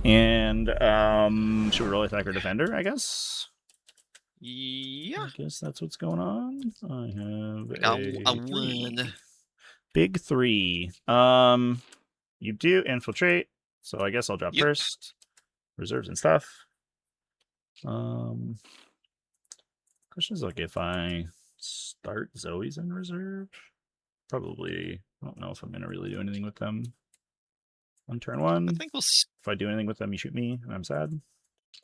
And should we roll attack or defender, I guess? Yeah. I guess that's what's going on. I have A win. Big 3. You do infiltrate, so I guess I'll drop first. Reserves and stuff. Question is like if I start Zoe's in reserve. Probably, I don't know if I'm gonna really do anything with them on turn 1. I think we'll. If I do anything with them, you shoot me, and I'm sad.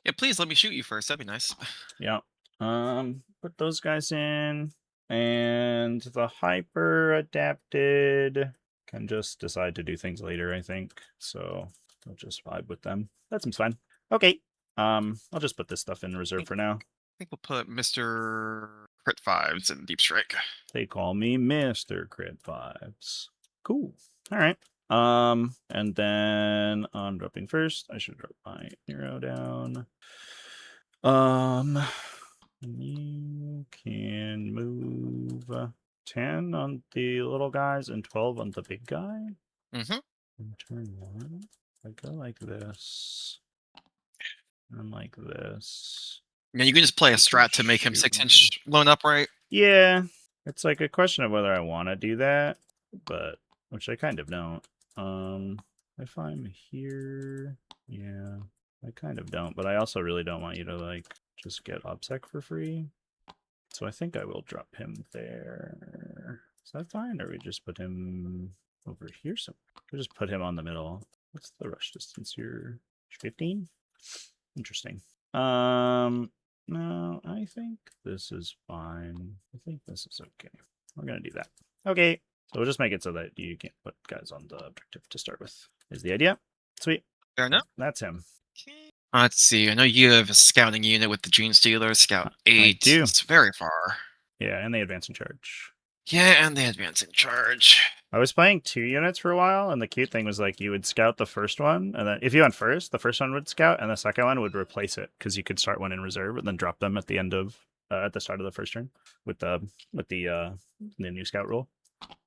Yeah, please let me shoot you first. That'd be nice. Yeah. Put those guys in, and the hyper adapted can just decide to do things later, I think. So I'll just vibe with them. That seems fine. Okay. I'll just put this stuff in reserve for now. I think we'll put Mr. Crit 5s in Deep Strike. They call me Mr. Crit 5s. Cool. All right. And then I'm dropping first. I should drop my hero down. You can move 10 on the little guys and 12 on the big guy. Mm-hmm. In turn 1, I go like this. And like this. Yeah, you can just play a strat to make him 6-inch blown up, right? Yeah. It's like a question of whether I want to do that, but which I kind of don't. If I'm here, yeah, I kind of don't, but I also really don't want you to like just get OBSEC for free. So I think I will drop him there. Is that fine? Or we just put him over here somewhere? We'll just put him on the middle. What's the rush distance here? 15? Interesting. No, I think this is fine. I think this is okay. We're gonna do that. Okay. So we'll just make it so that you can't put guys on the objective to start with. Is the idea? Sweet. Fair enough. That's him. Okay. Let's see. I know you have a scouting unit with the Gene Stealer, Scout 8. I do. It's very far. Yeah, and they advance in charge. Yeah, and they advance in charge. I was playing 2 units for a while, and the cute thing was like you would scout the first one, and then if you went first, the first one would scout, and the second one would replace it because you could start one in reserve and then drop them at the end of at the start of the first turn with the new scout rule.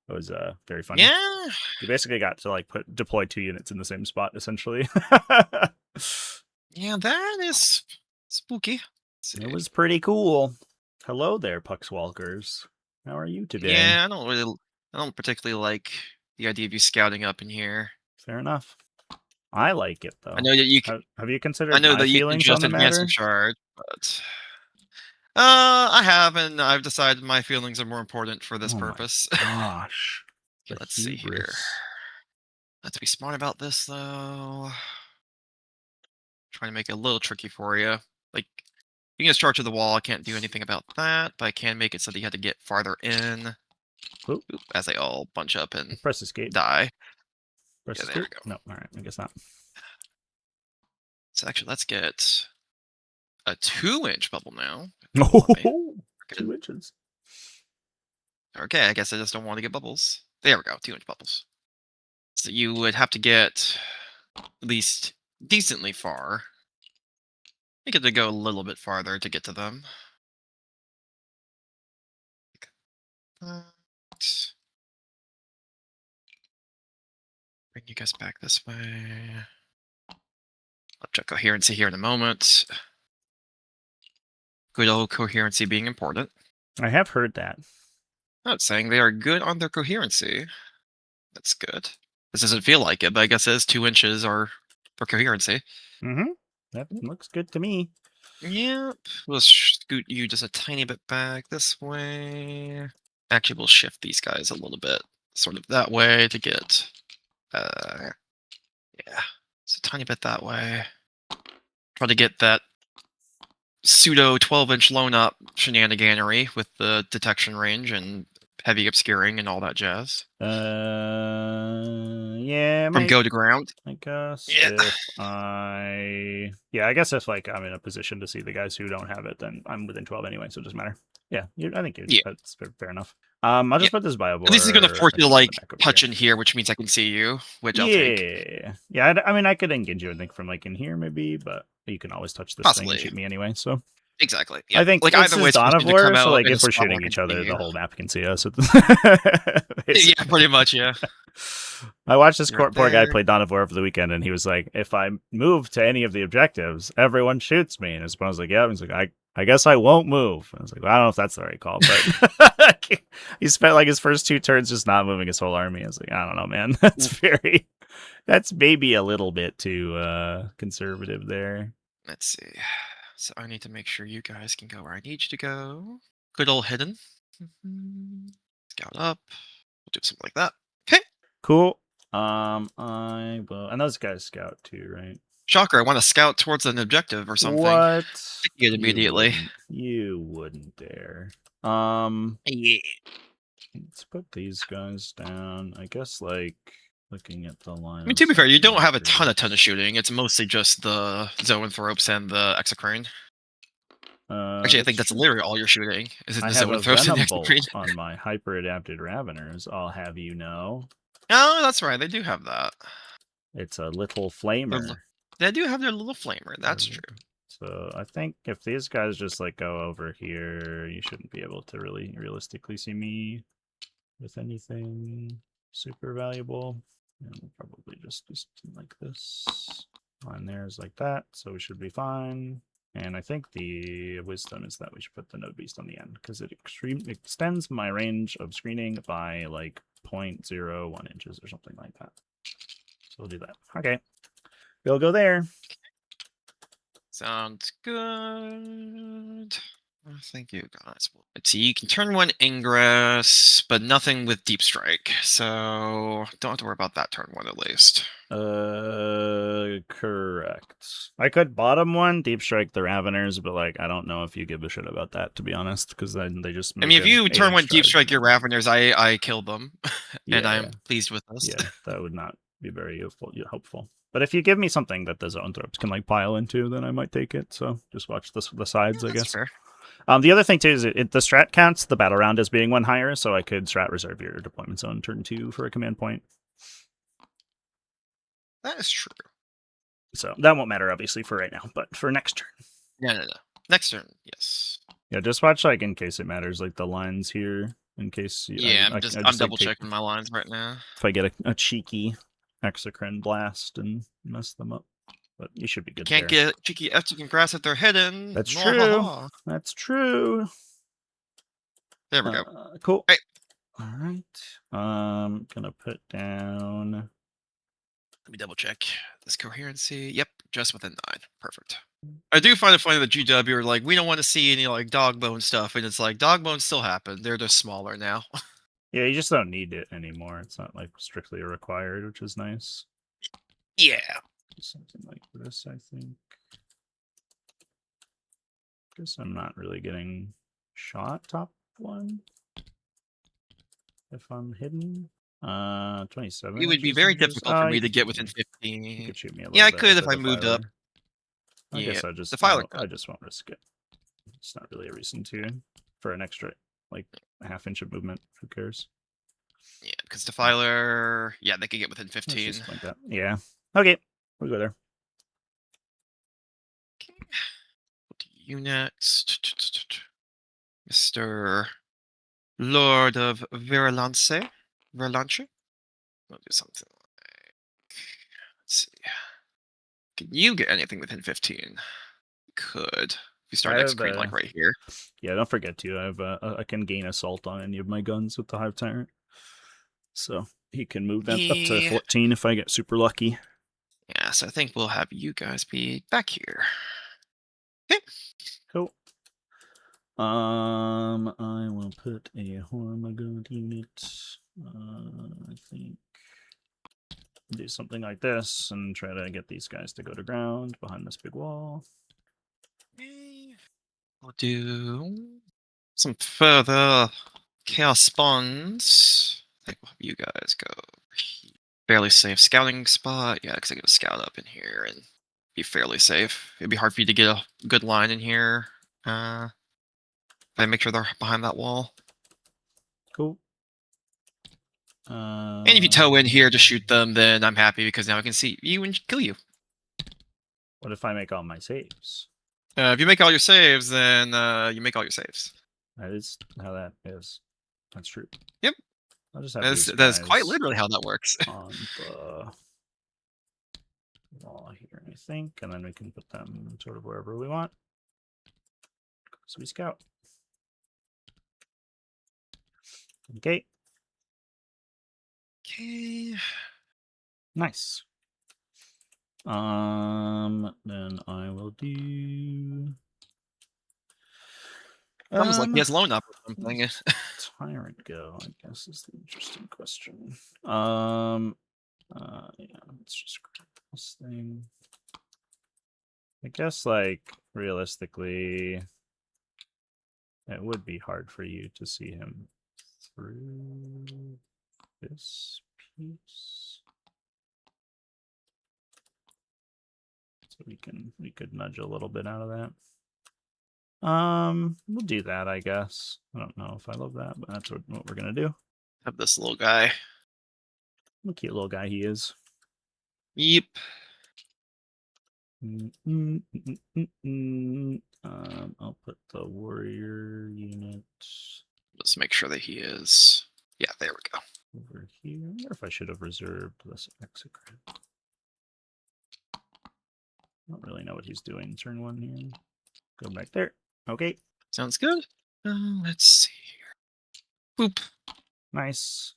It was very funny. Yeah. You basically got to like deploy 2 units in the same spot essentially. Yeah, that is spooky. It was pretty cool. Hello there, Puckswalkers. How are you today? Yeah, I don't particularly like the idea of you scouting up in here. Fair enough. I like it though. I know that you can. Have you considered? I know my that you can feelings just on the advance matter? in charge, but I have, and I've decided my feelings are more important for this purpose. Gosh. Okay, let's see here. Let's be smart about this though. Trying to make it a little tricky for you. Like, you can just charge to the wall. I can't do anything about that, but I can make it so that you had to get farther in. Oop, as they all bunch up and press escape. Die. Press yeah, escape? there we go. No, alright, I guess not. So actually, let's get a 2-inch bubble now. Oh, 2 inches. Okay, I guess I just don't want to get bubbles. There we go, 2-inch bubbles. So you would have to get at least decently far. You get to go a little bit farther to get to them. Bring you guys back this way. I'll check coherency here in a moment. Good old coherency being important. I have heard that. Not saying they are good on their coherency. That's good. This doesn't feel like it, but I guess it is 2 inches are for coherency. Mm-hmm. That looks good to me. Yep. We'll scoot you just a tiny bit back this way. Actually, we'll shift these guys a little bit, sort of that way to get, yeah, just a tiny bit that way. Try to get that pseudo 12-inch loan up shenaniganery with the detection range and heavy obscuring and all that jazz. Yeah. From go to ground. I guess Yeah. I guess if like I'm in a position to see the guys who don't have it, then I'm within 12 anyway, so it doesn't matter. Yeah, I think that's fair enough. I'll just put this Biobor. At least he's gonna force you to like touch in here, which means I can see you, which I'll take. Yeah. I mean, I could engage you, I think, from like in here maybe, but you can always touch this thing and shoot me anyway. So exactly. Yeah. I think like either way, Dawn of War, so like if we're shooting each other, the whole map can see us. Yeah, pretty much. Yeah. I watched this You're up poor guy there. play Dawn of War over the weekend, and he was like, "If I move to any of the objectives, everyone shoots me." And his opponent was like, "Yeah." And he's like, "I guess I won't move." And I was like, well, "I don't know if that's the right call," but he spent like his first 2 turns just not moving his whole army. I was like, "I don't know, man. That's maybe a little bit too conservative there." Let's see. So I need to make sure you guys can go where I need you to go. Good old hidden. Scout up. We'll do something like that. Okay. Cool. I will, and those guys scout too, right? Shocker, I want to scout towards an objective or something. What? Take it immediately. You wouldn't dare. Um, Yeah. let's put these guys down. I guess like looking at the line. I mean, to be fair, you don't have a ton of shooting. It's mostly just the zoanthropes and the exocrine. Actually, I think that's true. literally all you're shooting. Is it I the have a zoanthropes and the venom bolt exocrine? on my hyper adapted raveners. I'll have you know, Oh, that's right. They do have that. it's a little They're flamer. They do have their little flamer. That's true. So I think if these guys just like go over here, you shouldn't be able to really realistically see me with anything super valuable. And we'll probably just do something like this. Line there is like that, so we should be fine. And I think the wisdom is that we should put the node beast on the end because it extends my range of screening by like 0.01 inches or something like that. So we'll do that. Okay. We'll go there. Sounds good. Thank you, guys. Let's see. You can turn one ingress, but nothing with deep strike. So don't have to worry about that turn one at least. Correct. I could bottom one, deep strike the Raveners, but like I don't know if you give a shit about that, to be honest, because then they just. I mean, if you turn one deep strike your Raveners, I kill them, and I'm pleased with this. Yeah, that would not be very helpful. But if you give me something that the zoanthropes can like pile into, then I might take it. So just watch the sides, Yeah, I guess. Fair. The other thing too is the strat counts the battle round as being one higher, so I could strat reserve your deployment zone turn 2 for a command point. That is true. So that won't matter obviously for right now, but for next turn. No. Next turn, yes. Yeah, just watch like in case it matters, like the lines here, in case. Yeah, I'm just double checking my lines right now. If I get a cheeky exocrine blast and mess them up, but you should be good. Can't get cheeky exocrine grass if they're hidden. That's true. That's true. There we go. Cool. All right. Gonna put down. Let me double check this coherency. Yep, just within 9. Perfect. I do find it funny that GW are like, we don't want to see any like dog bone stuff, and it's like dog bones still happen. They're just smaller now. Yeah, you just don't need it anymore. It's not like strictly required, which is nice. Yeah. Something like this, I think. Guess I'm not really getting shot top one. If I'm hidden. 27. It would be very difficult for me to get within 15. You could shoot me a little yeah, I bit could with if I moved up. I guess I just I just won't risk it. It's not really a reason to for an extra like a half inch of movement. Who cares? Yeah, because Defiler, yeah, they could get within 15. Just like that. Yeah. Okay, we'll go there. Okay. What do you next, Mr. Lord of Virulence? We'll do something like. Let's see. Can you get anything within 15? Could. If you start executing like right here. Yeah, don't forget to. I can gain assault on any of my guns with the Hive Tyrant. So he can move that up to 14 if I get super lucky. Yeah, so I think we'll have you guys be back here. Okay. Cool. I will put a Hormagund unit. I think do something like this and try to get these guys to go to ground behind this big wall. We'll do some further chaos spawns. I think we'll have you guys go fairly safe scouting spot. Yeah, because I can scout up in here and be fairly safe. It'd be hard for you to get a good line in here. If I make sure they're behind that wall. Cool. And if you toe in here to shoot them, then I'm happy because now I can see you and kill you. What if I make all my saves? If you make all your saves, then you make all your saves. That is how that is. That's true. Yep. I'll just have That's these that is quite guys literally how that works. on the wall here, I think, and then we can put them sort of wherever we want. So we scout. Okay. Okay. Nice. Then I will do. Almost like he has loan up or something. Where's Tyrant go? I guess is the interesting question. Yeah, let's just grab this thing. I guess, like, realistically, it would be hard for you to see him through this piece. So we could nudge a little bit out of that. We'll do that, I guess. I don't know if I love that, but that's what we're gonna do. Have this little guy. What a cute little guy he is. Yep. I'll put the warrior unit Let's make sure that he is. Yeah, there we go. over here. I wonder if I should have reserved this execrate. I don't really know what he's doing. Turn one here. Go back there. Okay. Sounds good. Let's see here. Boop. Nice.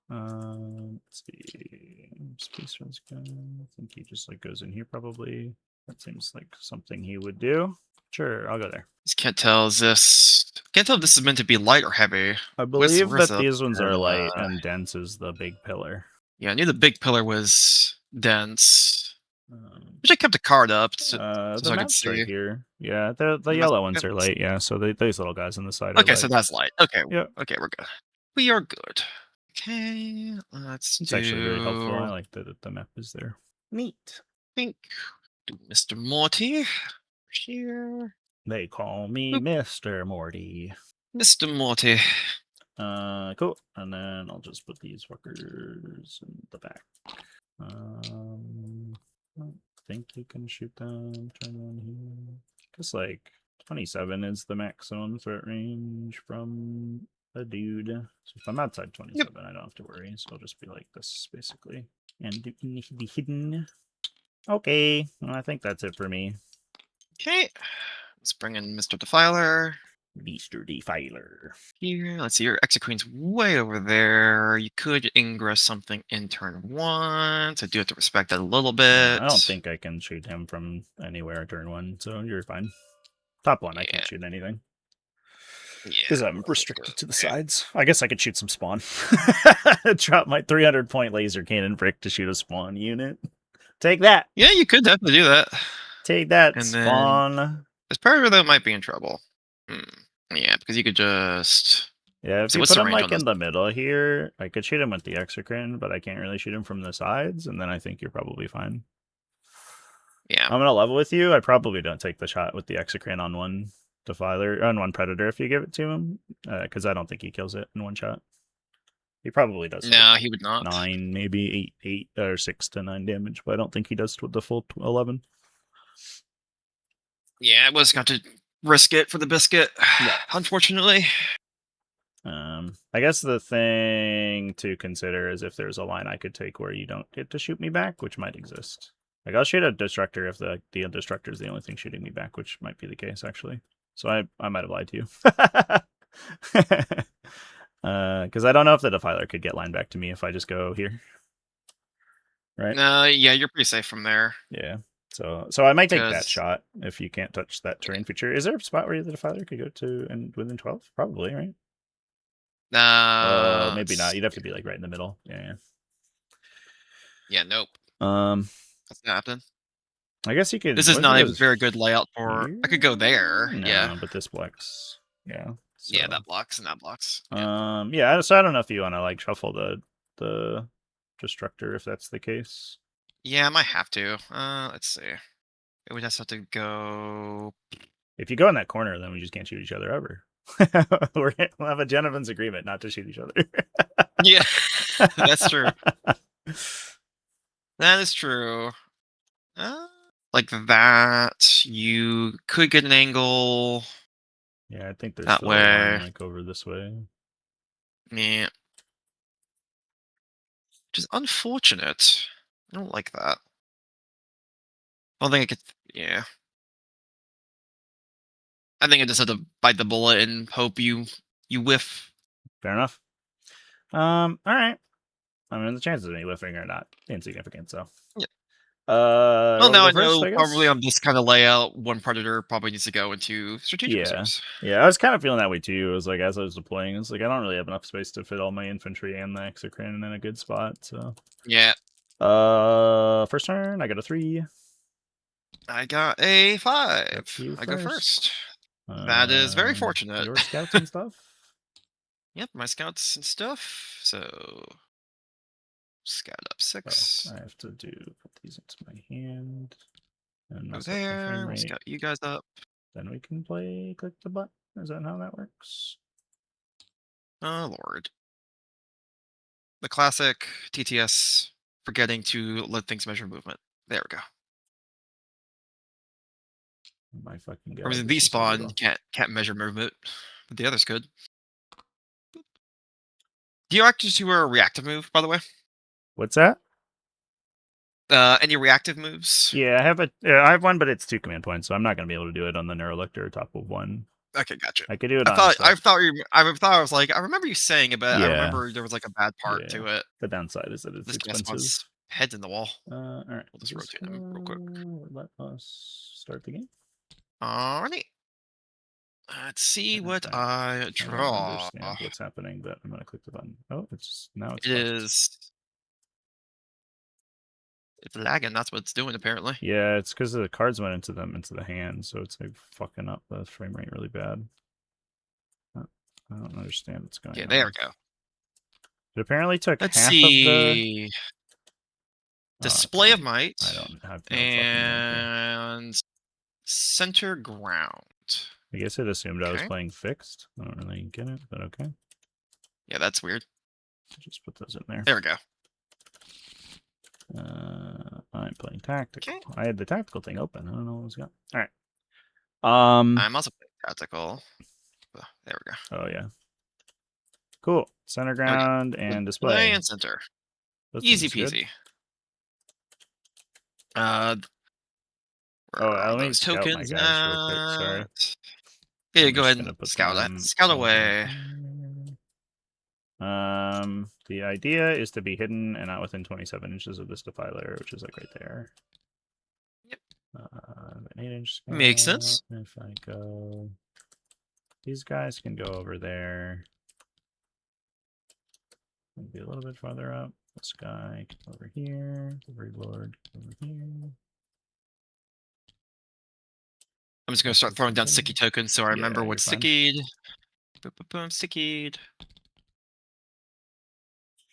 Let's see. Space Race guy. I think he just like goes in here probably. That seems like something he would do. Sure, I'll go there. Just can't tell. Is this? Can't tell if this is meant to be light or heavy. I believe where's that the these ones are light pillar? and dense is the big pillar. Yeah, I knew the big pillar was dense. Um, Wish I kept a card up so the I could map's right see. here. Yeah, the The map's yellow ones good. are light. Yeah, so these little guys on the side are Okay, so light. that's light. Okay, Yep. okay, we're good. We are good. Okay, let's It's do. actually really helpful. I like that the map is there. Neat. Think do Mr. Morty here. They call me Boop. Mr. Morty. Mr. Morty. Cool. And then I'll just put these fuckers in the back. I don't think you can shoot them. Turn on here. Guess like 27 is the maximum threat range from a dude. So if I'm outside 27, I don't have to worry. So I'll just be like this basically. And be hidden. Okay. Well, I think that's it for me. Okay, let's bring in Mr. Defiler. Mr. Defiler. Here, let's see, your Exequeen's way over there. You could ingress something in turn one, so do have to respect that a little bit. I don't think I can shoot him from anywhere turn one, so you're fine. Top one, I can't shoot anything. Because I'm restricted to the sides. I guess I could shoot some spawn. Drop my 300-point laser cannon brick to shoot a spawn unit. Take that. Yeah, you could definitely do that. Take that, And spawn. This part where that might be in trouble. Yeah, because you could just. Yeah, if So you what's put the him range like on in the middle here, I could shoot him with the exocrine, but I can't really shoot him from the sides, and then I think you're probably fine. Yeah. I'm gonna level with you. I probably don't take the shot with the exocrine on one Defiler, on one Predator if you give it to him, because I don't think he kills it in one shot. He probably does. No, he would not. 9, maybe 8 or 6 to 9 damage, but I don't think he does with the full 11. Yeah, I was got to risk it for the biscuit. Yeah. Unfortunately. I guess the thing to consider is if there's a line I could take where you don't get to shoot me back, which might exist. Like I'll shoot a destructor if the destructor is the only thing shooting me back, which might be the case actually. So I might have lied to you. Because I don't know if the Defiler could get line back to me if I just go here. Right? Yeah, you're pretty safe from there. Yeah. So I might take that shot if you can't touch that terrain feature. Is there a spot where the Defiler could go to and within 12? Probably, right? Maybe not. You'd have to be like right in the middle. Yeah. Yeah, nope. That's not happening. I guess you could. This is not a very good layout for. Here? I could go there. No, yeah, but this blocks. Yeah. So. Yeah, that blocks and that blocks. Yeah. So I don't know if you want to like shuffle the destructor if that's the case. Yeah, I might have to. Let's see. It would just have to go. If you go in that corner, then we just can't shoot each other ever. We'll have a gentleman's agreement not to shoot each other. Yeah, that's true. That is true. Like that, you could get an angle. Yeah, I think there's that still way. a line, like over this way. Yeah. which is unfortunate. I don't like that. I don't think I could. Yeah, I think I just had to bite the bullet and hope you whiff. Fair enough. All right. I mean, the chances of me whiffing are not insignificant. So, Yeah. Well, roll to now go I know first, I probably guess. on this kind of layout, one predator probably needs to go into strategic Yeah, reserves. yeah. I was kind of feeling that way too. It was like as I was deploying, it's like I don't really have enough space to fit all my infantry and the exocrine in a good spot. So, Yeah, first turn, I got a 3. I got a Up 5. to you I go first. first. That is very fortunate. Your scouts and stuff. Yep, my scouts and stuff. So scout up Oh, 6. I have to put these into my hand and Go mess up the frame there. We'll rate. scout you guys up. Then we can click the button. Is that how that works? Oh lord. The classic TTS forgetting to let things measure movement. There we go. My fucking Or god, the this is so spawn brutal. can't measure movement, but the others could. Do you actually do a reactive move, by the way? What's that? Any reactive moves? Yeah, I have one, but it's 2 command points, so I'm not gonna be able to do it on the Neurolictor top of 1. Okay, gotcha. I could do it I on thought I stuff. thought you I thought I was like, I remember you saying it, but I Yeah, remember there was like a bad part yeah. to it. The downside is that it's This guy spawns expensive. heads in the wall. All right. We'll Is just this rotate him real quick. gonna let us start the game? Alrighty. Let's see what I, I I don't draw. understand what's happening, but I'm gonna click the button. Oh, now it's It fucked. is. It's lagging. That's what it's doing, apparently. Yeah, it's because the cards went into the hand, so it's like fucking up the frame rate really bad. I don't understand what's going Okay, there we on. go. It apparently took Let's half of the. see. Display Okay, of might I don't have no fucking idea. and center ground. I guess it assumed I was Okay. playing fixed. I don't really get it, but okay. Yeah, that's weird. Just put those in there. There we go. I'm playing tactical. Okay. I had the tactical thing open. I don't know what was going. All right. I'm also playing tactical. There we go. Oh yeah. Cool. Center There we ground go. and Display display. and center. That Easy seems good. peasy. Uh, Oh, where are let me those scout my tokens guys real quick. Sorry. at? Yeah, I'm go just ahead and gonna put scout it. them Scout over away. here. The idea is to be hidden and not within 27 inches of this defiler, which is like right there. Yep. An 8-inch Makes scout. sense. If I go, these guys can go over there. Maybe a little bit farther up. This guy can go over here. The Lord over here. I'm just gonna start throwing down sticky tokens so I remember Yeah, you're what's fine. stickied. Boom, boom, boom, stickied.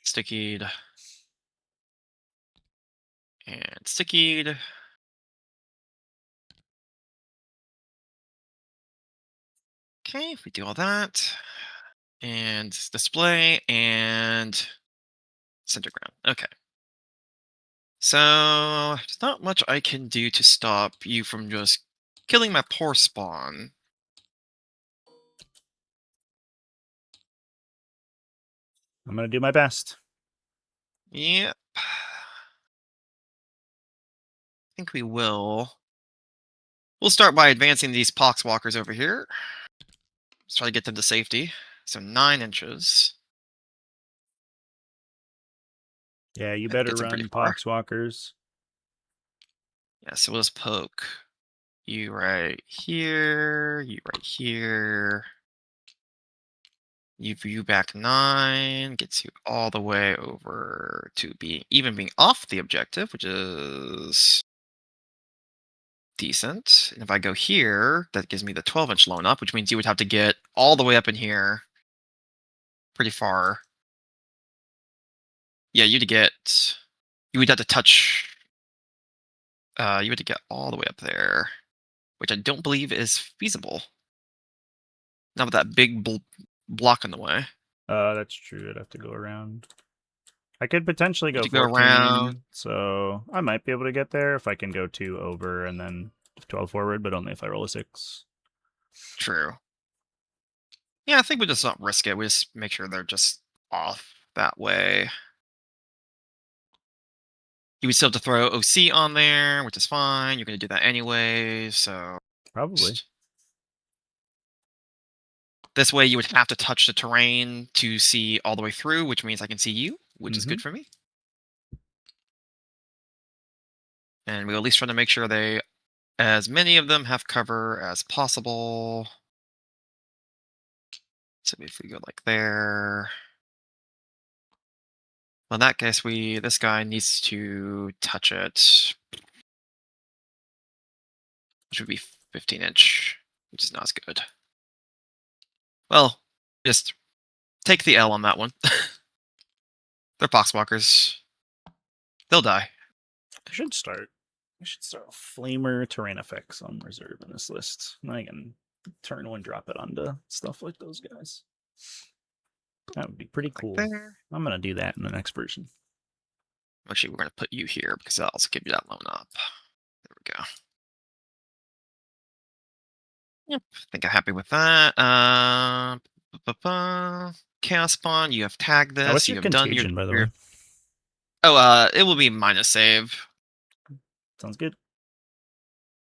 Stickied. And stickied. Okay, if we do all that. And display and center ground. Okay. So there's not much I can do to stop you from just killing my poor spawn. I'm gonna do my best. Yep. I think we will. We'll start by advancing these poxwalkers over here. Let's try to get them to safety. So 9 inches. Yeah, you That better gets them pretty run far. poxwalkers. Yeah, so we'll just poke. You right here. You right here. You view back 9 gets you all the way over to being off the objective, which is decent. And if I go here, that gives me the 12-inch loan up, which means you would have to get all the way up in here, pretty far. Yeah, you would have to touch. You would have to get all the way up there, which I don't believe is feasible. Not with that big block in the way. That's true. I'd have to go around. I could potentially You go have to go around. 14, so I might be able to get there if I can go 2 over and then 12 forward, but only if I roll a 6. True. Yeah, I think we just don't risk it. We just make sure they're just off that way. You would still have to throw OC on there, which is fine. You're going to do that anyway, so Probably. this way you would have to touch the terrain to see all the way through, which means I can see you, which is good for me. And we'll at least try to make sure as many of them have cover as possible. So if we go like there. Well, in that case, this guy needs to touch it, which would be 15-inch, which is not as good. Well, just take the L on that one. They're poxwalkers. They'll die. I should start Flamer Terrain Effects on reserve in this list. And I can turn one, drop it onto stuff like those guys. That would be pretty cool. There. I'm gonna do that in the next version. Actually, we're gonna put you here because that'll also give you that loan up. There we go. Yep, I think I'm happy with that. Chaos Spawn, you have tagged this. What's you your have done contagion, by the way? Oh, it will be minus save. Sounds good.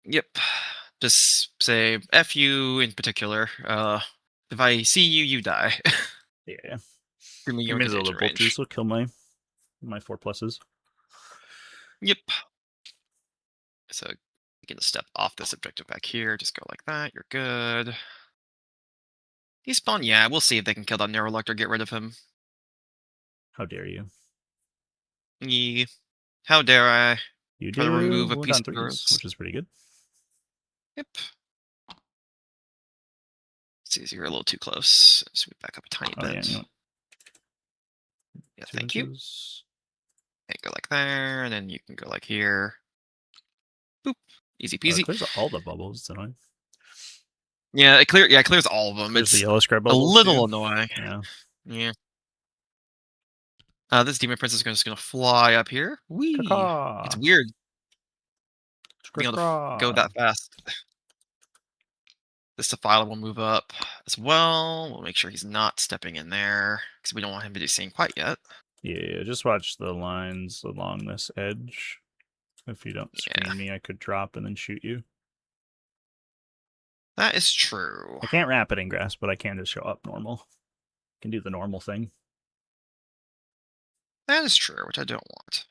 Yep. Just say F you in particular. If I see you, you die. Yeah. Give me Give your me the contagion little range. bolters will kill my 4+s. Yep. So you can step off this objective back here. Just go like that. You're good. Despawn, yeah, we'll see if they can kill that Neurolector or get rid of him. How dare you? Yeah. How dare I? You Try to do remove a wound piece on of 3s, yours. which is pretty good. Yep. See, so you're a little too close. So we back up a tiny bit. Yeah, you know, Yeah, thank you. inches. Okay, go like there, and then you can go like here. Boop. Easy Oh, it peasy. clears all the bubbles tonight. Yeah, it clears all of them. Clears the It's yellow scrub a bubbles little too. annoying. Yeah. Yeah. This demon princess is just gonna fly up here. Whee! It's Caca. weird being able to go Scra. that fast. This defiler will move up as well. We'll make sure he's not stepping in there because we don't want him to be seen quite yet. Yeah, just watch the lines along this edge. If you don't screen me, I could drop and then shoot you. That is true. I can't rapid ingress, but I can just show up normal. Can do the normal thing. That is true, which I don't want.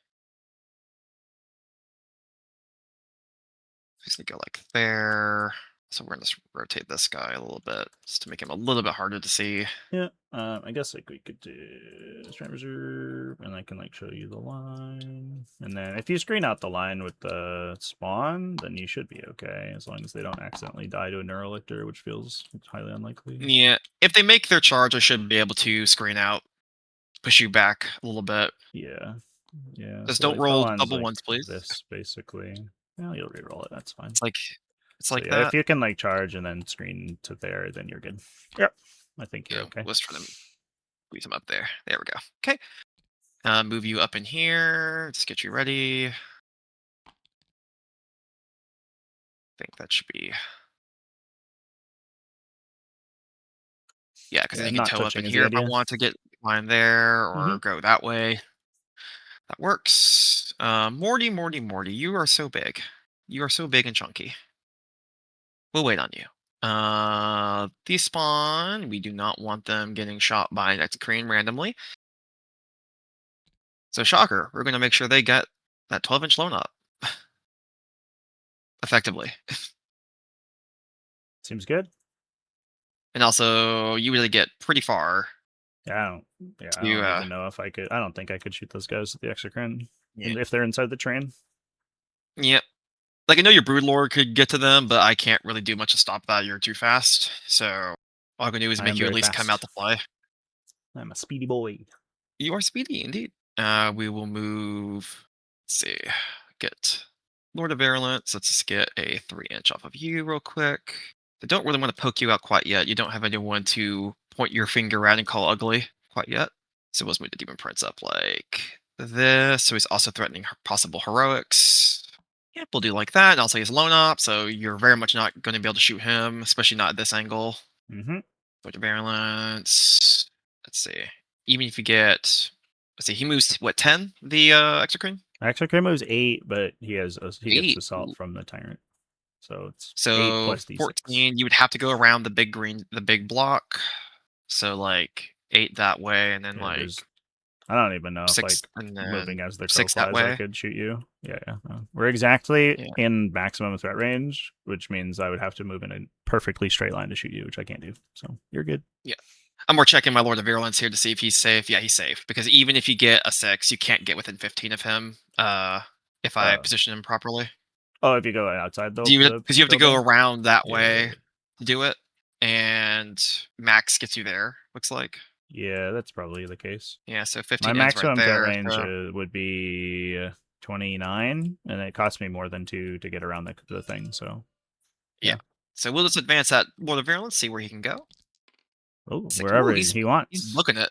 Just need to go like there. So we're gonna just rotate this guy a little bit just to make him a little bit harder to see. Yeah, I guess like we could do strand reserve, and I can like show you the line. And then if you screen out the line with the spawn, then you should be okay, as long as they don't accidentally die to a Neurolictor, which feels highly unlikely. Yeah, if they make their charge, I should be able to screen out, push you back a little bit. Yeah, yeah. Just so, don't like, roll line's double like ones, please. this basically. Well, you'll reroll it. That's fine. It's like So, yeah, that. if you can like charge and then screen to there, then you're good. Yep, I think you're okay. Let's try to squeeze him up there. There we go. Okay. Move you up in here. Just get you ready. I think that should be. Yeah, because then you can not toe up touching in is the here if I idea. want to get line there or go that way. That works. Morty, you are so big. You are so big and chunky. We'll wait on you. Despawn. We do not want them getting shot by an Exocrine randomly. So shocker, we're going to make sure they get that 12-inch loan up. Effectively. Seems good. And also, you really get pretty far. Yeah, I don't even know if I could. I don't think I could shoot those guys with the Exocrine if they're inside the train. Yeah. Like, I know your Broodlord could get to them, but I can't really do much to stop that. You're too fast. So all I can do is make you at least come out to play. I'm a speedy boy. You are speedy, indeed. We will move. Let's see. Get Lord of Virulence. Let's just get a 3-inch off of you real quick. I don't really want to poke you out quite yet. You don't have anyone to point your finger at and call ugly quite yet. So let's move the Demon Prince up like this. So he's also threatening possible heroics. Yep, we'll do like that. And also he's lone op, so you're very much not going to be able to shoot him, especially not at this angle. Lord of Virulence. Let's see. Even if you get, let's see, he moves what 10? The Exocrine. Exocrit moves 8, but he gets 8. assault from the tyrant. So it's 8 So plus d6. 14, you would have to go around the big block. So like 8 that way, and then Yeah, like I don't even know if 6, like and moving then as the crow 6 that flies, I way. could shoot you. Yeah. No. We're exactly Yeah. in maximum threat range, which means I would have to move in a perfectly straight line to shoot you, which I can't do. So you're good. Yeah. I'm more checking my Lord of Virulence here to see if he's safe. Yeah, he's safe. Because even if you get a 6, you can't get within 15 of him. If I position him properly. Oh, if you go outside the Because you have to go building? around that Yeah. way to do it. And Max gets you there, looks like. Yeah, that's probably the case. Yeah, so My 15 ends right maximum threat there. range So, would be 29, and it costs me more than 2 to get around the thing. So yeah. yeah. So we'll just advance that Lord of Virulence, see where he can go. Oh, 6. wherever Ooh, he he's wants. booking it.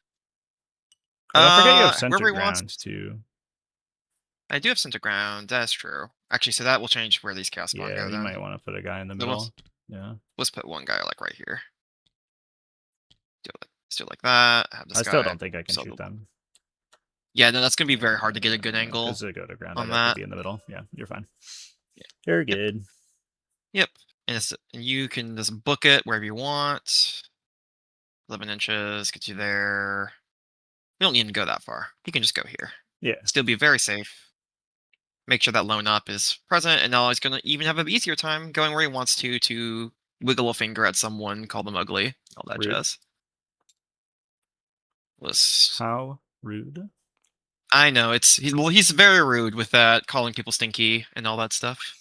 Oh, I forget you have center Wherever he wants. ground too. I do have center ground. That's true. Actually, so that will change where these chaos spawn Yeah, go you then. might want to put a guy in the So middle. Yeah. let's put one guy like right here. Let's do it like that. Have this I guy. still don't think I can So shoot them. yeah, no, that's gonna be very hard to get a good angle Because to go to ground, on I'd have to that. be in the middle. Yeah, you're fine. Yeah. You're Yep. good. Yep. And you can just book it wherever you want. 11 inches gets you there. You don't need to go that far. You can just go here. Yeah. Still be very safe. Make sure that lone up is present, and now he's gonna even have an easier time going where he wants to wiggle a finger at someone, call them ugly, all that Rude. jazz. Let's How rude. I know he's very rude with that, calling people stinky and all that stuff.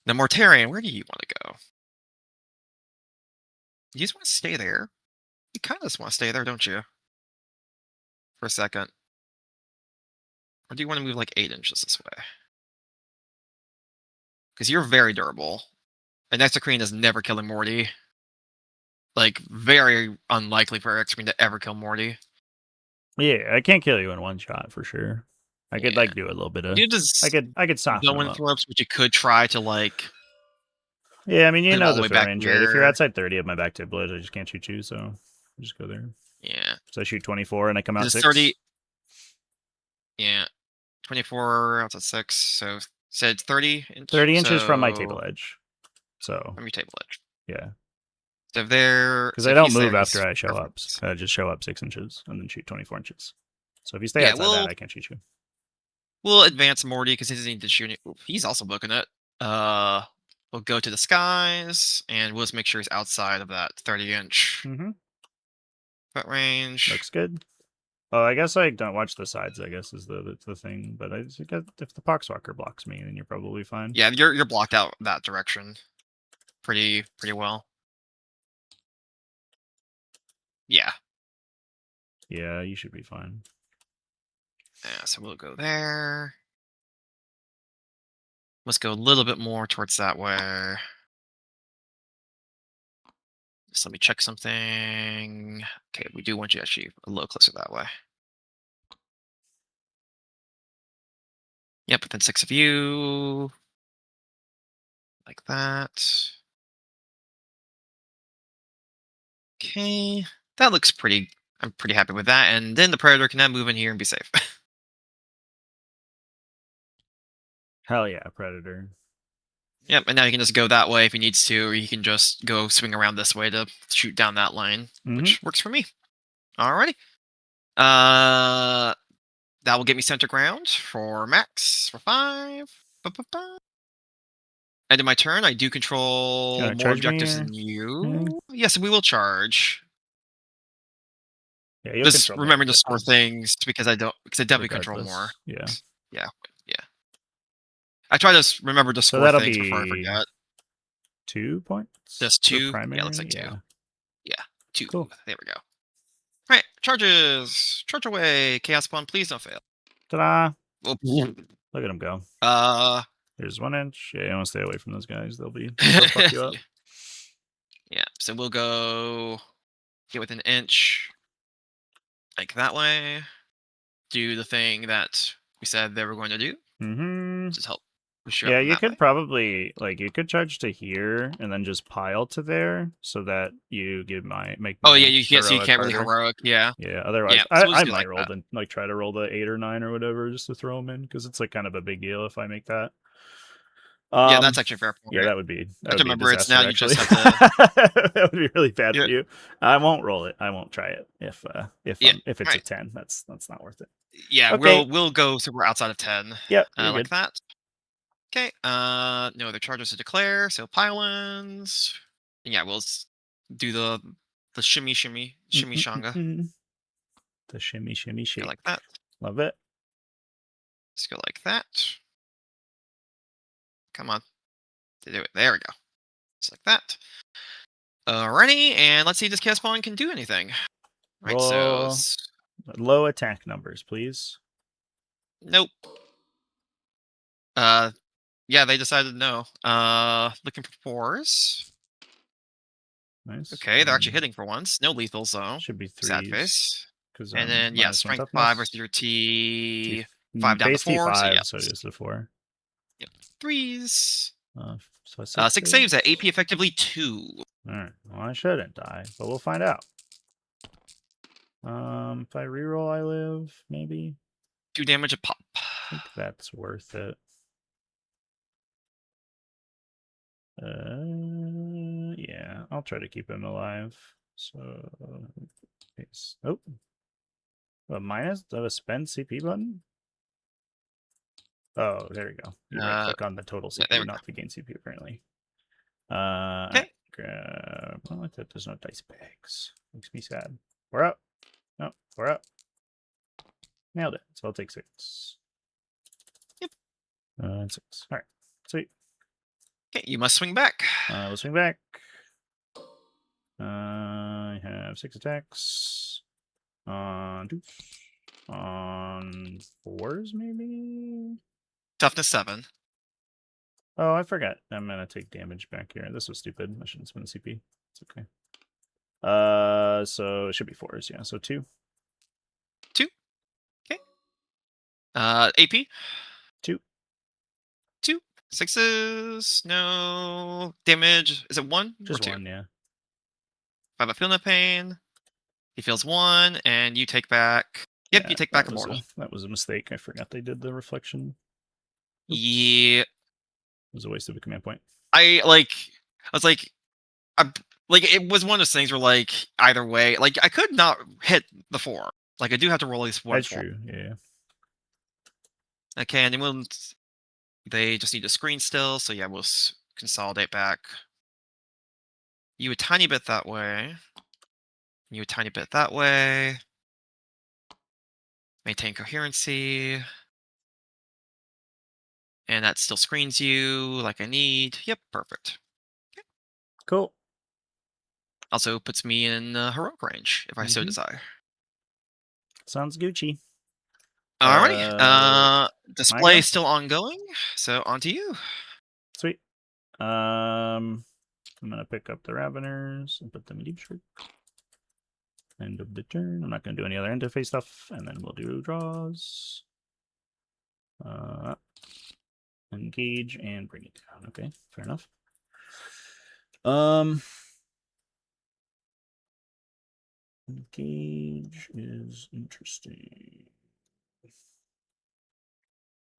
The Mortarion, where do you want to go? You just want to stay there. You kind of just want to stay there, don't you? For a second, or do you want to move like 8 inches this way? Because you're very durable, and Exocrine is never killing Morty. Like very unlikely for Exocrine to ever kill Morty. Yeah, I can't kill you in one shot for sure. I could Yeah, like do a little bit of. you just I could soften go them in up. throw-ups, but you could try to like Yeah, I mean you put him know all the the way throw back range, right? If you're here. outside 30 of my back tip blows, I just can't shoot you, so I just go there. Yeah, So I shoot 24 and I come out it's 6. 30. Yeah, 24 outside 6. So said 30 inch. 30 inches from my So table edge. So from your table edge. yeah, So there. because So I if don't he's move there, after he's I show up. perfect. I just show up 6 inches and then shoot 24 inches. So if you stay Yeah, outside that, I can't shoot you. we'll advance Morty because he doesn't need to shoot. He's also booking it. We'll go to the skies and we'll just make sure he's outside of that 30-inch Mm-hmm. foot range. Looks good. Oh, I guess I don't watch the sides. I guess is the thing. But I just get if the Poxwalker blocks me, then you're probably fine. Yeah, you're blocked out that direction pretty well. Yeah. Yeah, you should be fine. Yeah, so we'll go there. Let's go a little bit more towards that way. Just let me check something. Okay, we do want you actually a little closer that way. Yep, within 6 of you. Like that. Okay, that looks pretty. I'm pretty happy with that. And then the Predator can now move in here and be safe. Hell yeah, Predator. Yep, and now he can just go that way if he needs to, or he can just go swing around this way to shoot down that line, which works for me. Alrighty. That will get me center ground for max for 5. Ba-ba-ba. End of my turn. I do control more Charge me objectives or than anything? you. Yes, we will charge. Yeah, you'll Just control more remember to store objectives. things because I definitely control more. Regardless, yeah. Yeah. I try to remember to So score that'll things before I be forget. 2 points. Just for 2. primary. Yeah, looks like 2. Yeah. Yeah, 2. Cool. There we go. All right, charges. Charge away. Chaos spawn, please don't fail. Ta-da! Oh, Look at him go. Here's 1 inch. Yeah, you want to stay away from those guys. They'll fuck you up. Yeah, so we'll go get within an inch, like that way. Do the thing that we said they were going to do. Mm-hmm. Just help push you Yeah, up in you that way. could probably you could charge to here and then just pile to there so that you make Oh my yeah, you can't. So you heroic can't really harder. heroic. Yeah. Yeah, otherwise Yeah. So we'll I just do might like roll that. the try to roll the 8 or 9 or whatever just to throw them in because it's like kind of a big deal if I make that. Yeah, that's actually a fair Yeah, point. that would But be a remember, it's now disaster you actually. just have to. That would be really bad Yeah. for you. I won't roll it. I won't try it Yeah. if it's a Right. 10. That's not worth it. Yeah. Okay. We'll go somewhere outside of 10. Yep, you're Like good. that. Okay. No other charges to declare. So pylons. Yeah. Do the shimmy shanga. The shimmy shimmy Go shake. like that. Love it. Let's go like that. Come on. To do it. There we go. Just like that. Alrighty, and let's see if this chaos spawn can do anything. Right, so Roll low attack numbers, please. nope. Yeah, they decided no. Looking for fours. Nice. Okay, they're actually hitting for once. No lethal though. Should be Sad threes face. because And then yeah, -1 strength 5 versus toughness. your T5 down to Base 4. So yeah, T5, so it is the 4. yep, threes. So 6 saves at AP effectively 2. All right. Well, I shouldn't die, but we'll find out. If I reroll, I live maybe. 2 damage a pop. I think that's worth it. Yeah, I'll try to keep him alive. So, oh, a minus of a spend CP button. Oh, there you go. You right click on the total Yeah, there CP, we go. not the gain CP, apparently. Okay. Grab. I like that there's no dice bags. Makes me sad. We're up. No, we're up. Nailed it. So I'll take 6. Yep. 6. All right. Sweet. Okay, you must swing back. We'll swing back. I have 6 attacks. On 4s, maybe? Toughness 7. Oh, I forgot. I'm gonna take damage back here. This was stupid. I shouldn't spend CP. It's okay. So it should be 4s, yeah. So 2. 2. Okay. AP. 2. 2. 6s. No damage. Is it 1 or Just 2? 1, yeah. If I feel no pain, he feels 1, and you take back. Yep, Yeah, you take back Immortal. That was a mistake. I forgot they did the reflection. Oops. Yeah. It was a waste of a command point. I was like, it was one of those things where like either way, like I could not hit the 4. Like I do have to roll at least 1 That's 4. true, yeah. Okay, and then they just need a screen still, so yeah, we'll consolidate back. You a tiny bit that way. You a tiny bit that way. Maintain coherency. And that still screens you like I need. Yep, perfect. Okay. Cool. Also puts me in heroic range if I so Mhm. desire. Sounds Gucci. Alrighty. My go? Display still ongoing, so on to you. Sweet. I'm gonna pick up the Raveners and put them in deep shriek. End of the turn. I'm not gonna do any other interface stuff, and then we'll do draws. Engage and bring it down. Okay, fair enough. Engage is interesting.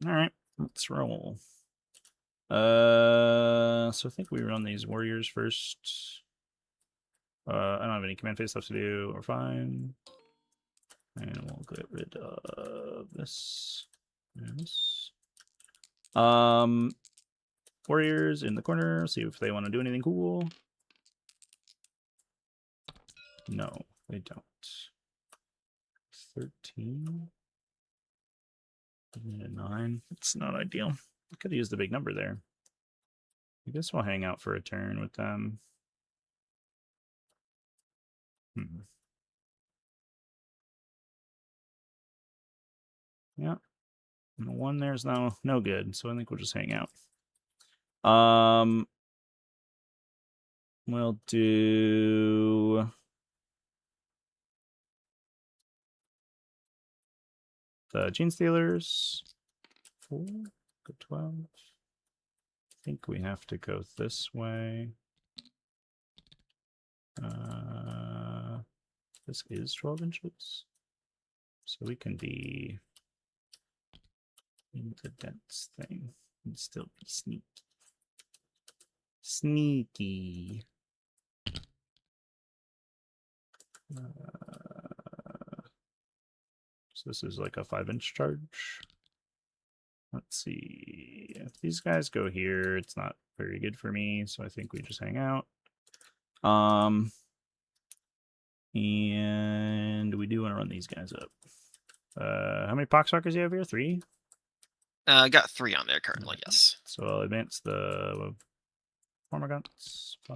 All right, let's roll. So I think we run these warriors first. I don't have any command phase stuff to do. We're fine. And we'll get rid of this. And this. Warriors in the corner. See if they want to do anything cool. No, they don't. 13. 9. It's not ideal. I could have used the big number there. I guess we'll hang out for a turn with them. Yeah. And the 1 there's no good, so I think we'll just hang out. We'll do the Gene Stealers. 4, good 12. think we have to go this way. This is 12 inches. So we can be in the dense thing and still be sneaky. Sneaky. So this is like a 5-inch charge. Let's see. If these guys go here, it's not very good for me, so I think we just hang out. And we do want to run these guys up. How many poxwalkers do you have here? 3? Got 3 on there currently, yes. So I'll advance the Hormagaunts. I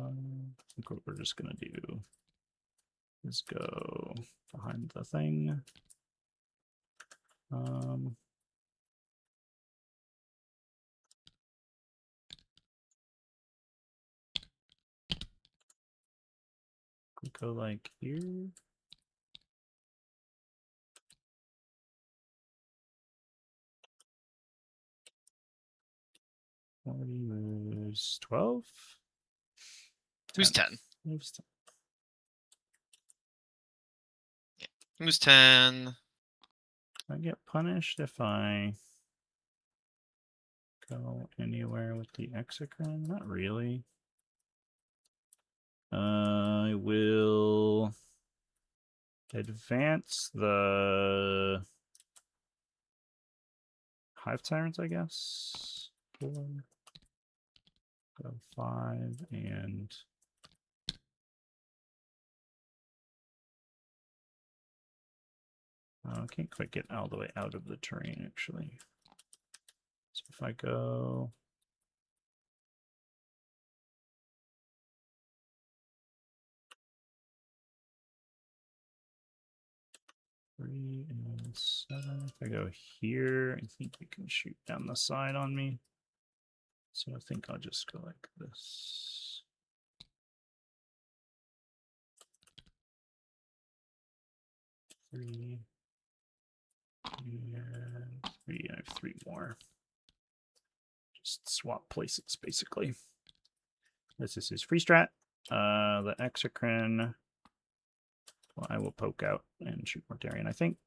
think what we're just gonna do is go behind the thing. We go like here. Moves 12. Who's 10? Moves 10. Who's 10? I get punished if I go anywhere with the Exocrine? Not really. I will advance the Hive Tyrants, I guess. 4, go 5, and I can't quite get all the way out of the terrain, actually. So if I go... Three and 7. If I go here, I think you can shoot down the side on me. So I think I'll just go like this. Three. And 3. I have 3 more. Just swap places, basically. This is his free strat. The Exocrine. Well, I will poke out and shoot Mortarion, I think.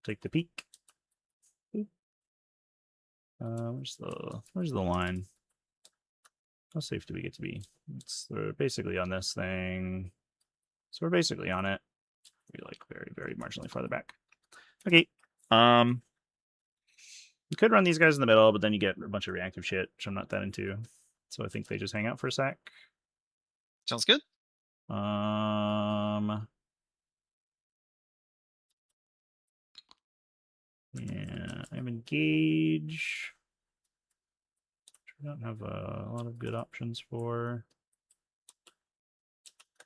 Take the peek. Where's the line? How safe do we get to be? We're basically on this thing. So we're basically on it. We're like very, very marginally farther back. Okay. You could run these guys in the middle, but then you get a bunch of reactive shit, which I'm not that into. So I think they just hang out for a sec. Sounds good. Yeah, I'm engage. Which I don't have a lot of good options for.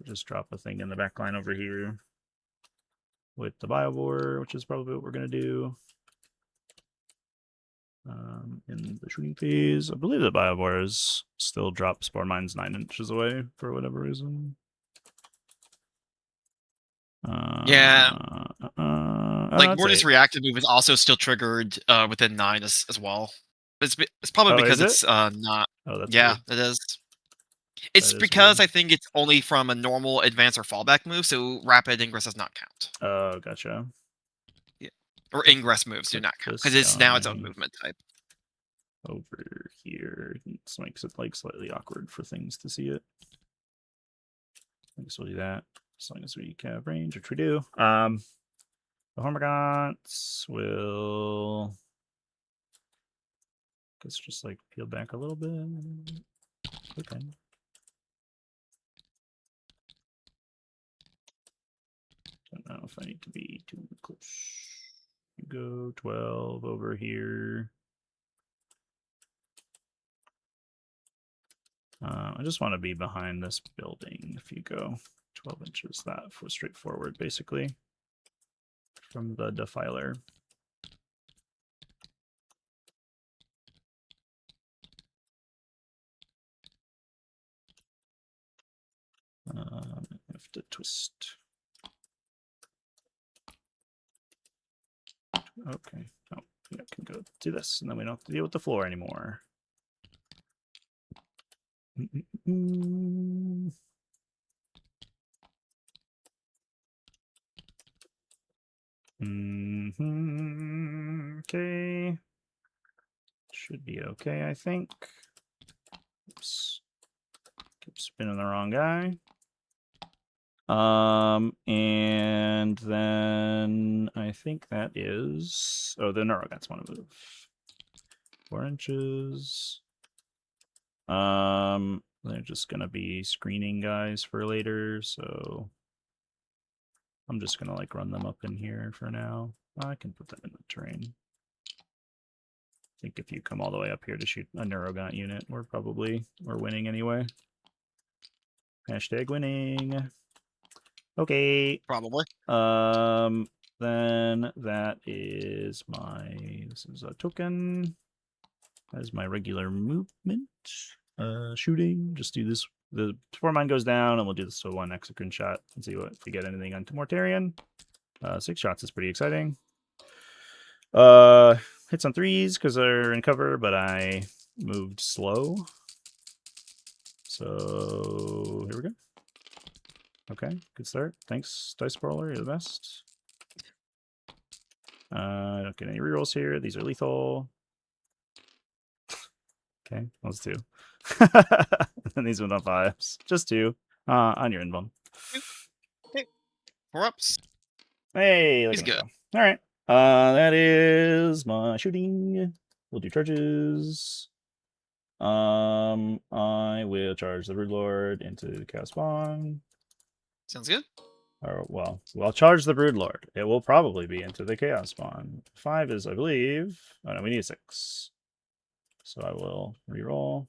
Just drop a thing in the back line over here with the Biobore, which is probably what we're going to do. In the shooting phase, I believe the Biobores still drop Spore Mines 9 inches away for whatever reason. Yeah. Like Morty's 8. reactive move is also still triggered within 9 as well. It's probably because it's not. Oh, that's yeah, weird. it is. It's because I think it's only from a normal advance or fallback move, so rapid ingress does not count. Oh, gotcha. Yeah, or ingress moves do not count because it's now its own movement type. Over here, this makes it like slightly awkward for things to see it. I guess we'll do that as long as we have range, which we do. The Hormagaunts will, I guess, just like peel back a little bit. Okay. Don't know if I need to be too close. You go 12 over here. I just want to be behind this building. If you go 12 inches, that was straightforward, basically, from the Defiler. I have to twist. Okay. Oh, I can go do this, and then we don't have to deal with the floor anymore. Okay. Should be okay, I think. Oops. Keep spinning the wrong guy. And then I think that is... Oh, the Neurogats want to move. 4 inches. They're just gonna be screening guys for later, so I'm just gonna like run them up in here for now. I can put them in the terrain. I think if you come all the way up here to shoot a Neurogant unit, we're winning anyway. Hashtag winning. Okay. Probably. Then that is this is a token. That is my regular movement. Shooting. Just do this. The before mine goes down, and we'll do this to one exocrine shot and see if we get anything onto Mortarion. 6 shots is pretty exciting. Hits on 3s because they're in cover, but I moved slow. So here we go. Okay, good start. Thanks, Dice Brawler. You're the best. I don't get any rerolls here. These are lethal. Okay, those 2. And these went on 5s. Just 2. On your invuln. Okay. 4 ups. Hey, He's good. All right. That is my shooting. We'll do charges. I will charge the Broodlord into the Chaos Spawn. Sounds good. Or, well, I'll charge the Broodlord. It will probably be into the Chaos Spawn. 5 is, I believe... Oh, no, we need a 6. So I will reroll.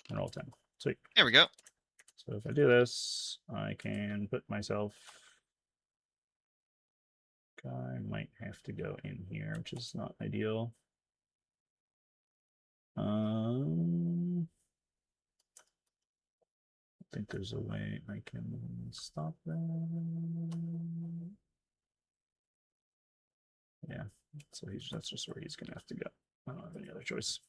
And roll 10. Sweet. There we go. So if I do this, I can put myself... I might have to go in here, which is not ideal. I think there's a way I can stop that. Yeah, so that's just where he's gonna have to go. I don't have any other choice.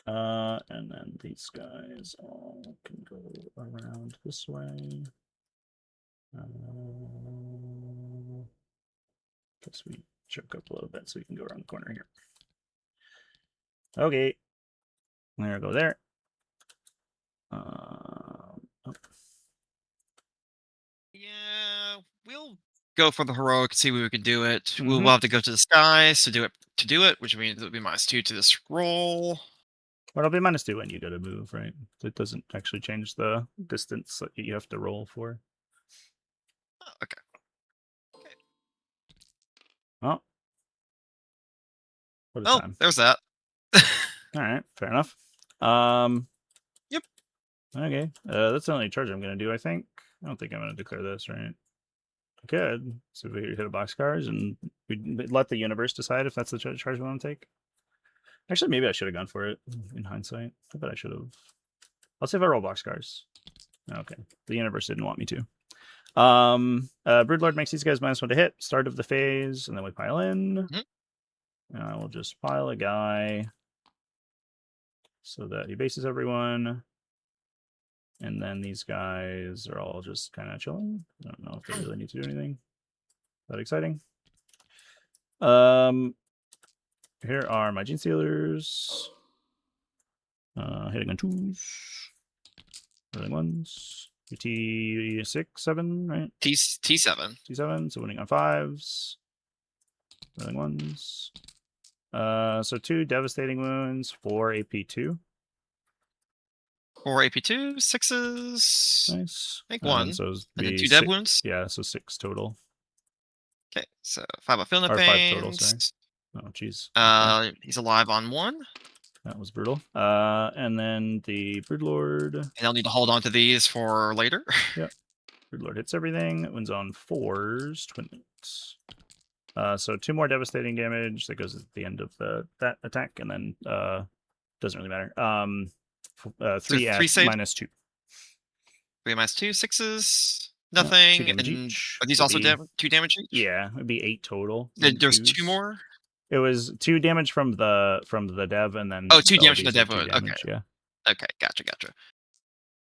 And then these guys all can go around this way. Guess we choke up a little bit so we can go around the corner here. Okay. There we go there. Oh. Yeah, we'll go for the heroic, see what we can do it. Mhm. We'll have to go to the skies to do it, which means it'll be -2 to this roll. Well, it'll be -2 when you go to move, right? It doesn't actually change the distance that you have to roll for. Oh, okay. Oh. What a Well, time. there's that. All right, fair enough. Yep. Okay, that's the only charge I'm going to do, I think. I don't think I'm going to declare this, right? I could. So we hit a boxcars and we let the universe decide if that's the charge we want to take. Actually, maybe I should have gone for it in hindsight. I bet I should have. I'll see if I roll boxcars. Okay, the universe didn't want me to. Broodlord makes these guys -1 to hit, start of the phase, and then we pile in. Mhm. And I will just pile a guy so that he bases everyone. And then these guys are all just kind of chilling. I don't know if they really need to do anything that exciting. Here are my Gene Stealers. Hitting on 2s. Rolling 1s. T6, 7, right? T7. T7, so winning on 5s. Rolling 1s. So 2 devastating wounds, 4 AP2. 4 AP2, 6s. Nice. Make 1. So And then 2 dev wounds. Yeah, so 6 total. Okay, so 5 of Filament Or 5 total, Pains. sorry. Oh, jeez. Okay. He's alive on 1. That was brutal. And then the Broodlord. And I'll need to hold on to these for later. Yep. Broodlord hits everything. Wins on 4s. Twin links. So 2 more devastating damage. That goes at the end of that attack, and then doesn't really matter. 3 So at 3 save? -2. 3 -2, 6s. 2 Nothing. damage And each. are these So also be 2 damage each? yeah, it'd be 8 total in There's 2 twos. more? It was 2 damage from the dev, and Oh, then 2 all damage from the these are dev 2 wound. Okay. damage. Yeah. Okay. Gotcha.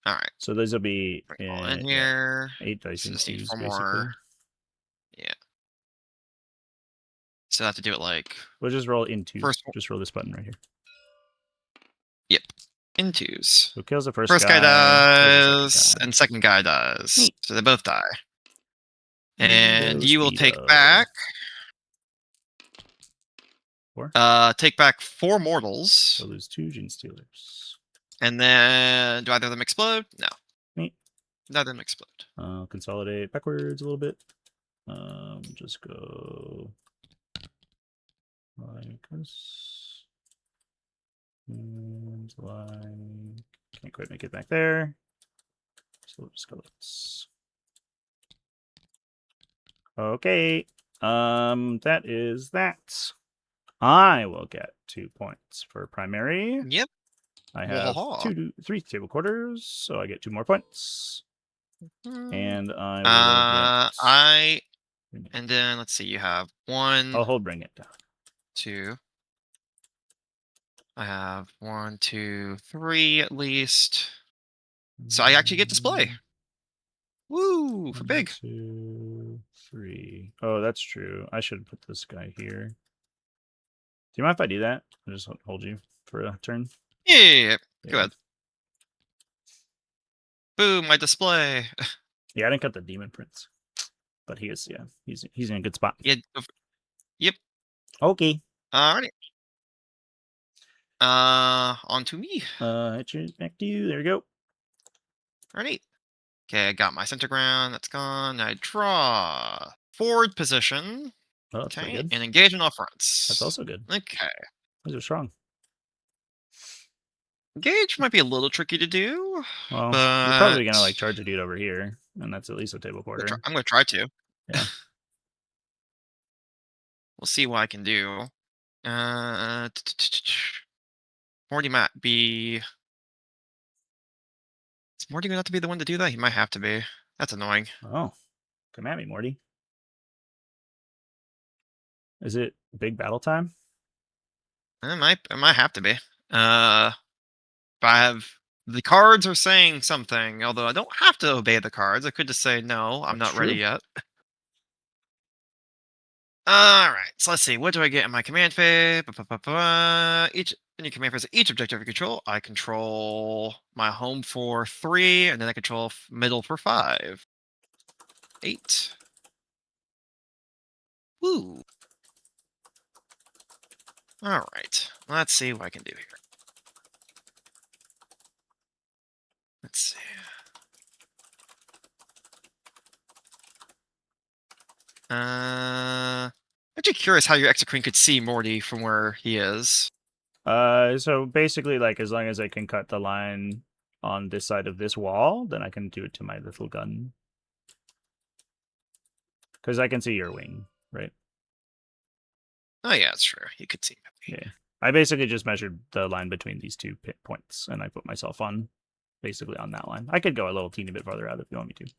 Alright. So those will be Bring it all in yeah, here. 8 dice So in just need twos 4 more. basically. Yeah. So I have to do it like We'll just roll in twos. first. Just roll this button right here. Yep. In twos. So kills the first First guy guy, kills the second dies, guy. and second guy dies. Neat. So they both die. And Neato you will take speedo. back 4. take back 4 So mortals. lose 2 Gene Stealers. And then do either of them explode? No. Neat. None of them explode. Consolidate backwards a little bit. Just go like this. And like can't quite make it back there. So we'll just go like this. Okay. That is that. I will get 2 points for primary. Yep. I have Wahaha. 3 table quarters, so I get 2 more points. And I will get. And then let's see, you have 1, I'll hold bring it down. 2. I have 1, 2, 3 at least. So I actually get display. Woo! For 1, big. 2, 3. Oh, that's true. I should put this guy here. Do you mind if I do that? I'll just hold you for a turn. Yeah. Go Yeah. ahead. Boom! My display. Yeah, I didn't cut the demon prince, but he's in a good spot. Yeah. Yep. Okay. Alrighty. On to me. Back to you. There you go. Alrighty. Okay, I got my center ground. That's gone. I draw forward position. Oh, that's pretty Okay, good. and engage in offense. That's also good. Okay. Those are strong. Engage might be a little tricky to do, Well, but you're probably gonna like charge a dude over here, and that's at least a table quarter. I'm gonna try to. Yeah. We'll see what I can do. Morty might be. Is Morty gonna have to be the one to do that? He might have to be. That's annoying. Oh, come at me, Morty. Is it big battle time? It might have to be. If I have the cards are saying something, although I don't have to obey the cards. I could just say no, I'm That's not ready true. yet. All right, so let's see. What do I get in my command phase? Each in your command phase, each objective you control, I control my home for 3, and then I control middle for 5. 8. Woo. All right, let's see what I can do here. Let's see. Actually curious how your Exocrine could see Morty from where he is. So basically, like as long as I can cut the line on this side of this wall, then I can do it to my little gun. Because I can see your wing, right? Oh yeah, that's true. You could see me. Yeah. I basically just measured the line between these 2 points, and I put myself on basically on that line. I could go a little teeny bit farther out if you want me to.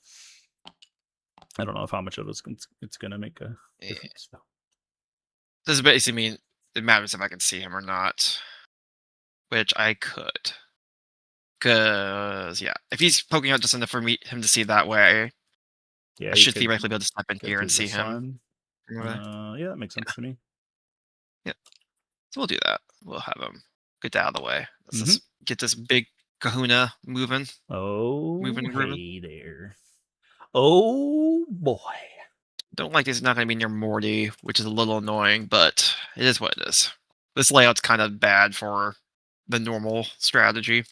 I don't know how much of it's gonna make a difference. This basically mean it matters if I can see him or not, which I could. Cause yeah, if he's poking out just enough for him to see that way, Yeah, I should theoretically be able to step in here and see him. Yeah, that makes sense to me. Yeah, so we'll do that. We'll have him get that out of the way. Let's just get this big Kahuna moving. Oh, Moving and grooving. hey there. Oh boy. Don't like this. It's not going to be near Morty, which is a little annoying, but it is what it is. This layout's kind of bad for the normal strategy.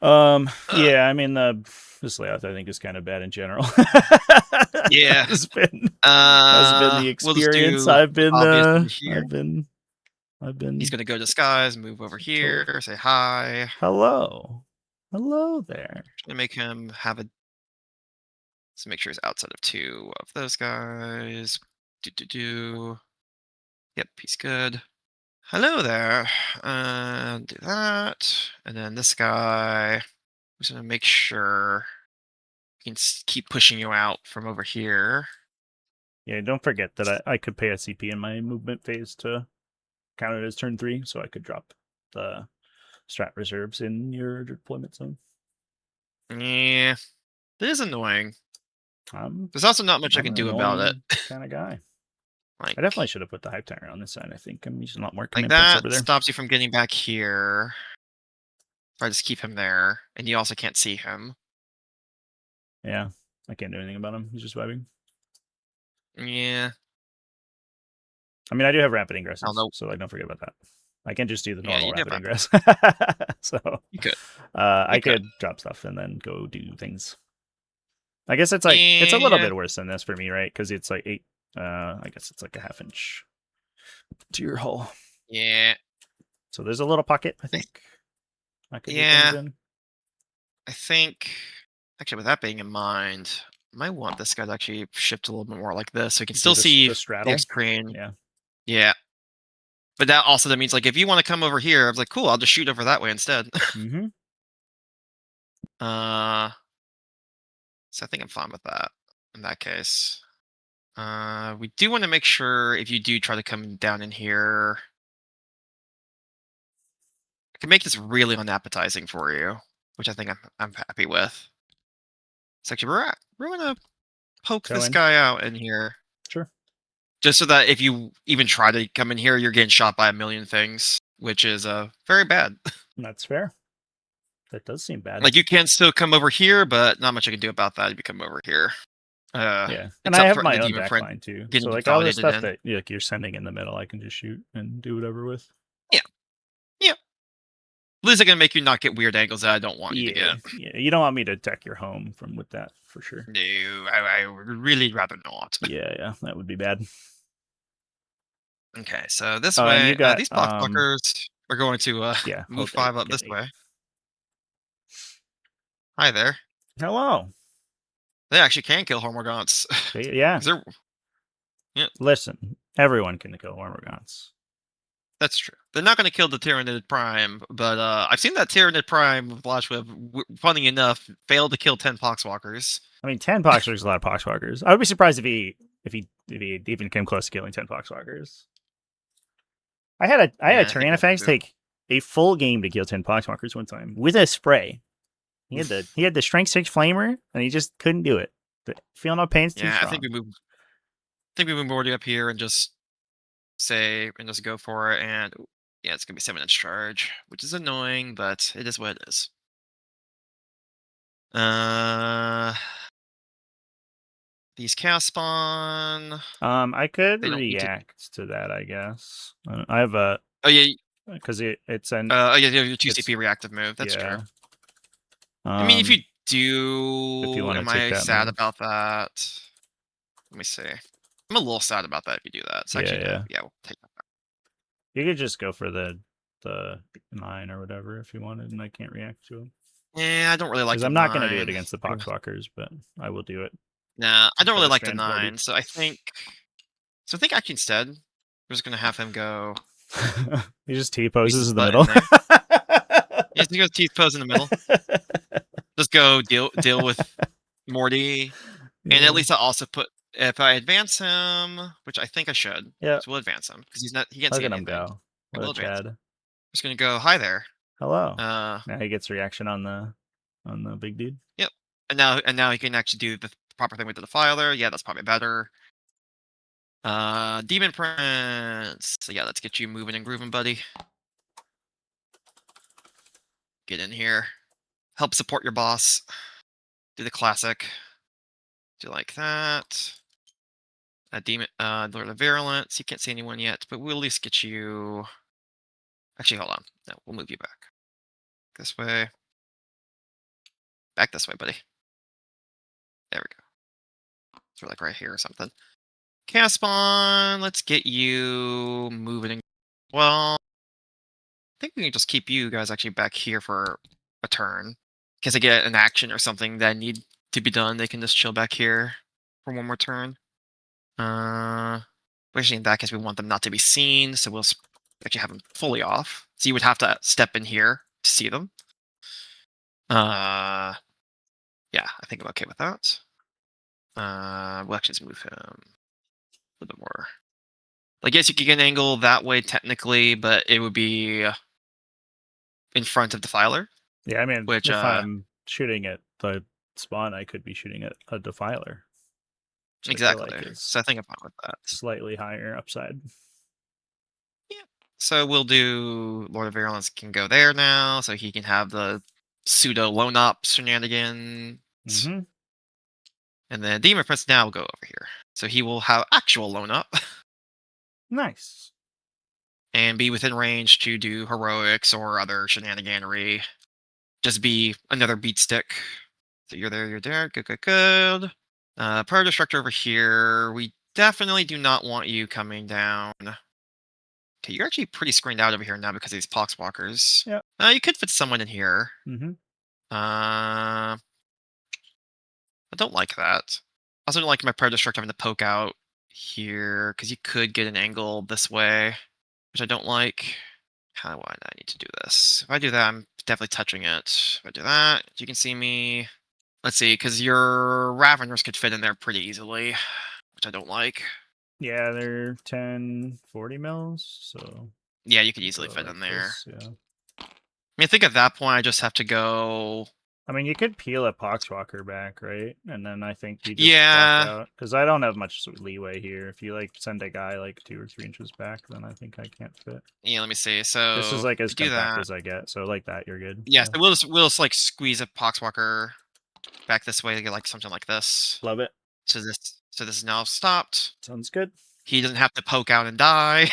Yeah, I mean this layout I think is kind of bad in general. Yeah, has been the we'll just experience. do I've been. He's gonna go disguise, move over here, say hi. Hello there. Trying to make him have a. Let's make sure he's outside of 2 of those guys. Yep, he's good. Hello there. Do that, and then this guy. I'm just gonna make sure can keep pushing you out from over here. Yeah, don't forget that I could pay a CP in my movement phase to count it as turn 3, so I could drop the strat reserves in your deployment zone. Yeah, it is annoying. I'm There's also not much I I'm can an do about it. annoying kind of guy. Like, I definitely should have put the hype timer on this side. I think I'm using a lot more like command points that over there. stops you from getting back here. If I just keep him there, and you also can't see him. Yeah, I can't do anything about him. He's just vibing. Yeah, I mean, I do have rapid I don't ingresses, know. so like, don't forget about that. I can just do the Yeah, normal you do rapid have ingress. So You could. I You could. could drop stuff and then go do things. I guess it's like it's a little Yeah. bit worse than this for me, right? Because it's like 8. I guess it's like a half inch to your hull. Yeah. So there's a little pocket. I think I could do things Yeah. in. I think. Actually, with that being in mind, I might want this guy to actually shift a little bit more like this, so you can Do still this see the the straddle. screen. Yeah. Yeah. But that means like if you want to come over here, I was like, cool, I'll just shoot over that way instead. Mm-hmm. uh, so I think I'm fine with that in that case. We do want to make sure if you do try to come down in here, I can make this really unappetizing for you, which I think I'm happy with. So actually, we're gonna poke Go this in. guy out in here, Sure. just so that if you even try to come in here, you're getting shot by a million things, which is very bad. That's fair. That does seem bad. Like you can still come over here, but not much I can do about that if you come over here. Yeah, and I Except have for the my own demon back friend line too. getting So like all the consolidated stuff in. that like you're sending in the middle, I can just shoot and do whatever with. Yeah, yeah. At least I can make you not get weird angles that I don't want you to Yeah, get. yeah. You don't want me to attack your home from with that for sure. No, I would really rather not. Yeah, yeah, that would be bad. Okay, so this Oh, and way, you got these blockbuckers are going to yeah, move hold 8, 5 up get this 8. way. Hi there. Hello. They actually can kill Hormagaunts. Yeah. They're, yeah, Listen, everyone can kill Wormagons. that's true. They're not going to kill the Tyranid Prime, but I've seen that Tyranid Prime with Flashweb, funny enough, fail to kill 10 Poxwalkers. I mean, 10 Poxwalkers is a lot of Poxwalkers. I would be surprised if he even came close to killing 10 Poxwalkers. I had a Yeah, I think that's Tyranifax true. take a full game to kill 10 Poxwalkers one time with a spray. He had the strength 6 flamer and he just couldn't do it. The feel no pain's too Yeah, strong. I think we move Morty up here and just go for it, and yeah, it's gonna be 7-inch charge, which is annoying, but it is what it is. Uh, these chaos spawn. I could They don't need to. react to that, I guess. I have a Oh yeah, because it's an yeah, your 2 CP it's reactive move. That's true. yeah. I mean, if you If you do, want to am take I that sad move, about that? Let me see. I'm a little sad about that if you do that. So yeah, actually, no. yeah. Yeah, we'll take that back. You could just go for the 9 or whatever if you wanted, and I can't react to him Yeah, I don't really like because the I'm not going to do 9. it against the Poxwalkers, but I will do it Nah, I don't for really the like the Strand Party. 9. So I think. So I think actually instead, we're just gonna have him go. He just T Squeeze poses his in the butt middle. in there. Yeah, so he goes teeth pose in the middle. Just go deal with Morty, and at least I'll also put if I advance him, which I think I should. Yeah. So we'll advance him because he can't Look see at him anything. go. And What a we'll advance him. Chad. Just gonna go hi there. Hello. Uh, Now he gets reaction on the big dude. yep. And now he can actually do the proper thing with the defiler. Yeah, that's probably better. Demon Prince. So yeah, let's get you moving and grooving, buddy. Get in here. Help support your boss. Do the classic. Do like that. Demon, Lord of Virulence. You can't see anyone yet, but we'll at least get you. Actually, hold on. No, we'll move you back. This way. Back this way, buddy. There we go. So we're like right here or something. Chaos Spawn. Let's get you moving. Well, I think we can just keep you guys actually back here for a turn. In case I get an action or something that need to be done, they can just chill back here for one more turn. Especially in that case, we want them not to be seen, so we'll actually have them fully off. So you would have to step in here to see them. Yeah, I think I'm okay with that. We'll actually just move him a little bit more. I guess you could get an angle that way technically, but it would be in front of Defiler, Yeah, I mean, which if I'm shooting at the spawn, I could be shooting at a Defiler, which I feel like exactly. is So I think I'm fine with that. slightly higher upside. Yeah. So we'll do Lord of Virulence can go there now, so he can have the pseudo lone op shenanigans. Mm-hmm. And then Demon Prince now will go over here. So he will have actual lone up Nice. and be within range to do heroics or other shenaniganery. Just be another beat stick. So you're there, you're there. Good, good, good. Prayer Destructor over here. We definitely do not want you coming down. Okay, you're actually pretty screened out over here now because of these Poxwalkers. Yep. You could fit someone in here. Mm-hmm. I don't like that. I also don't like my Prayer Destructor having to poke out here because you could get an angle this way, which I don't like. How do I need to do this? If I do that, I'm definitely touching it. If I do that, you can see me. Let's see, because your Raveners could fit in there pretty easily, which I don't like. Yeah, they're 10, 40 mils, so Yeah, you could we'll easily go fit like in there. this, yeah. I mean, I think at that point, I just have to go. I mean, you could peel a Poxwalker back, right? And then I think you just walk Yeah, out. Because I don't have much leeway here. If you, like, send a guy, like, 2 or 3 inches back, then I think I can't fit. yeah. Let me see. This is, So like, if as we do compact that, as I get. So, like that, you're good. yeah. Yeah. So we'll just like squeeze a Poxwalker back this way to get like something like this. Love it. So this is now stopped. Sounds good. He doesn't have to poke out and die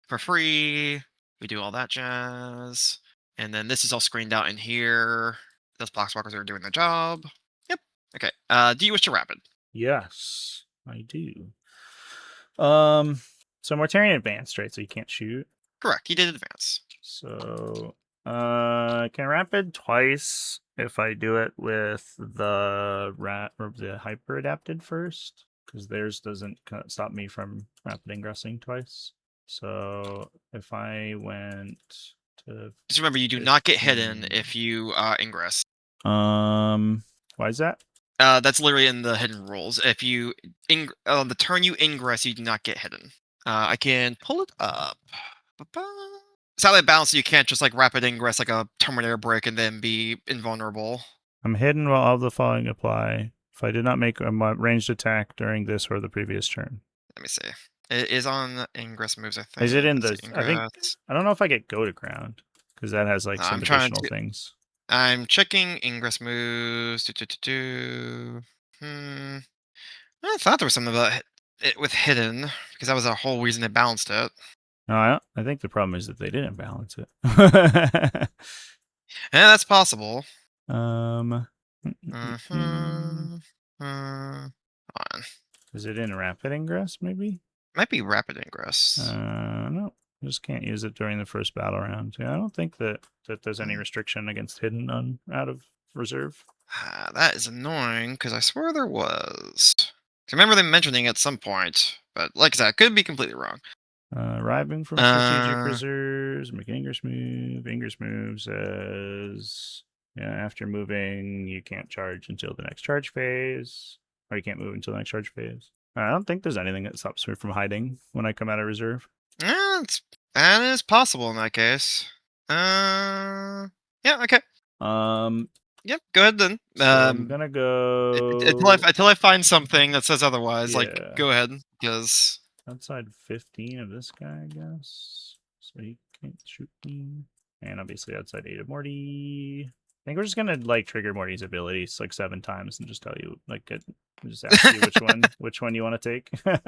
for free. We do all that jazz. And then this is all screened out in here. Those Poxwalkers are doing their job. Yep. Okay. Do you wish to rapid? Yes, I do. So Mortarian advanced, right? So you can't shoot. Correct. He did advance. So can rapid twice if I do it with the rat or the hyper adapted first, because theirs doesn't stop me from rapid ingressing twice. So if I went to Just remember, you do not get hidden 15, if you ingress. why is that? That's literally in the hidden rules. If you on the turn you ingress, you do not get hidden. I can pull it up. Ba-ba. Satellite balance, you can't just like rapid ingress like a Terminator break and then be invulnerable. I'm hidden while all the following apply. If I did not make a ranged attack during this or the previous turn. Let me see. It is on ingress moves, I think. Is it in Let's the? see, I think ingress. I don't know if I get go to ground because that has like some I'm trying additional to. things. I'm checking ingress moves. Hmm. I thought there was something about it with hidden because that was the whole reason they balanced it. No, I think the problem is that they didn't balance it. Yeah, that's possible. um, Hold on. is it in rapid ingress? Maybe. Might be rapid ingress. No, just can't use it during the first battle round. Yeah, I don't think that there's any restriction against hidden on out of reserve. That is annoying because I swear there was. I remember them mentioning it at some point, but like I said, I could be completely wrong. Arriving from strategic reserves, make an ingress move. Ingress move says, yeah, after moving, you can't charge until the next charge phase, or you can't move until the next charge phase. I don't think there's anything that stops me from hiding when I come out of reserve. That is possible in that case. Yeah, okay. Yep, go ahead then. So I'm gonna go Until I find something that says otherwise, like yeah, go ahead because outside 15 of this guy, I guess. So he can't shoot me. And obviously outside 8 of Morty. I think we're just gonna like trigger Morty's abilities like 7 times and just tell you like just ask you which one you want to take. Hey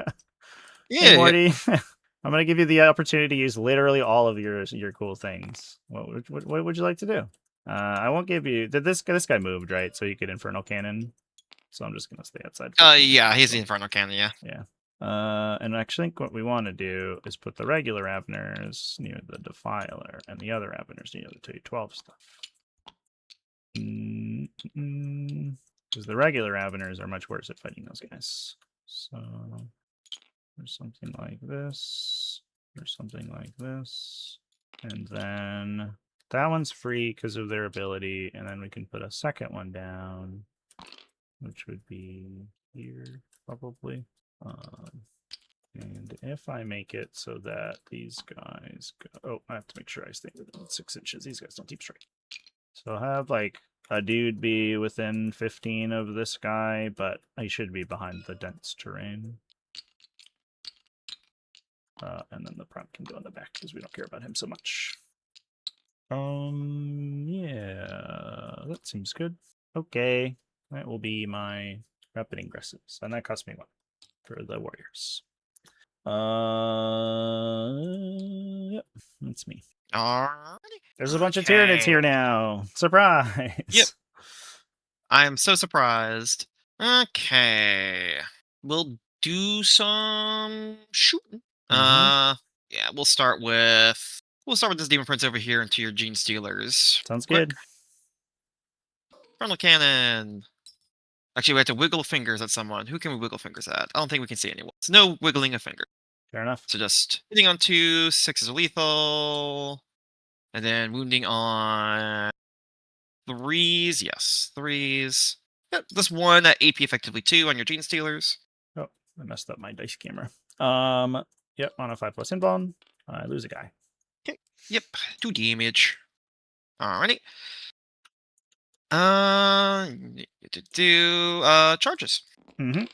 yeah, Morty, I'm gonna give you the opportunity to use literally all of your cool things. What would you like to do? I won't give you. Did this guy moved, right? So you could Infernal Cannon. So I'm just gonna stay outside. 15 if yeah, he's the possible. Inferno Cannon, yeah. Yeah. And I actually think what we want to do is put the regular Raveners near the Defiler and the other Raveners near the 212 stuff. Because the regular Raveners are much worse at fighting those guys. So there's something like this. There's something like this. And then that one's free because of their ability. And then we can put a second one down which would be here probably. And if I make it so that these guys go, oh, I have to make sure I stay within 6 inches. These guys don't keep straight. So I'll have like a dude be within 15 of this guy, but I should be behind the dense terrain. And then the prompt can go in the back because we don't care about him so much. Yeah, that seems good. Okay, that will be my rapid aggressives, and that cost me 1 for the warriors. Yep, that's me. Alrighty. There's a bunch of Tyranids here now. Surprise! Yep. I am so surprised. Okay. We'll do some shooting. Yeah, we'll start with this Demon Prince over here into your Gene Stealers. Sounds Quick. good. Frontal cannon. Actually, we have to wiggle fingers at someone. Who can we wiggle fingers at? I don't think we can see anyone. So no wiggling of finger. Fair enough. So just hitting on 2, 6 is lethal. And then wounding on 3s. Yes, 3s. Yep, this 1 at AP effectively 2 on your Gene Stealers. Oh, I messed up my dice camera. Yep, on a 5+ invuln, I lose a guy. Okay. Yep, 2 damage. Alrighty. Charges. Mm-hmm.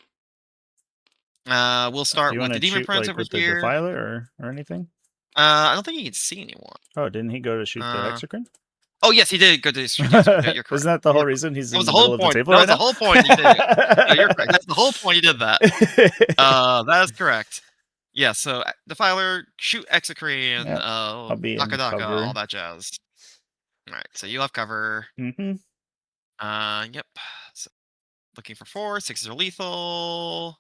We'll start with the Demon Prince over with here. The Defiler or anything? I don't think he can see anyone. Oh, didn't he go to shoot the Exocrine? Oh yes, he did go to shoot the Exocrine. You're correct. Isn't that the whole reason he's in the middle of the table right right now? That was the whole point. He did it. No, you're correct. That's the whole point. He did that. That is correct. Yeah. So Defiler, shoot Exocrine, Yep. I'll be in Daka, cover. all that jazz. All right. So you have cover. Mm-hmm. Yep. So looking for 4, 6s are lethal.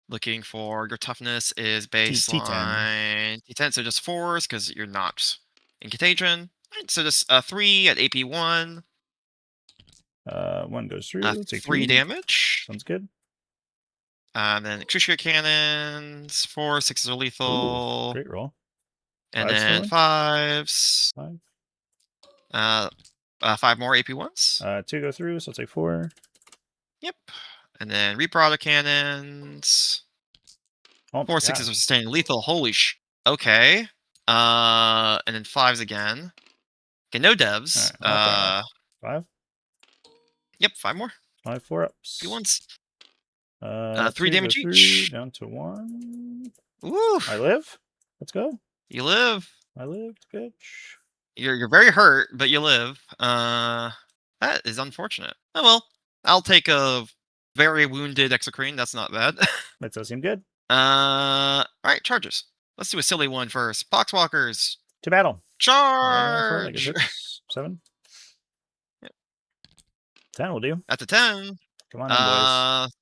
Looking for your toughness is baseline T10, so just 4s because you're not in contagion. Right, so just 3 at AP 1. 1 goes through. Take 3 damage. Sounds good. And then Exucia cannons, 4, 6s are lethal. Ooh, great roll. And then 5s. 5. 5 more AP 1s. 2 go through, so I'll take 4. Yep. And then Reaper auto cannons. Oh, 4, 6s are sustained lethal. Holy sh. Okay. And then 5s again. Okay, no devs. Right, 5. Yep, 5 more. 5 4-ups. P1s. 3 damage each. Down to 1. Woo! I live. Let's go. You live. I lived, bitch. You're very hurt, but you live. That is unfortunate. Oh well. I'll take a very wounded Exocrine. That's not bad. That does seem good. Alright, charges. Let's do a silly one first. Boxwalkers. To battle. Charge! 7. Yep. 10 will do. At the 10. Come on in, boys.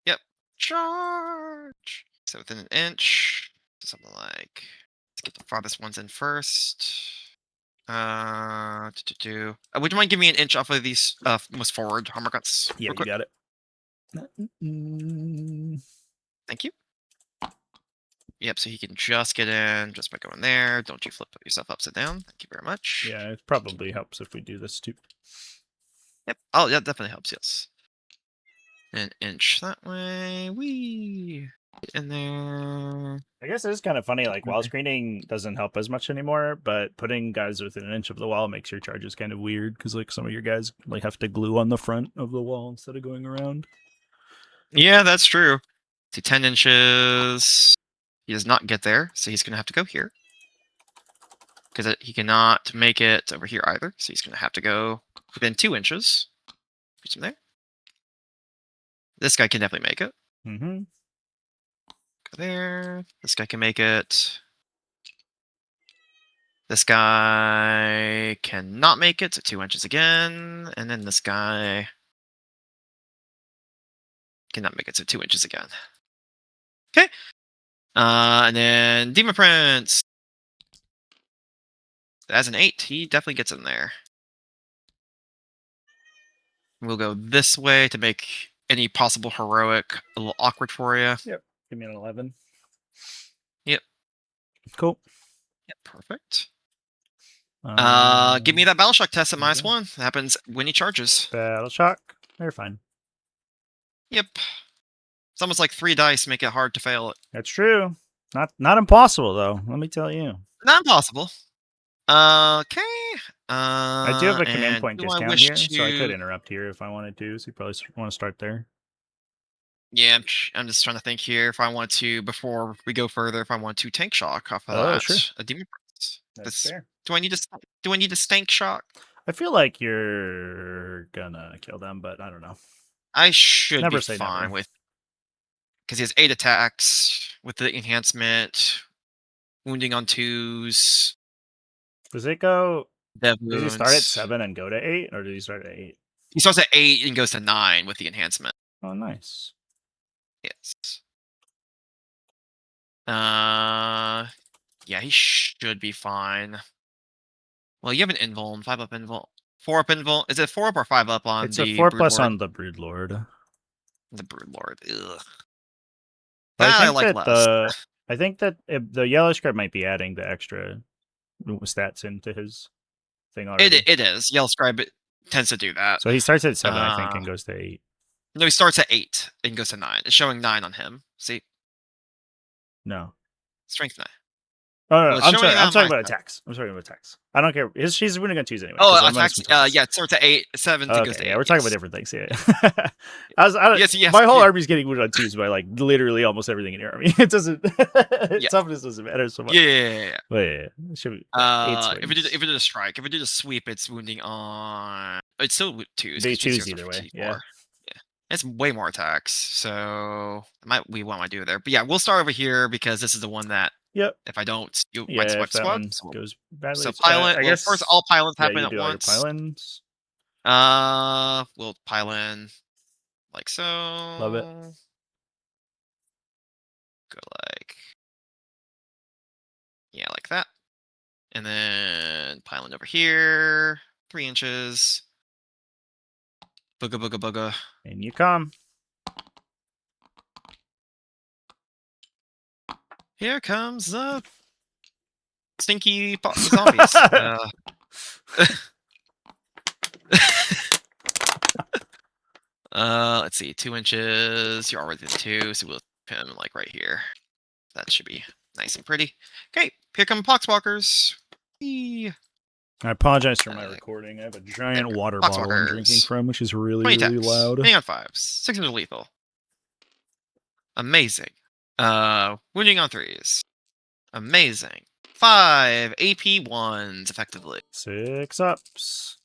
Yep. Charge. So within an inch. Something like. Let's get the farthest ones in first. Would you mind giving me an inch off of these most forward armor cuts? Yeah, you got it. Thank you. Yep, so he can just get in just by going there. Don't you flip yourself upside down. Thank you very much. Yeah, it probably helps if we do this too. Yep. Oh, yeah, definitely helps, yes. An inch that way. Wee. Get in there. I guess it is kind of funny, like, wall screening doesn't help as much anymore, but putting guys within an inch of the wall makes your charges kind of weird, because, like, some of your guys, like, have to glue on the front of the wall instead of going around. Yeah, that's true. See, 10 inches. He does not get there, so he's going to have to go here. Because he cannot make it over here either, so he's going to have to go within 2 inches. Put him there. This guy can definitely make it. Mm-hmm. Go there. This guy can make it. This guy cannot make it, so 2 inches again. And then this guy cannot make it, so 2 inches again. Okay. And then Demon Prince. As an 8, he definitely gets in there. We'll go this way to make any possible heroic a little awkward for you. Yep. Give me an 11. Yep. Cool. Yep, perfect. Give me that battle shock test at -1. That happens when he charges. Battle shock. They're fine. Yep. It's almost like 3 dice make it hard to fail it. That's true. Not impossible though. Let me tell you. Not impossible. Okay. I do have a command And point do I discount wish here, so I could to? interrupt here if I wanted to. So you probably want to start there. Yeah, I'm just trying to think here if I want to, before we go further, if I want to tank shock off of Oh, sure. that. A demon prince. That's fair. Do I need to? Do I need to stank shock? I feel like you're gonna kill them, but I don't know. I should Never be say fine never. with, because he has 8 attacks with the enhancement, wounding on 2s, Does it go? dev Does he start at wounds. 7 and go to 8, or does he start at 8? He starts at 8 and goes to 9 with the enhancement. Oh, nice. Yes. Yeah, he should be fine. Well, you have an invuln, 5 up invuln, 4 up invuln. Is it 4 up or 5 up on It's a the 4+ Broodlord? on the Broodlord. The Broodlord. Ugh. But That I like less. I think that the yellow script might be adding the extra stats into his thing already. It is. Yellow Scribe tends to do that. So he starts at 7, I think, and goes to 8. No, he starts at 8 and goes to 9. It's showing 9 on him. See? No. Strength 9. Oh, no, Well, it's I'm showing sorry. that I'm on talking my about side. attacks. I'm talking about attacks. I don't care. She's winning on 2s anyway. Oh, 'cause I'm attacks. minus one Yeah, it starts at 8, 7 to goes to Okay, 8. yeah, we're talking about Yes. different things. Yeah. I Yes, yes. my whole Yeah. army's getting wounded on 2s by like literally almost everything in your army. It doesn't. Yeah. Toughness doesn't matter so much. Yeah. But yeah, it should be, 8 If we swings. did a strike, if we did a sweep, it's wounding on. It's still 2s. They 'Cause choose 2 either are way. 4. Yeah. Yeah, it's way more attacks. So what might do there. But yeah, we'll start over here because this is the one that Yep. if I don't, you might Yeah. If swipe that squad. one goes badly, So pylon. I Well, first guess. all pylons Yeah, happen you at do all your once. pylons. We'll pylon like so. Love it. Go like that, and then pylon over here, 3 inches. Booga booga booga. And you come. Here comes the stinky zombies. Let's see, 2 inches. You're already in 2, so we'll put him like right here. That should be nice and pretty. Okay, here come poxwalkers. Eee. I apologize for my recording. I have a giant water bottle I'm drinking Poxwalkers. from, which is really, 20 really attacks. loud. Hitting on 5s. 6 into lethal. Amazing. Wounding on 3s. Amazing. 5 AP 1s effectively. 6 ups.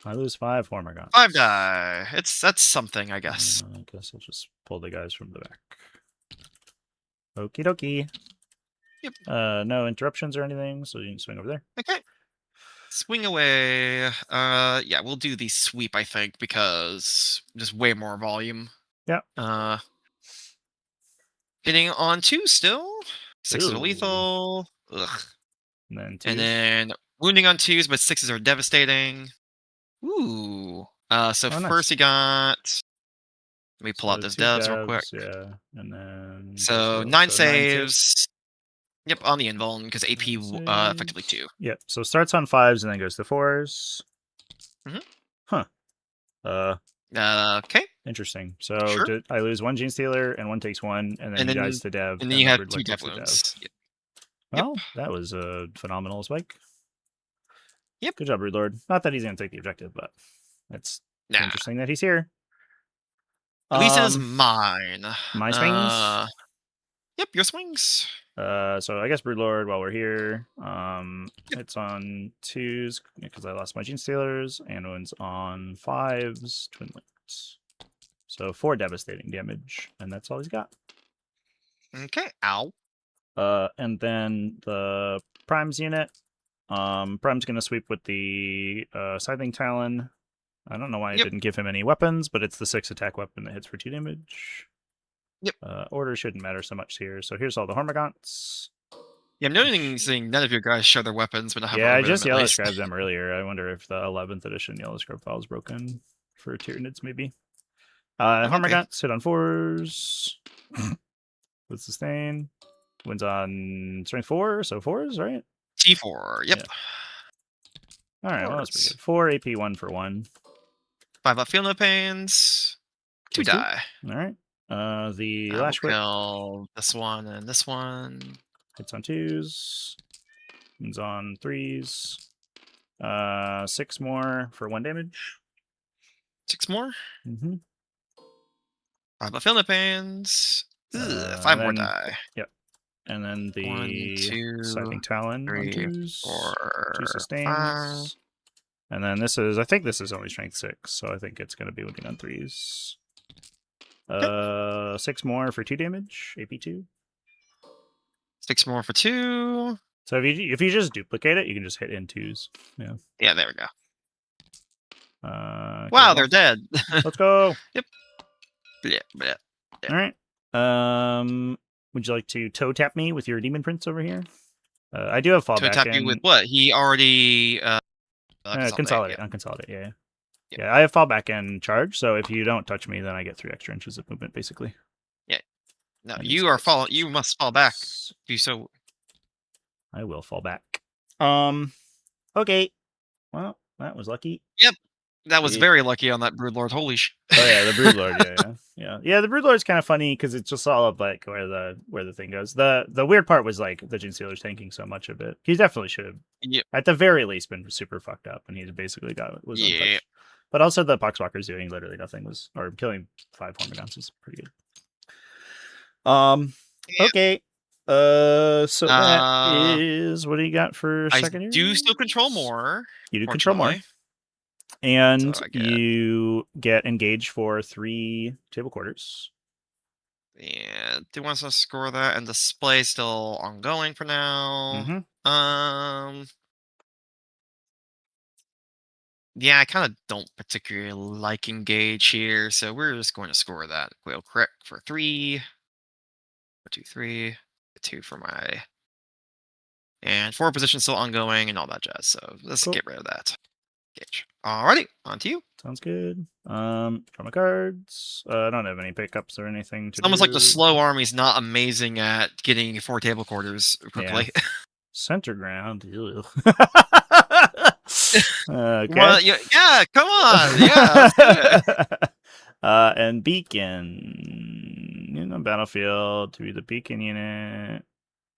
I lose 5 Hormagons. 5 die. That's something, I guess. I guess I'll just pull the guys from the back. Okie dokie. Yep. No interruptions or anything, so you can swing over there. Okay. Swing away. Yeah, we'll do the sweep, I think, because just way more volume. Yeah. Hitting on 2 still. 6s are Ooh. lethal. Ugh. And then 2s. And then wounding on 2s, but 6s are devastating. Ooh. So nice. first you got. Let me pull out those 2 devs real quick. Yeah, and then So 9 saves. Yep, on the invuln because AP effectively 2. Yep. So starts on 5s and then goes to 4s. Mhm. Huh. Okay. Interesting. So Sure. I lose 1 Gene Stealer and 1 takes 1, and then he dies to Dev. And then you have 2 Broodlord dev takes the wounds. Yep. Well, that was a phenomenal spike. Yep. Good job, Broodlord. Not that he's going to take the objective, but it's interesting that he's here. At least it is mine. My swings? Yep, your swings. So I guess Broodlord, while we're here, hits on 2s because I lost my Gene Stealers, and wins on 5s, Twin Links. So 4 devastating damage, and that's all he's got. Okay, ow. And then the Primes unit. Prime's gonna sweep with the Scything Talon. I don't know why I didn't give him any weapons, but it's the 6 attack weapon that hits for 2 damage. Yep. Order shouldn't matter so much here. So here's all the Hormagaunts. Yeah, I'm noticing none of your guys show their weapons, but I have. Yeah, I just yellow scribed them earlier. I wonder if the 11th edition yellow scribe file is broken for Tyranids, maybe. Hormagaunts hit on 4s with sustain. Wins on strength 4, so 4s, right? T4. Yep. Yeah. All right, well that's pretty good. 4 AP 1 for 1. 5 up, feel no pains. 2 Those two? die. All right. The That will lash whip kill this one and this one. hits on 2s, hits on 3s. 6 more for 1 damage. 6 more. Mm-hmm. 5 of Philippines. Ugh, 5 And more then, die. yep. And then 1, the 2, Scything Talon on 3, 2s, 2 4, 5. sustains. And then this is, I think this is only strength 6, so I think it's going to be winning on 3s. Okay. 6 more for 2 damage, AP2. 6 more for 2. So if you just duplicate it, you can just hit in 2s. Yeah. Yeah, there we go. Kill Wow, them they're off. dead. Let's go. Yep. Yeah, yeah, yeah. All right. Would you like to toe tap me with your demon prince over here? I do have To fallback tap you with in. what? He already consolidate. Consolidate. Unconsolidate. Yeah. Yep. Yeah, I have fallback in charge, so if you don't touch me, then I get 3 extra inches of movement, basically. Yeah. No, And these you are guys fall. You must fall back. Do so. I will fall back. Okay. Well, that was lucky. Yep. That was It, very lucky on that Broodlord. Holy sh. oh yeah, the Broodlord. Yeah. The Broodlord's kind of funny because it's just all of like where the thing goes. The weird part was like the Gene Stealer's tanking so much of it. He definitely should have, Yep. at the very least, been super fucked up, and he's basically was Yeah. untouched. But also the Poxwalkers doing literally nothing or killing 5 Hormigons was pretty good. Yep. Okay. So that is what do you got for I secondary? do still control more. You do control more. So And I get. you get engaged for 3 table quarters. Yeah, do wants to score that, and display still ongoing for now. Mm-hmm. Yeah, I kind of don't particularly like engage here, so we're just going to score that. We'll correct for 3. 2, 3. 2 for my. And 4 position still ongoing and all that jazz. So let's Cool. get rid of that. Engage. Alrighty, on to you. Sounds good. Draw my cards. I don't have any pickups or anything to It's almost like the do. slow army's not amazing at getting 4 table quarters quickly. Yeah. Center ground. Well, Okay. yeah, come on. Yeah, let's do it. And beacon in the battlefield to be the beacon unit.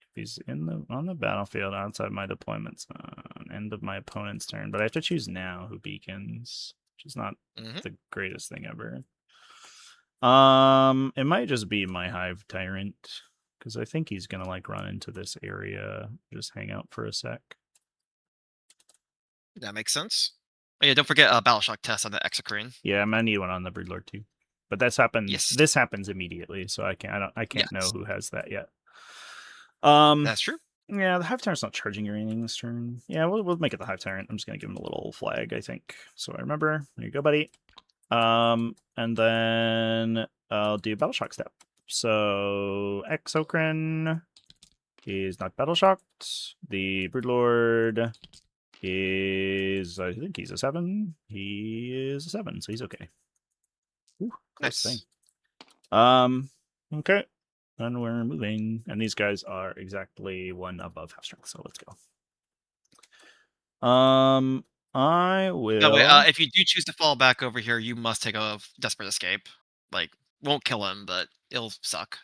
If he's on the battlefield outside my deployment zone, end of my opponent's turn. But I have to choose now who beacons, which is not the greatest thing ever. It might just be my Hive Tyrant because I think he's gonna like run into this area, just hang out for a sec. That makes sense. Oh, yeah, don't forget a battle shock test on the Exocrine. Yeah, I'm gonna need one on the Broodlord too. But that's happens. Yes. This happens immediately, so I can't know who has that yet. That's true. Yeah, the Hive Tyrant's not charging or anything this turn. Yeah, we'll make it the Hive Tyrant. I'm just gonna give him a little flag, I think. So I remember. There you go, buddy. And then I'll do Battle Shock step. So Exocrine is not Battle Shocked. The Broodlord is, I think he's a 7. He is a 7, so he's okay. Ooh, close Nice. thing. Okay. Then we're moving. And these guys are exactly 1 above half strength, so let's go. I will. No, wait, if you do choose to fall back over here, you must take a desperate escape. Like, won't kill him, but it'll suck.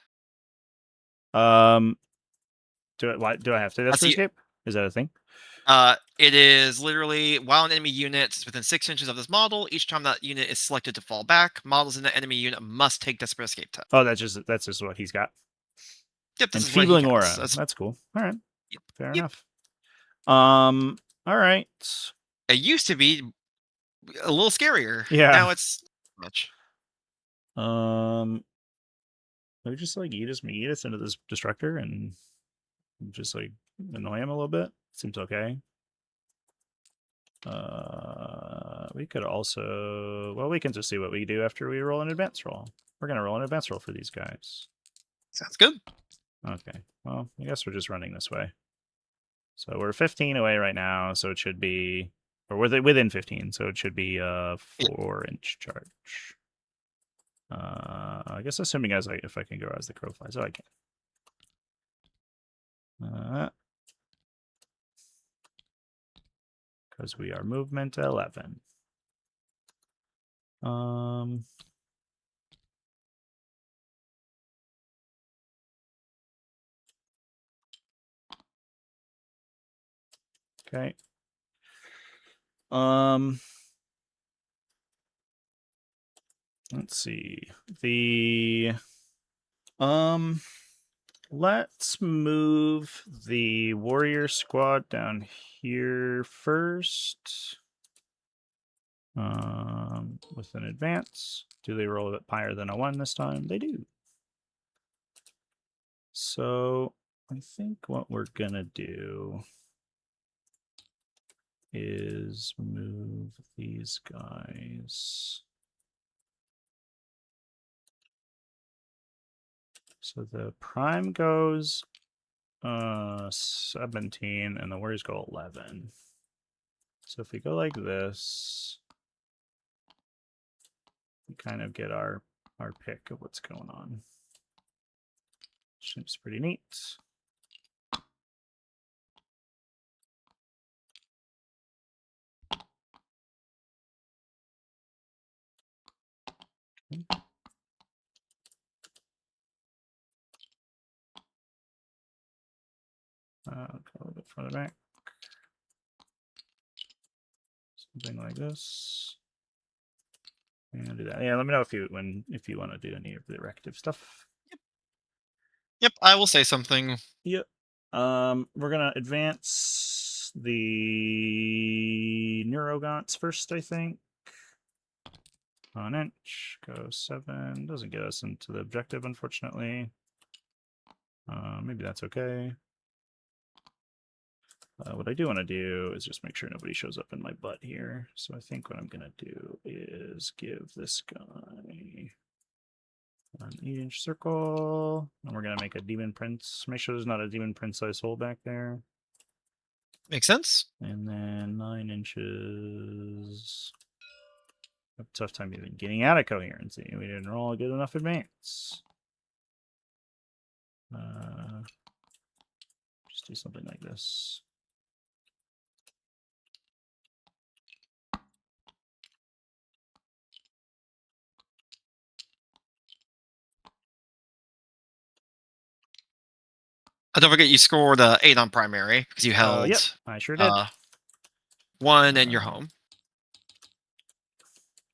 Do I have to desperate escape? Is that a thing? It is literally while an enemy unit is within 6 inches of this model, each time that unit is selected to fall back, models in the enemy unit must take desperate escape test. Oh, that's just what he's got. Yep, this Enfeebling is what he aura. gets. That's cool. All right. Yep. Fair enough. All right. It used to be a little scarier. Yeah. Now it's much. We just like eat us into this destructor and just like annoy him a little bit. Seems okay. We could also, well, we can just see what we do after we roll an advance roll. We're gonna roll an advance roll for these guys. Sounds good. Okay. Well, I guess we're just running this way. So we're 15 away right now, so it should be, or within 15, so it should be a 4-inch charge. I guess assuming if I can go as the crow flies, so I can. Because we are movement 11. Okay. Let's see. Let's move the warrior squad down here first. With an advance. Do they roll a bit higher than a 1 this time? They do. So I think what we're gonna do is move these guys. So the prime goes 17 and the warriors go 11. So if we go like this, we kind of get our pick of what's going on. Seems pretty neat. Go a little bit further back. Something like this. And do that. Yeah, let me know if you want to do any of the directive stuff. Yep, I will say something. Yep. We're gonna advance the Neurogaunts first, I think. 1 inch, go 7. Doesn't get us into the objective, unfortunately. Maybe that's okay. What I do want to do is just make sure nobody shows up in my butt here. So I think what I'm gonna do is give this guy an 8-inch circle, and we're gonna make a demon prince. Make sure there's not a demon prince size hole back there. Makes sense. And then 9 inches. I have a tough time even getting out of coherency. We didn't roll a good enough advance. Just do something like this. Don't forget you scored 8 on primary because you held. Yep, I sure did. 1 and you're home.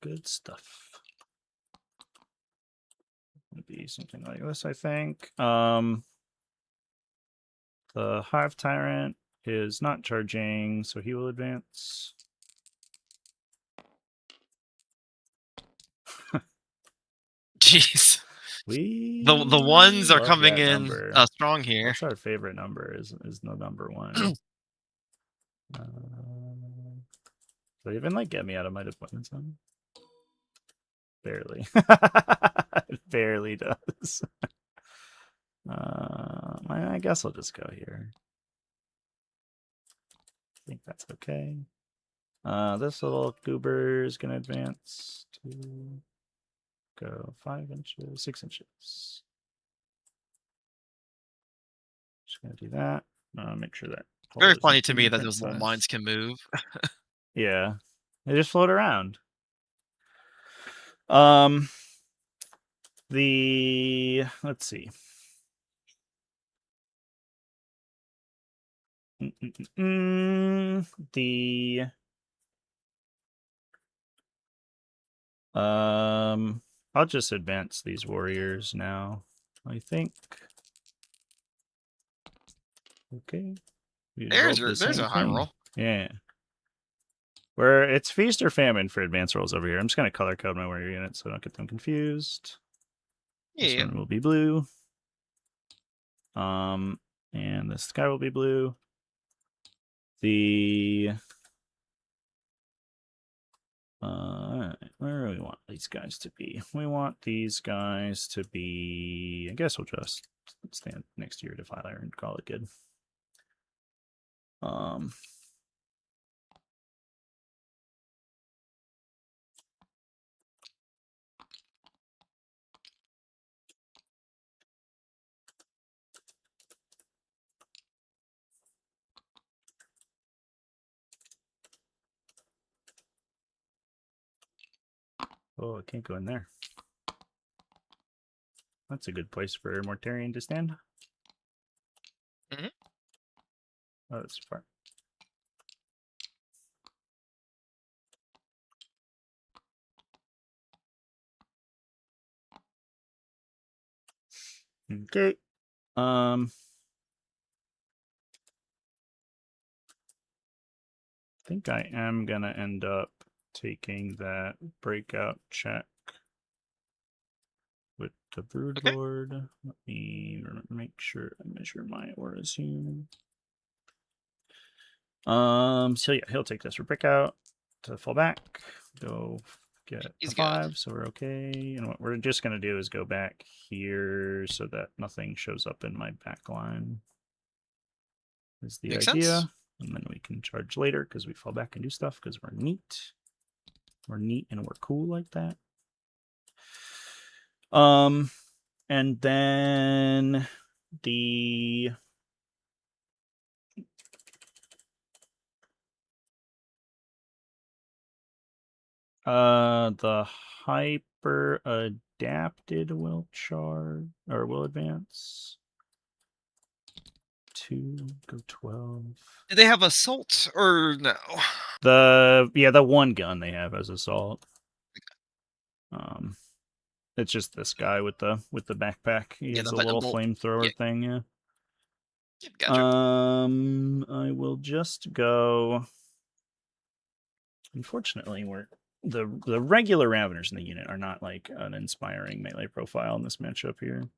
Good stuff. Would be something like this, I think. The Hive Tyrant is not charging, so he will advance. Jeez. We The ones are love coming that in number. strong here. That's our favorite number. Is the number 1. Do they even like get me out of my deployment zone? Barely. It barely does. I guess I'll just go here. I think that's okay. This little goober is gonna advance to go 5 inches, 6 inches. Just gonna do that. Make sure that. Very funny to me that those little mines can move. Yeah, they just float around. Let's see. I'll just advance these warriors now, I think. Okay. There's a high roll. Yeah. Where it's feast or famine for advance rolls over here. I'm just gonna color code my warrior units so I don't get them confused. This one will be blue. And the sky will be blue. Where do we want these guys to be? We want these guys to be. I guess we'll just stand next to your defiler and call it good. Oh, I can't go in there. That's a good place for Mortarion to stand. Mm-hmm. Oh, that's far. Okay. I think I am gonna end up taking that breakout check with the Okay. Broodlord. Let me make sure I measure my auras here. So yeah, he'll take this for breakout to fall back. Go get a He's good. 5, so we're okay. And what we're just gonna do is go back here so that nothing shows up in my back line. Is the Makes idea. sense. And then we can charge later because we fall back and do stuff because we're neat. We're neat and we're cool like that. And then the the hyper adapted will charge or will advance. 2 go 12. Do they have assault or no? The one gun they have as assault. It's just this guy with the backpack. He Yeah, has a the little bolt. Yeah, flamethrower thing, yeah. gotcha. I will just go. Unfortunately, the regular Raveners in the unit are not like an inspiring melee profile in this matchup here.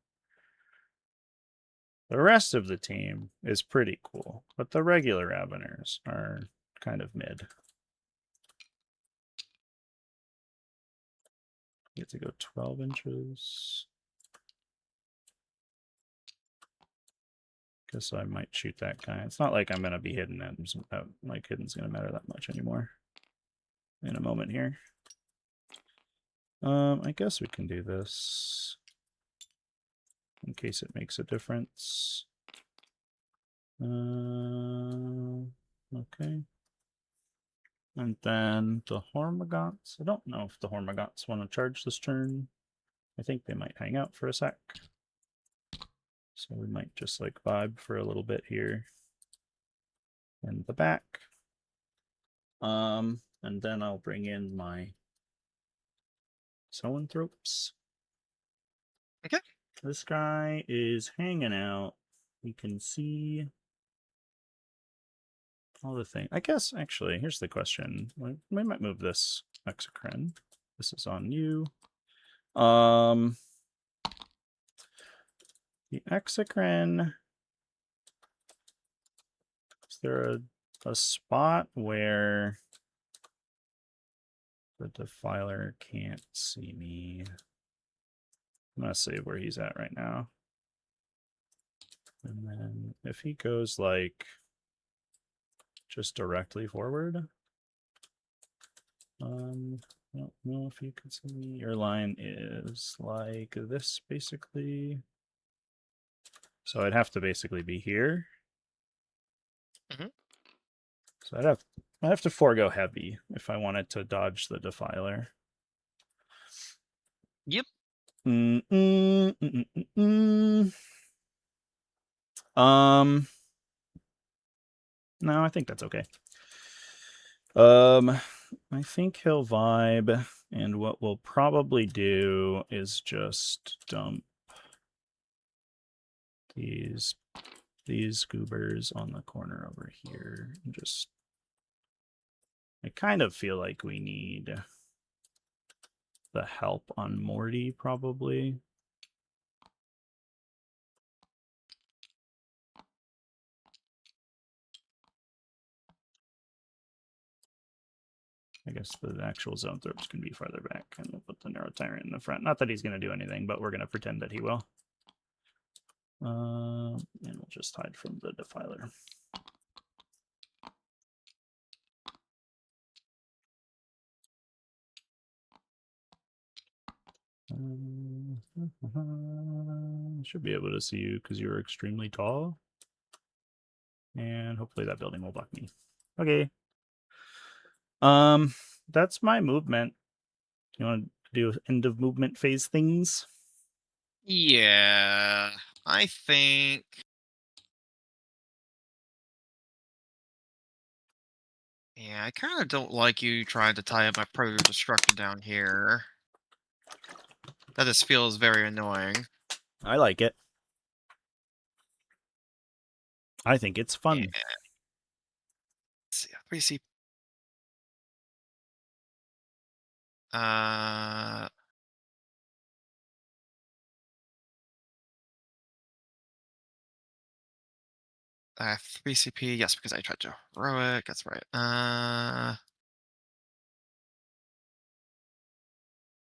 The rest of the team is pretty cool, but the regular Raveners are kind of mid. Get to go 12 inches. Guess I might shoot that guy. It's not like I'm gonna be hidden, and like hidden's gonna matter that much anymore. In a moment here. I guess we can do this in case it makes a difference. Okay. And then the Hormagaunts. I don't know if the Hormagaunts want to charge this turn. I think they might hang out for a sec. So we might just like vibe for a little bit here. In the back. And then I'll bring in my Zoanthropes. Okay. This guy is hanging out. We can see all the things. I guess, actually, here's the question. We might move this Exocrine. This is on you. The Exocrine. Is there a spot where the Defiler can't see me? I'm going to save where he's at right now. And then if he goes like just directly forward, I don't know if you can see me. Your line is like this basically. So I'd have to basically be here. Mhm. So I'd have to forego heavy if I wanted to dodge the Defiler. Yep. No, I think that's okay. I think he'll vibe, and what we'll probably do is just dump these goobers on the corner over here and just. I kind of feel like we need the help on Morty, probably. I guess the actual Zoanthropes can be farther back, and we'll put the Neurotyrant in the front. Not that he's going to do anything, but we're going to pretend that he will. And we'll just hide from the Defiler. Should be able to see you because you're extremely tall. And hopefully that building will block me. Okay. That's my movement. You want to do end of movement phase things? Yeah, I think. Yeah, I kind of don't like you trying to tie up my Predator Destruction down here. That just feels very annoying. I like it. I think it's fun. Yeah. Let's see. 3 CP. 3 CP. Yes, because I tried to heroic. That's right.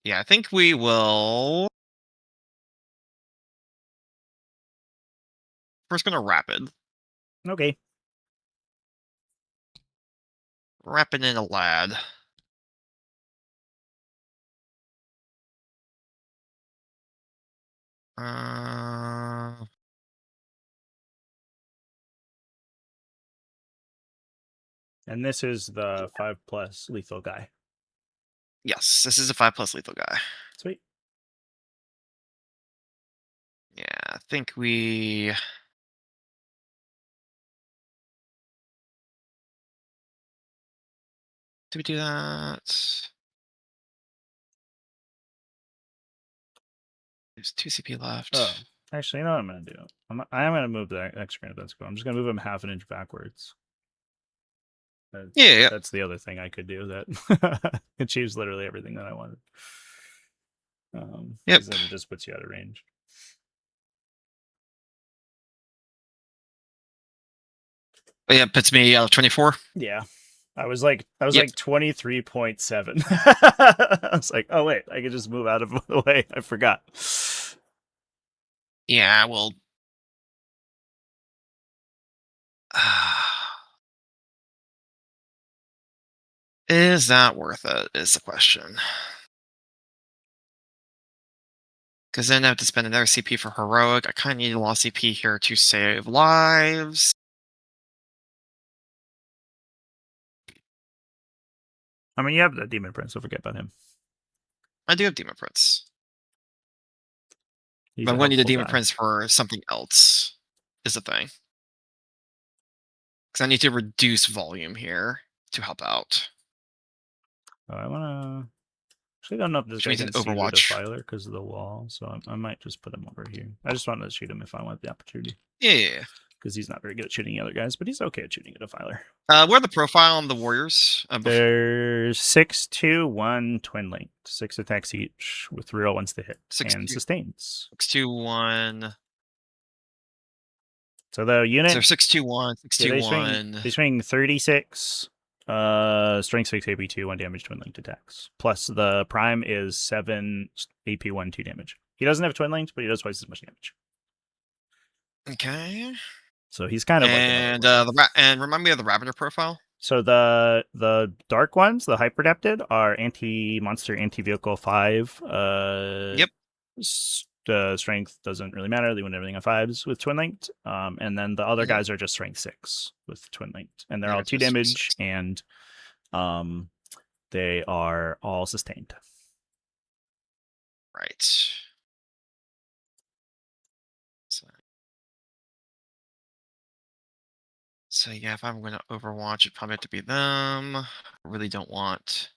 Yeah, I think we will. First, gonna rapid. Okay. Rapid in a lad. And this is the 5+ lethal guy. Yes, this is a 5+ lethal guy. Sweet. Yeah, I think we. Do we do that? There's 2 CP left. Oh, actually, you know what I'm gonna do? I am gonna move the extra that's cool. I'm just gonna move him half an inch backwards. Yeah. That's the other thing I could do that achieves literally everything that I wanted. Yep. Because then it just puts you out of range. Yeah, puts me out of 24. Yeah. I was like Yep. 23.7. I was like, oh wait, I could just move out of the way. I forgot. Yeah, well. Is that worth it? Is the question. Because then I have to spend another CP for heroic. I kind of need a lot of CP here to save lives. I mean, you have the Demon Prince, so forget about him. I do have Demon Prince. He's But a I'm going to need a helpful Demon guy. Prince for something else, is the thing. Because I need to reduce volume here to help out. Oh, I want to. Actually, I don't know if this Which guy means an can see the Overwatch. Defiler because of the wall, so I might just put him over here. I just wanted to shoot him if I want the opportunity. Yeah. Because he's not very good at shooting the other guys, but he's okay at shooting a Defiler. What are the profile on the Warriors? There's 6, 2, 1 twin linked. 6 attacks each with real ones to hit. 6, And 2, sustains. 6, 2, 1. So the unit. So 6, 2, 1, 6, 2, 1. They swing 36. Strength 6, AP 2, 1 damage, twin linked attacks. Plus the prime is 7 AP 1, 2 damage. He doesn't have twin linked, but he does twice as much damage. Okay. So he's kind of like another. And remind me of the Ravager profile. So the dark ones, the hyperdepted, are anti-monster, anti-vehicle 5. Yep. Strength doesn't really matter. They win everything on 5s with twin linked. And then the other guys are just strength 6 with twin linked, and they're all 2 damage, and they are all sustained. Right. So yeah, if I'm going to Overwatch, it'd probably have to be them. I really don't want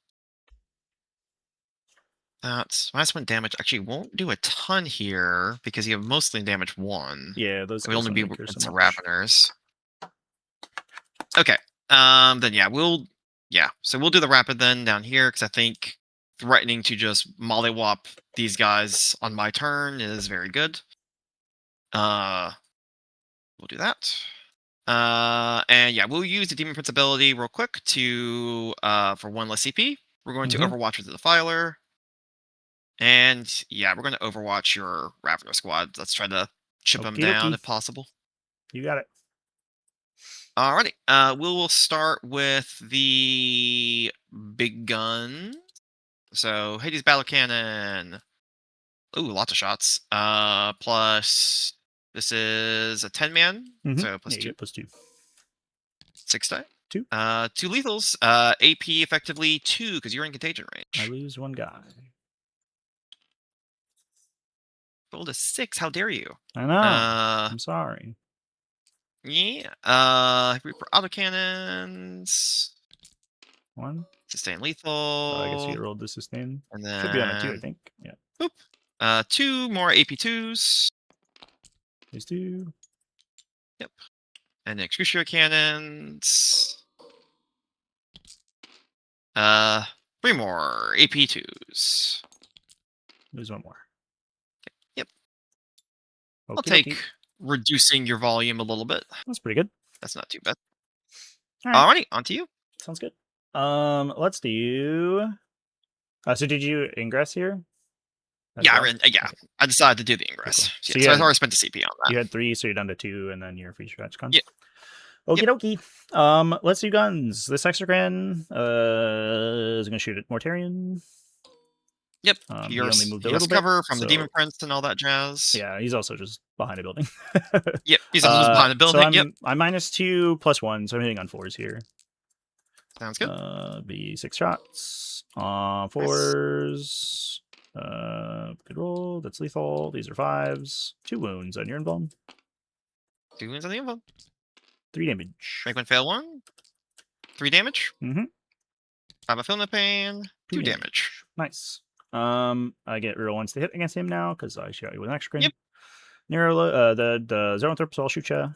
that. -1 damage actually won't do a ton here because you have mostly damage 1. Yeah, those It will only be don't care so into much. Raveners. Okay. Then yeah, so we'll do the rapid then down here because I think threatening to just mollywop these guys on my turn is very good. We'll do that. And yeah, we'll use the Demon Prince ability real quick to for 1 less CP. We're going to Overwatch with the Defiler. And yeah, we're going to Overwatch your Ravener squad. Let's try to chip them down if possible. You got it. Alrighty. We'll start with the big gun. So Hades Battle Cannon. Ooh, lots of shots. Plus this is a 10-man. So plus 2. Plus 2. 6 die. 2. 2 lethals. AP effectively 2 because you're in contagion range. I lose 1 guy. Rolled a 6. How dare you? I know. I'm sorry. Yeah. Autocannons. 1. Sustain lethal. Oh, I guess you rolled the sustain. And then Should be on a 2, I think. Yeah. Boop. 2 more AP2s. These 2. Yep. And Excrucio cannons. 3 more AP2s. There's one more. Yep. I'll Okie take dokie. reducing your volume a little bit. That's pretty good. That's not too bad. All right. Alrighty, on to you. Sounds good. Let's do. So did you ingress here? As Yeah, well? yeah. Okay, I decided to do the cool, ingress. cool. So, So yeah, so I already spent the CP on that. you had 3, so you're down to 2, and then you're free stretch con. Yep. Okie Yep. dokie. Let's do guns. This Exocran is gonna shoot at Mortarion. Yep. He only moved a He has little bit, cover from the so Demon Prince and all that jazz. yeah, he's also just behind a building. Yep. He's also just behind the building. So I'm Yep. -2 +1, so I'm hitting on 4s here. Sounds good. Be 6 shots. 4s. Good roll. That's lethal. These are 5s. 2 wounds on your invuln. 2 wounds on the info. 3 damage. Make one fail 1. 3 damage. Mm-hmm. 5 affiliate pain. 2 damage. Nice. I get reroll once to hit against him now because I shot you with an extra. Yep. Nero, the Zoanthropes all shoot ya.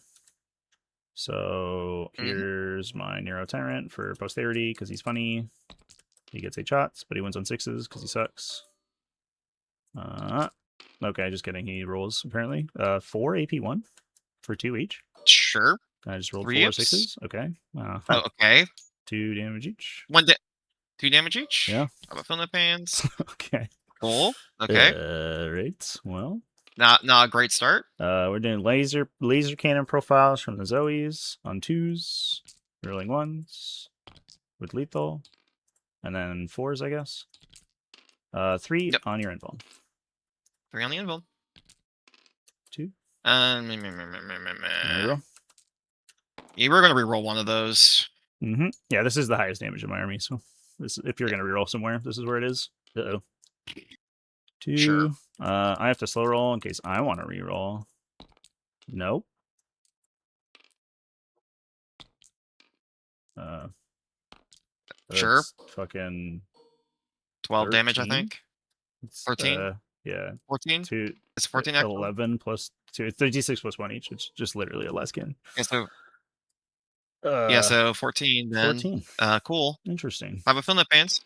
So here's my Nero Tyrant for posterity because he's funny. He gets 8 shots, but he wins on 6s because he sucks. Okay, just kidding. He rolls apparently 4 AP1 for 2 each. Sure. I just rolled 3 4 ips. 6s. Okay. Oh, okay. 2 damage each. 2 damage each. Yeah. I'm affiliate pains. Okay. Cool. Okay. Right. Well. Not a great start. We're doing laser cannon profiles from the Zoes on 2s, rolling 1s with lethal, and then 4s, I guess. 3 on your invuln. 3 on the invuln. 2. There you go. Yeah, we're gonna reroll one of those. Mm-hmm. Yeah, this is the highest damage in my army, so this, if you're gonna reroll somewhere, this is where it is. Uh-oh. 2. Sure. I have to slow roll in case I want to reroll. Nope. Sure. Fucking 12 damage, I 13? think. 13? Yeah. 14? 2. It's 14 actual? 11 plus 2. It's 36 plus 1 each. It's just literally a Leskin. Yeah, so 14 then. 14. Cool. Interesting. 5 affiliate pains.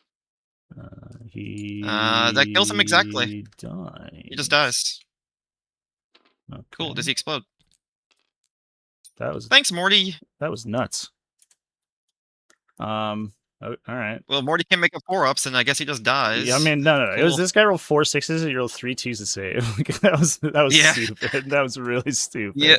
That kills him exactly. Dies. He just dies. Okay. Cool. Does he explode? Thanks, Morty. That was nuts. All right. Well, Morty can make a 4-ups, and I guess he just dies. Yeah, I mean, no. Cool. It was this guy rolled 4 6s, and you rolled 3 2s to save. that was Yeah. stupid. That was really stupid. Yeah.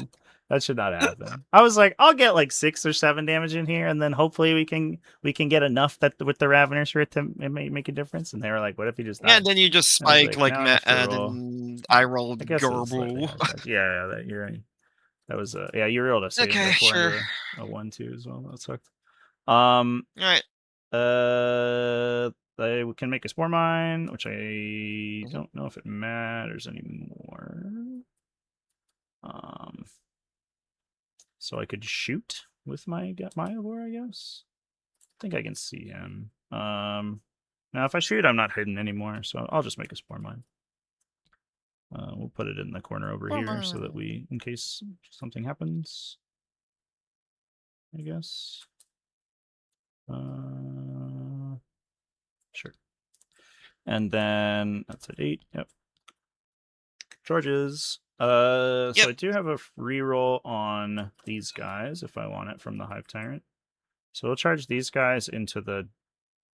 That should not happen. I was like, I'll get like 6 or 7 damage in here, and then hopefully we can get enough that with the Raveners for it to make a difference. And they were like, what if he just died? Yeah, and then you just spike like now I have to and I rolled I guess it was Gerbil. slightly yeah, you're right. That was yeah, you were able to save Okay, before sure. a 1-2 as well. That sucked. All right. They can make a spore mine, which I don't know if it matters anymore. So I could shoot with my Ivor, I guess. I think I can see him. Now if I shoot, I'm not hidden anymore, so I'll just make a spore mine. We'll put it in the corner over here so that in case something happens, I guess. Sure. And then that's at 8. Yep. Charges. So I do have a reroll on these guys if I want it from the Hive Tyrant. So we'll charge these guys into the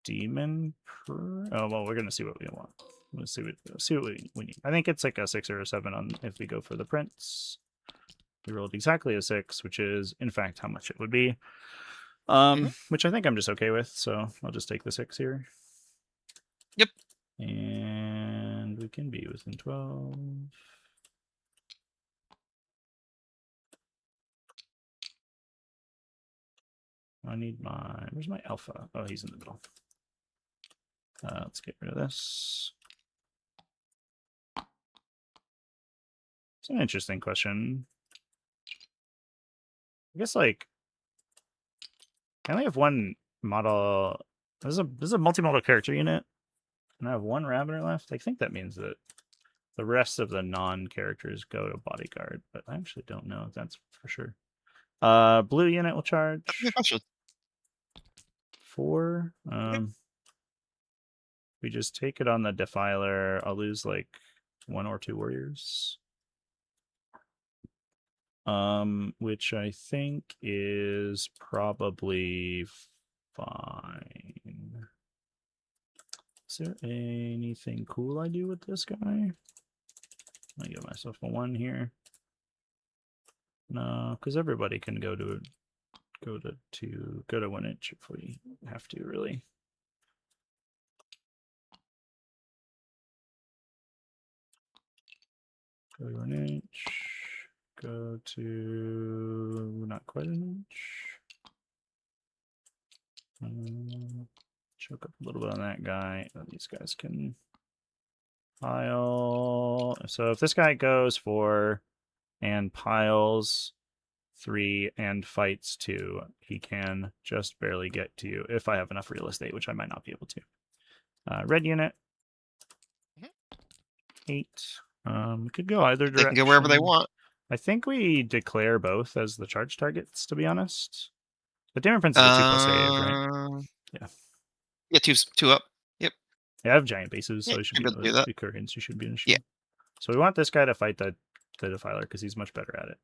Demon. Oh well, we're gonna see what we want. Let's see what we need. I think it's like a 6 or a 7 on if we go for the Prince. We rolled exactly a 6, which is in fact how much it would be. Which I think I'm just okay with, so I'll just take the 6 here. Yep. And we can be within 12. I need where's my alpha? Oh, he's in the middle. Let's get rid of this. It's an interesting question. I guess like I only have one model. This is a multi-model character unit, and I have one Ravener left. I think that means that the rest of the non-characters go to bodyguard, but I actually don't know if that's for sure. Blue unit will That's a charge good question. 4. We just take it on the Defiler. I'll lose like 1 or 2 warriors. Which I think is probably fine. Is there anything cool I do with this guy? I give myself a 1 here. No, because everybody can go to 1 inch if we have to, really. Go to 1 inch. Go to not quite an inch. Choke up a little bit on that guy. These guys can pile. So if this guy goes 4 and piles 3 and fights 2, he can just barely get to you if I have enough real estate, which I might not be able to. Red unit. 8. We could go either direction. They can go wherever they want. I think we declare both as the charge targets, to be honest. The Demon Prince is a 2+ save, right? Yeah. Yeah, 2 up. Yep. Yeah, I have giant bases, so Yeah, it should you be should be able to do that. the occurrence. You should be an issue. Yeah. So we want this guy to fight the Defiler because he's much better at it.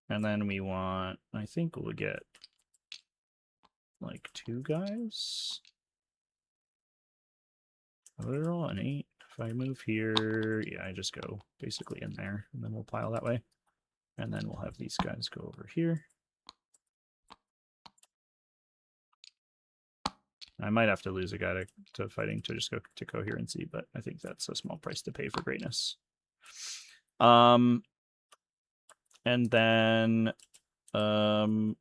And then we want, I think we'll get like 2 guys. A literal, an 8. If I move here, yeah, I just go basically in there, and then we'll pile that way. And then we'll have these guys go over here. I might have to lose a guy to fighting to just go to coherency, but I think that's a small price to pay for greatness. And then, yeah, I'm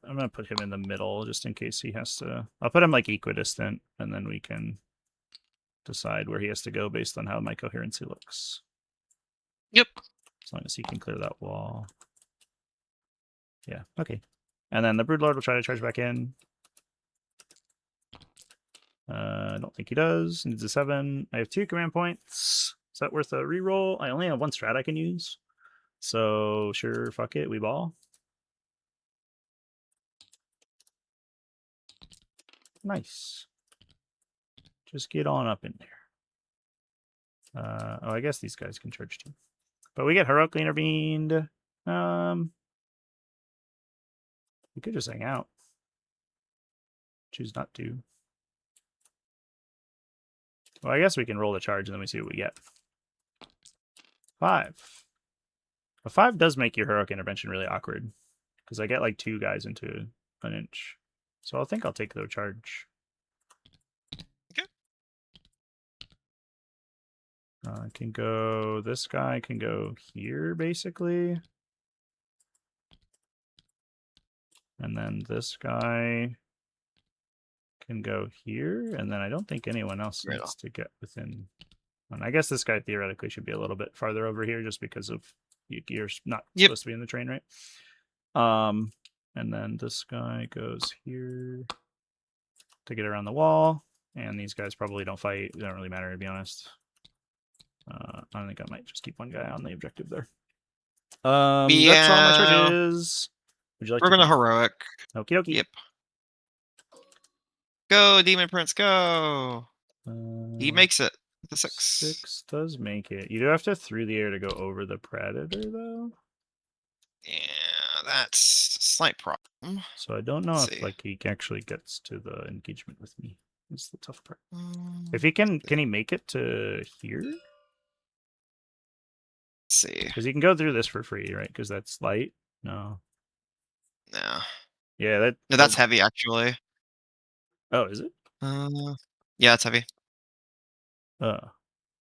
gonna put him in the middle just in case he has to. I'll put him like equidistant, and then we can decide where he has to go based on how my coherency looks. Yep. As long as he can clear that wall. Yeah, okay. And then the Broodlord will try to charge back in. I don't think he does. Needs a 7. I have 2 command points. Is that worth a reroll? I only have 1 strat I can use. So sure, fuck it, we ball. Nice. Just get on up in there. Oh, I guess these guys can charge too. But we get heroically intervened. We could just hang out. Choose not to. Well, I guess we can roll the charge and then we see what we get. 5. A 5 does make your heroic intervention really awkward. Because I get like 2 guys into an inch. So I think I'll take the charge. Okay. Can go. This guy can go here, basically. And then this guy can go here. And then I don't think anyone else needs to get within. And I guess this guy theoretically should be a little bit farther over here just because of you're not supposed to be in the train, right? And then this guy goes here to get around the wall. And these guys probably don't fight. They don't really matter, to be honest. I think I might just keep 1 guy on the objective there. That's all my charges. Would you like We're gonna heroic. Okie dokie. Yep. Go, Demon Prince, go! He makes it. The 6. 6 does make it. You do have to through the air to go over the Predator, though. Yeah, that's a slight problem. So I don't know if like he actually gets to the engagement with me. That's the tough part. If he can he make it to here? Let's see. Because he can go through this for free, right? Because that's light. No. No. Yeah, that's heavy actually. Oh, is it? Yeah, it's heavy.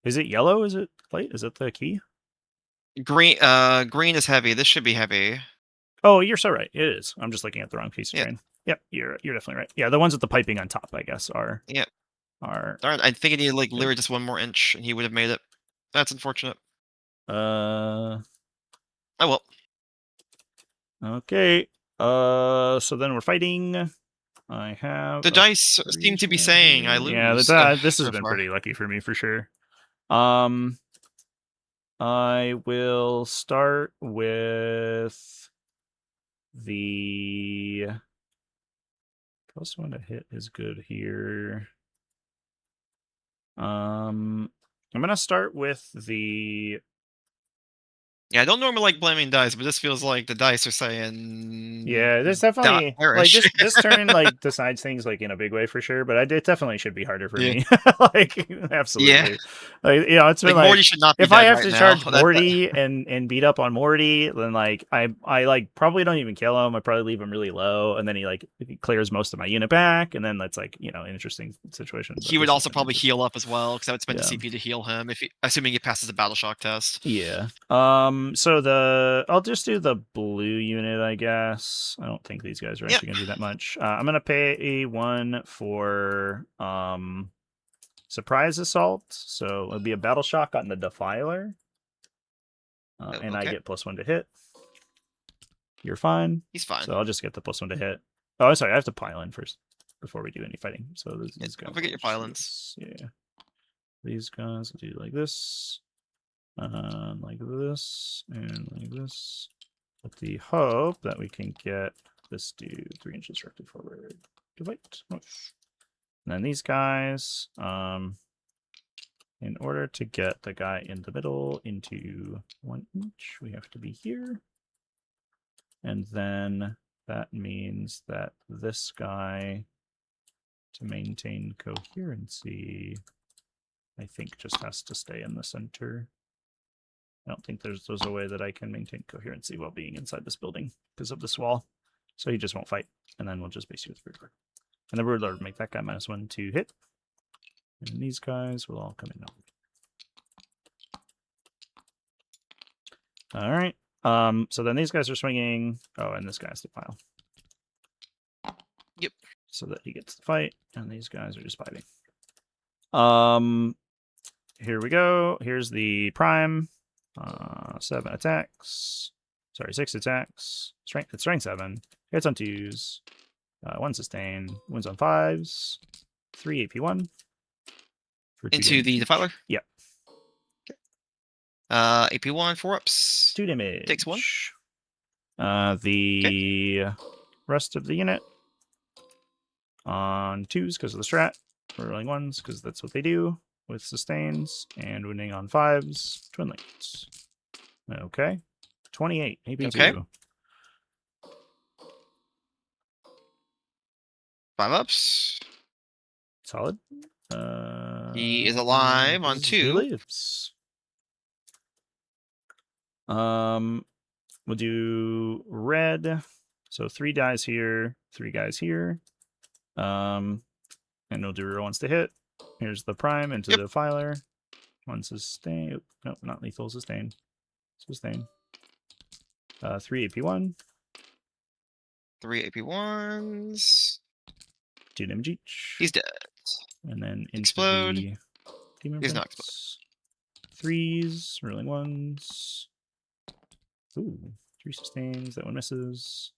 Is it yellow? Is it light? Is it the key? Green is heavy. This should be heavy. Oh, you're so right. It is. I'm just looking at the wrong piece of train. Yep, you're definitely right. Yeah, the ones with the piping on top, I guess, are. Yep. Are. Darn, I think he needed like literally just 1 more inch, and he would have made it. That's unfortunate. Oh well. Okay. So then we're fighting. I have the dice seem to be saying I lose. Yeah, this has been pretty lucky for me for sure. I will start with the +1 to hit is good here. I'm gonna start with the Yeah, I don't normally like blaming dice, but this feels like the dice are saying yeah. This dot definitely like perish. this turn like decides things like in a big way for sure. But it definitely should be harder for Yeah. me. Like Yeah. absolutely, like it's been Like like Morty should not be if I dead have right to now. charge That Morty and beat up on Morty, then like I like probably don't even kill him. I probably leave him really low, and then he clears most of my unit back, and then that's like an interesting situation. But he would this has also been probably interesting. heal up as well, because I would spend the Yeah. CP to heal him if assuming he passes the battle shock test. Yeah. So I'll just do the blue unit, I guess. I don't think these guys are Yep. actually gonna do that much. I'm gonna pay a 1 for surprise assault. So it'll be a battle shock on the defiler. And I Okay. get +1 to hit. You're fine. He's fine. So I'll just get the +1 to hit. Oh, I'm sorry, I have to pile in first before we do any fighting. So these guys. Don't forget your will just do pylons. this. Yeah. These guys will do like this. Like this, and like this. With the hope that we can get this dude 3 inches directly forward. Divide. And then these guys, in order to get the guy in the middle into 1 inch, we have to be here. And then that means that this guy, to maintain coherency, I think just has to stay in the center. I don't think there's a way that I can maintain coherency while being inside this building because of this wall. So he just won't fight. And then we'll just base you with Broodlord. And the Broodlord will make that guy -1 to hit. And these guys will all come in now. All right. So then these guys are swinging. Oh, and this guy has to pile. Yep. So that he gets to fight. And these guys are just fighting. Here we go. Here's the prime. 7 attacks. Sorry, 6 attacks. Strength 7. Hits on 2s. 1 sustain. Wounds on 5s. 3 AP1. For 2 Into damage the each. defiler? Yep. AP1, 4 ups. 2 damage. Takes 1. The rest of the unit on 2s because of the strat. We're rolling 1s because that's what they do with sustains. And wounding on 5s. Twin links. Okay. 28 AP2. Okay. 5 ups. Solid. He is alive on He 2. lives. We'll do red. So 3 guys here, 3 guys here. And we'll do reroll 1s to hit. Here's the prime into the filer. 1 sustain. Nope, not lethal. Sustain. Sustain. 3 AP1. 3 AP1s. 2 damage each. He's dead. And then into Explode. the demon He's not prince. 3s, rolling 1s. Ooh, 3 sustains. That one misses.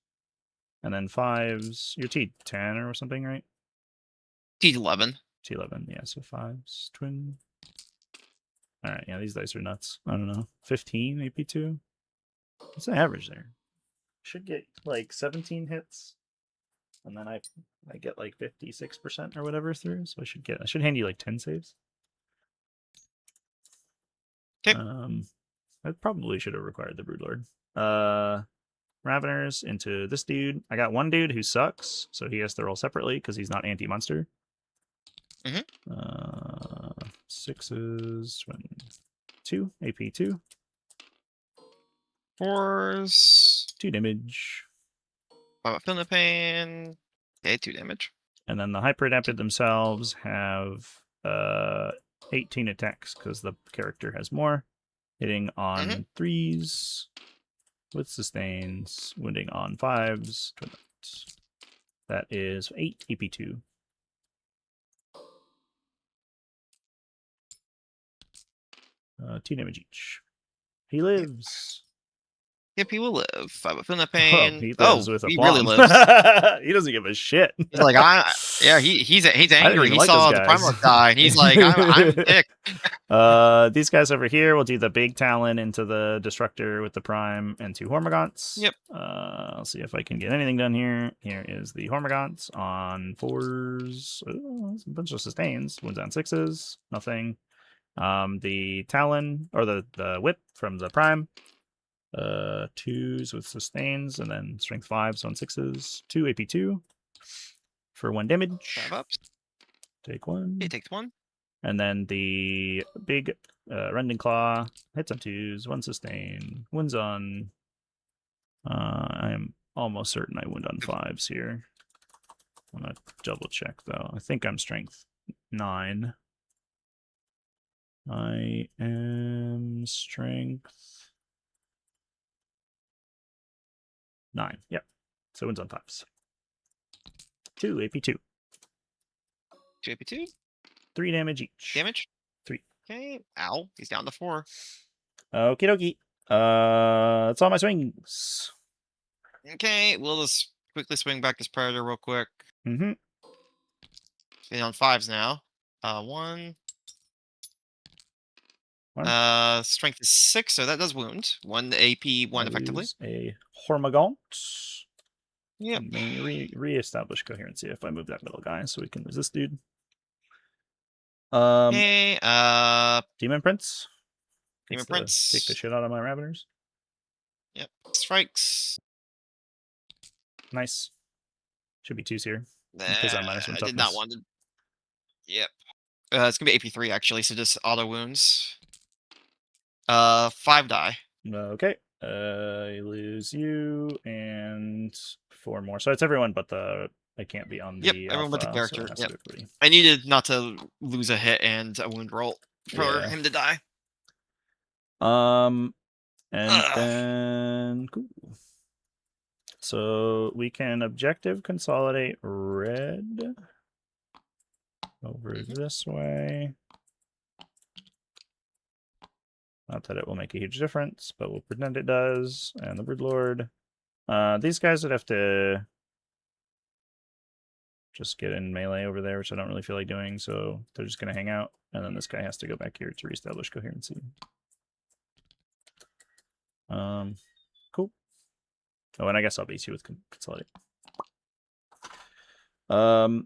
And then 5s. You're T10 or something, right? T11. T11, yeah, so 5s. Twin. Alright, yeah, these dice are nuts. I don't know. 15 AP2? What's the average there? Should get like 17 hits. And then I get like 56% or whatever through. So I should hand you like 10 saves. Okay. I probably should have required the Broodlord. Raveners into this dude. I got one dude who sucks, so he has to roll separately because he's not anti-monster. 6s, 2, AP2. 4s. 2 damage. 5 up in the pain. Okay, 2 damage. And then the Hyper Adapted themselves have 18 attacks because the character has more. Hitting on 3s with sustains, wounding on 5s. That is 8 AP2. 2 damage each. He lives. Yep, he will live. 5 of Feeling Oh, Pain. he lives Oh, with he really aplomb. lives. He doesn't give a shit. He's like, yeah, he's I didn't angry. even He like those saw the guys. Primarch die, and he's like, I'm ticked. These guys over here will do the big Talon into the Destructor with the Prime and 2 Hormagaunts. Yep. I'll see if I can get anything done here. Here is the Hormagaunts on 4s. Oh, a bunch of sustains. Ones on 6s. Nothing. The Talon, or the Whip from the Prime. 2s with sustains, and then strength 5s on 6s. 2 AP2 for 1 damage. 5 ups. Take 1. He takes 1. And then the big Rending Claw hits on 2s, 1 sustain, wounds on. I am almost certain I wound on 5s here. I'm gonna double check though. I think I'm strength 9. I am strength 9. Yep. So wounds on 5s. 2 AP2. 2 AP2. 3 damage each. Damage. 3. Okay. Ow. He's down to 4. Okie dokie. That's all my swings. Okay. We'll just quickly swing back this Predator real quick. Mm-hmm. He's on 5s now. 1. Strength is 6, so that does wound. 1 AP, 1 effectively. A Hormagaunt. Yep. Let me re-establish coherency if I move that middle guy so we can lose this dude. Okay. Demon Prince. Demon Kick the Prince. shit out of my Raveners. Yep. Strikes. Nice. Should be 2s here. Because I'm -1 I did not toughness. want to. Yep. It's gonna be AP3 actually, so just auto wounds. 5 die. Okay. I lose you and 4 more. So it's everyone but the. I can't be on the. Yep, everyone but the alpha, so character. it has Yep. to be everybody. I needed not to lose a hit and a wound roll for Yeah. him to die. And then cool. So we can objective consolidate red over this way. Not that it will make a huge difference, but we'll pretend it does. And the Broodlord. These guys would have to just get in melee over there, which I don't really feel like doing, so they're just going to hang out. And then this guy has to go back here to reestablish coherency. Cool. Oh, and I guess I'll base you with consolidate. Oh,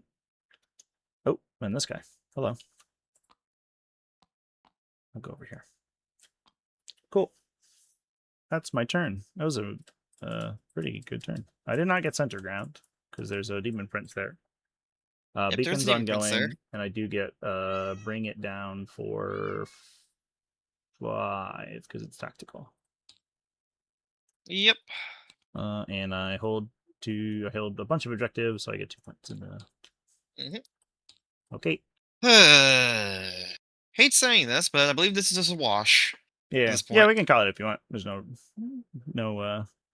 and this guy. Hello. I'll go over here. Cool. That's my turn. That was a pretty good turn. I did not get center ground because there's a demon prince there. Yep, Beacon's there's a demon prince there. ongoing, and I do get bring it down for 5 because it's tactical. Yep. And I hold a bunch of objectives, so I get 2 points in the. Okay. Hate saying this, but I believe this is just a wash. Yeah. Yeah, we can call it if you want. There's no.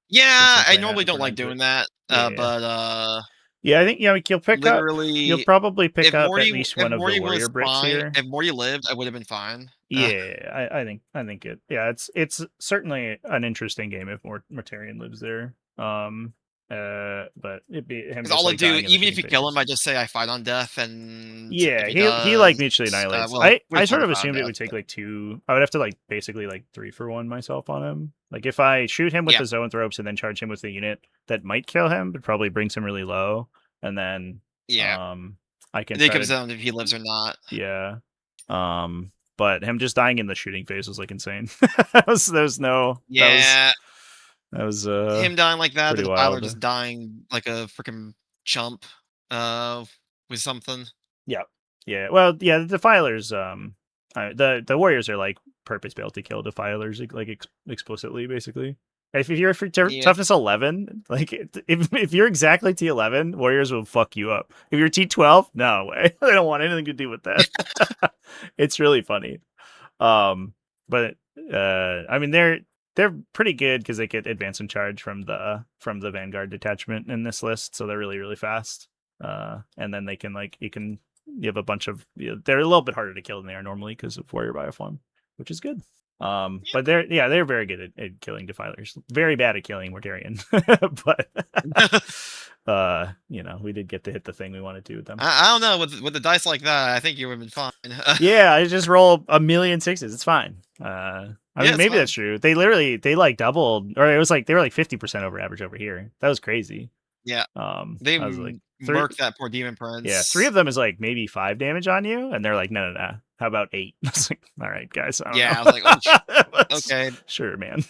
Yeah, I playing normally that don't for like into doing it. that. Yeah. But yeah, I think you'll pick literally, You'll probably pick if up Morty, at least if one of Morty the warrior was bricks fine, here. if Morty lived, I would have been fine. Yeah, I think it. Yeah, it's certainly an interesting game if Mortarion lives there. But it'd be him. Because Just all I like do, dying in the even if you shooting kill him, phases. I just say I fight on death, and Yeah, if he like mutually does, annihilates. well, I we sort try of to fight on assumed it death, would take but- like 2. I would have to like basically like 3 for 1 myself on him. Like if I shoot him with Yeah. the zoanthropes and then charge him with the unit that might kill him, but probably brings him really low, and then Yeah. I can. It comes down to if he lives or not. Yeah. But him just dying in the shooting phase was like insane. There's no. Yeah. That was Him dying like that, the pretty Defiler wild. just dying like a freaking chump. With something. Yeah. Yeah. Well, yeah. The Defilers. The Warriors are like purpose built to kill Defilers like explicitly, basically. If you're for toughness 11, like if you're exactly T11, Warriors will fuck you up. If you're T12, no way. They don't want anything to do with that. It's really funny. But I mean they're pretty good because they get advance and charge from the Vanguard detachment in this list, so they're really fast. And then they can you have a bunch of they're a little bit harder to kill than they are normally because of Warrior Bioform, which is good. But they're very good at killing defilers. Very bad at killing Mortarion. But we did get to hit the thing we wanted to with them. I don't know with the dice like that. I think you would have been fine. Yeah, I just roll a million sixes. It's fine. I Yeah, mean, it's maybe fine. that's true. They like doubled, or it was like they were like 50% over average over here. That was crazy. Yeah, they I was like three. murked that poor demon Yeah, three prince. of them is like maybe 5 damage on you, and they're like, no. How about 8? I was like, all right, guys, I don't Yeah, know. I was like, oh, But okay. sure, man.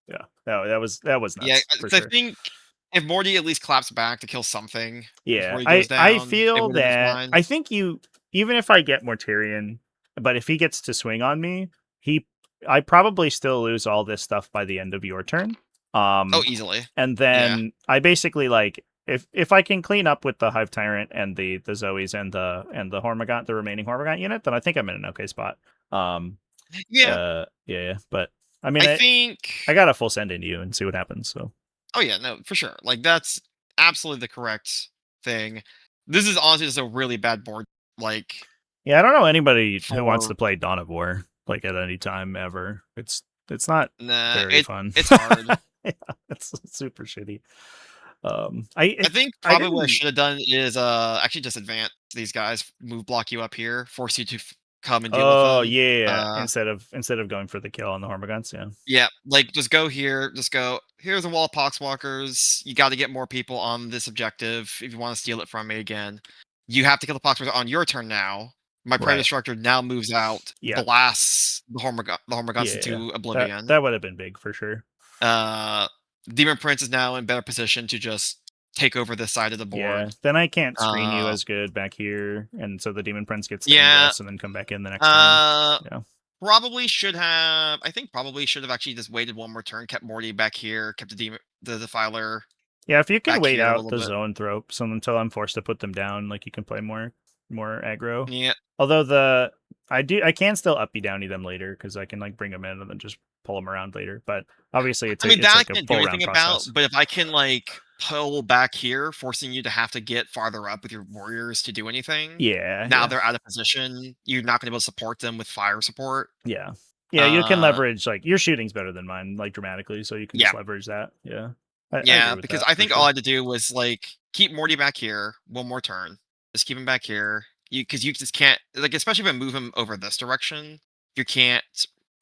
Yeah, that was Yeah, nuts for I sure. think if Morty at least claps back to kill something Yeah, before he goes I down, it feel would have been that fine. I think even if I get Mortarion, but if he gets to swing on me, I probably still lose all this stuff by the end of your turn. Oh, easily. And Yeah. then I basically like if I can clean up with the Hive Tyrant and the Zoes and the Hormagaunt, the remaining Hormagaunt unit, then I think I'm in an okay spot. Yeah, Yeah. But I mean, I I think. got a full send into you and see what happens. So Oh yeah, no, for sure. Like that's absolutely the correct thing. This is honestly just a really bad board. Like yeah, I don't know anybody who wants for to play Dawn of War like at any time ever. It's not nah, very fun. it's hard. Yeah, it's super shitty. I think I probably what I didn't. should have done is actually just advance these guys, move block you up here, force you to come and deal with Oh them. yeah, instead of going for the kill on the Hormagaunts, yeah. Yeah, like just go here, just go. Here's a wall of poxwalkers. You got to get more people on this objective if you want to steal it from me again. You have to kill the poxwalkers on your turn now. My predator Right. structure now moves out, Yeah. blasts the Hormagaunts Yeah. into oblivion. That would have been big for sure. Uh, Demon Prince is now in better position to just take over this side of the Yeah. board. Then I can't screen you Uh, as good back here, and so the Demon Prince gets the yeah. ingress and then come back in the next turn. Uh, Yeah. Probably should have. I think probably should have actually just waited one more turn, kept Morty back here, kept the Defiler Yeah, if you can back wait here a out little the bit. Zoanthropes until I'm forced to put them down, like you can play more aggro. Yeah. Although I can still uppy downy them later because I can like bring them in and then just pull them around later. But obviously I mean it's that I like a can't do full anything round about, process. but if I can like pull back here, forcing you to have to get farther up with your warriors to do anything. Yeah, Now yeah, they're out of position. You're not going to be able to support them with fire support. yeah, yeah. You can Uh, leverage like your shooting's better than mine, like dramatically, so you can yeah, just leverage that. Yeah, I agree yeah, with because that I for think all sure. I had to do was like keep Morty back here one more turn. Just keep him back here. Because you just can't like, especially if I move him over this direction, you can't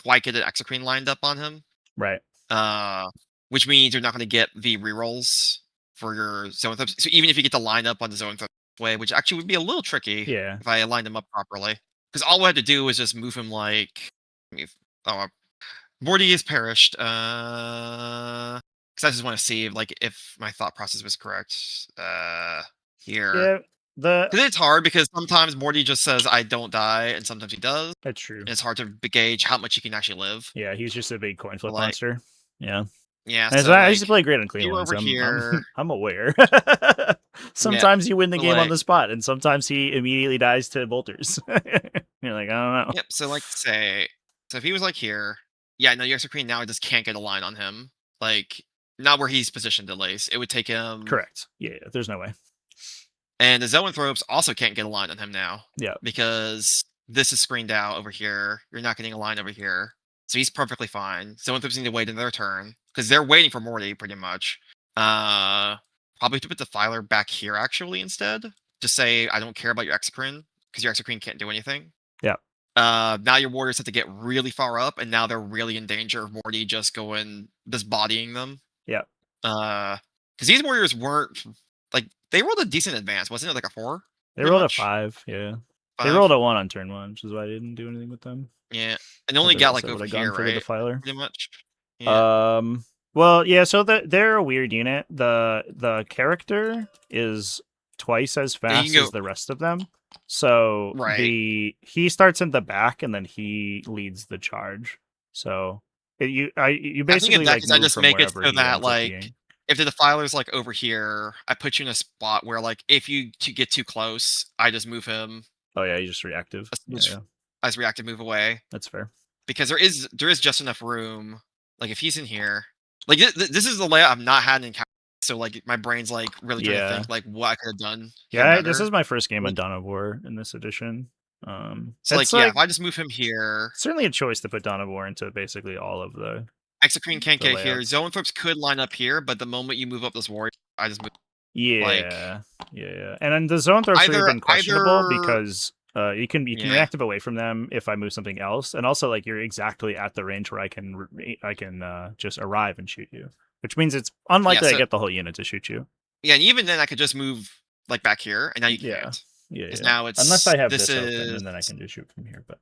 quite get an Exocrine lined up on him. Right. Uh, which means you're not going to get the rerolls for your Zoanthropes. So even if you get to line up on the Zoanthrope way, which actually would be a little tricky Yeah. if I aligned him up properly, because all we had to do was just move him like. Oh, Morty is perished. Because I just want to see like if my thought process was correct. Here. Yeah. Because it's hard because sometimes Morty just says I don't die, and sometimes he does. That's true. And it's hard to gauge how much he can actually live. Yeah, he's just a big coin But, flip like, monster. Yeah. yeah, And so I used to like play great on clean you're ones. over I'm here. I'm aware. Yeah, Sometimes you win the but, game on like, the spot, and sometimes he immediately dies to bolters. You're like, I don't know. yep. So like say, so if he was like here, yeah, no, your Exocrine now just can't get a line on him. Like not where he's positioned at least. It would take him. Correct. Yeah, there's no way. And the Zoanthropes also can't get a line on him now. Yeah. Because this is screened out over here. You're not getting a line over here. So he's perfectly fine. Zoanthropes need to wait in their turn. Because they're waiting for Morty pretty much. Probably to put the Filer back here actually instead. Just say I don't care about your Exocrine. Because your Exocrine can't do anything. Yeah. Now your warriors have to get really far up, and now they're really in danger of Morty just bodying them. Yeah. Because these warriors weren't like they rolled a decent advance, wasn't it? Like a 4. They Pretty rolled much? a 5. Yeah. 5? They rolled a 1 on turn 1, which is why I didn't do anything with them. Yeah, and they only got like I would over have gone here, for the right? Defiler. Pretty much. Yeah. Well, yeah. So they're a weird unit. The character is twice as Yeah, you fast can go as the rest of them. So right. he starts in the back and then he leads the charge. So you I think basically in that like case, I move just from make it wherever so he that ends up like being. if the Defiler's like over here, I put you in a spot where like if you get too close, I just move him. Oh yeah, he's just reactive. Yeah, As reactive move away. that's fair. Because there is just enough room. Like if he's in here, like this is the layout I've not had in encounter. So like my brain's like really trying to Yeah. think like what I could have done here Yeah, this better. is my first game on Like, Dawn of War in this edition. So That's like, yeah, like if I just move him here, certainly a choice to put Dawn of War into basically all of Exocrine can't the get here. layouts. Zoanthropes could line up here, but the moment you move up this warrior, I just move like Yeah, yeah. And then the zone throws are either even questionable because you can yeah. reactive away from them if I move something else, and also like you're exactly at the range where I can just arrive and shoot you, which means it's Yeah, unlikely I so get the whole unit to shoot you. yeah, and even then I could just move like back here, and now you Yeah, can't. yeah, Because yeah. now Unless I have this this open, is and then I can just shoot from here. But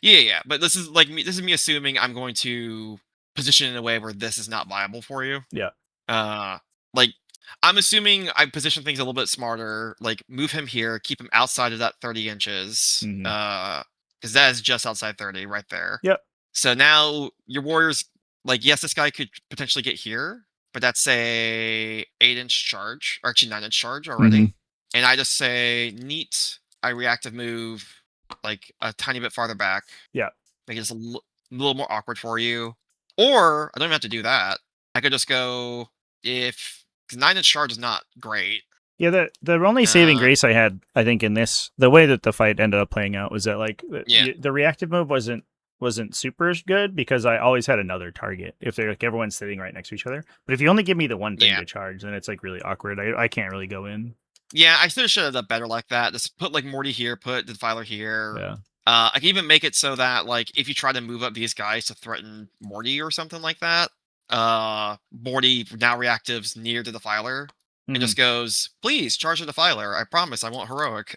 yeah. But this is like me. This is me assuming I'm going to position in a way where this is not viable for you. yeah, Uh, like I'm assuming I position things a little bit smarter. Like move him here, keep him outside of that 30 inches. mm-hmm. Because that is just outside 30 right there. Yep. So now your warriors, like yes, this guy could potentially get here, but that's a 8-inch charge, or actually 9-inch charge Mm-hmm. already. And I just say neat. I reactive move like a tiny bit farther back. Yeah. Make it just little more awkward for you. Or I don't even have to do that. I could just go if because 9-inch charge is not great. Yeah, the only saving Uh, grace I had, I think, in this, the way that the fight ended up playing out was that like yeah, the reactive move wasn't super good because I always had another target if they're like everyone's sitting right next to each other. But if you only give me the one thing yeah, to charge, then it's like really awkward. I can't really go in. yeah. I should have done better like that. Just put like Morty here, put Defiler here. Yeah. I can even make it so that like if you try to move up these guys to threaten Morty or something like that, Morty now reactives near to Defiler and Mm-hmm. just goes, "Please charge the Defiler. I promise I won't heroic."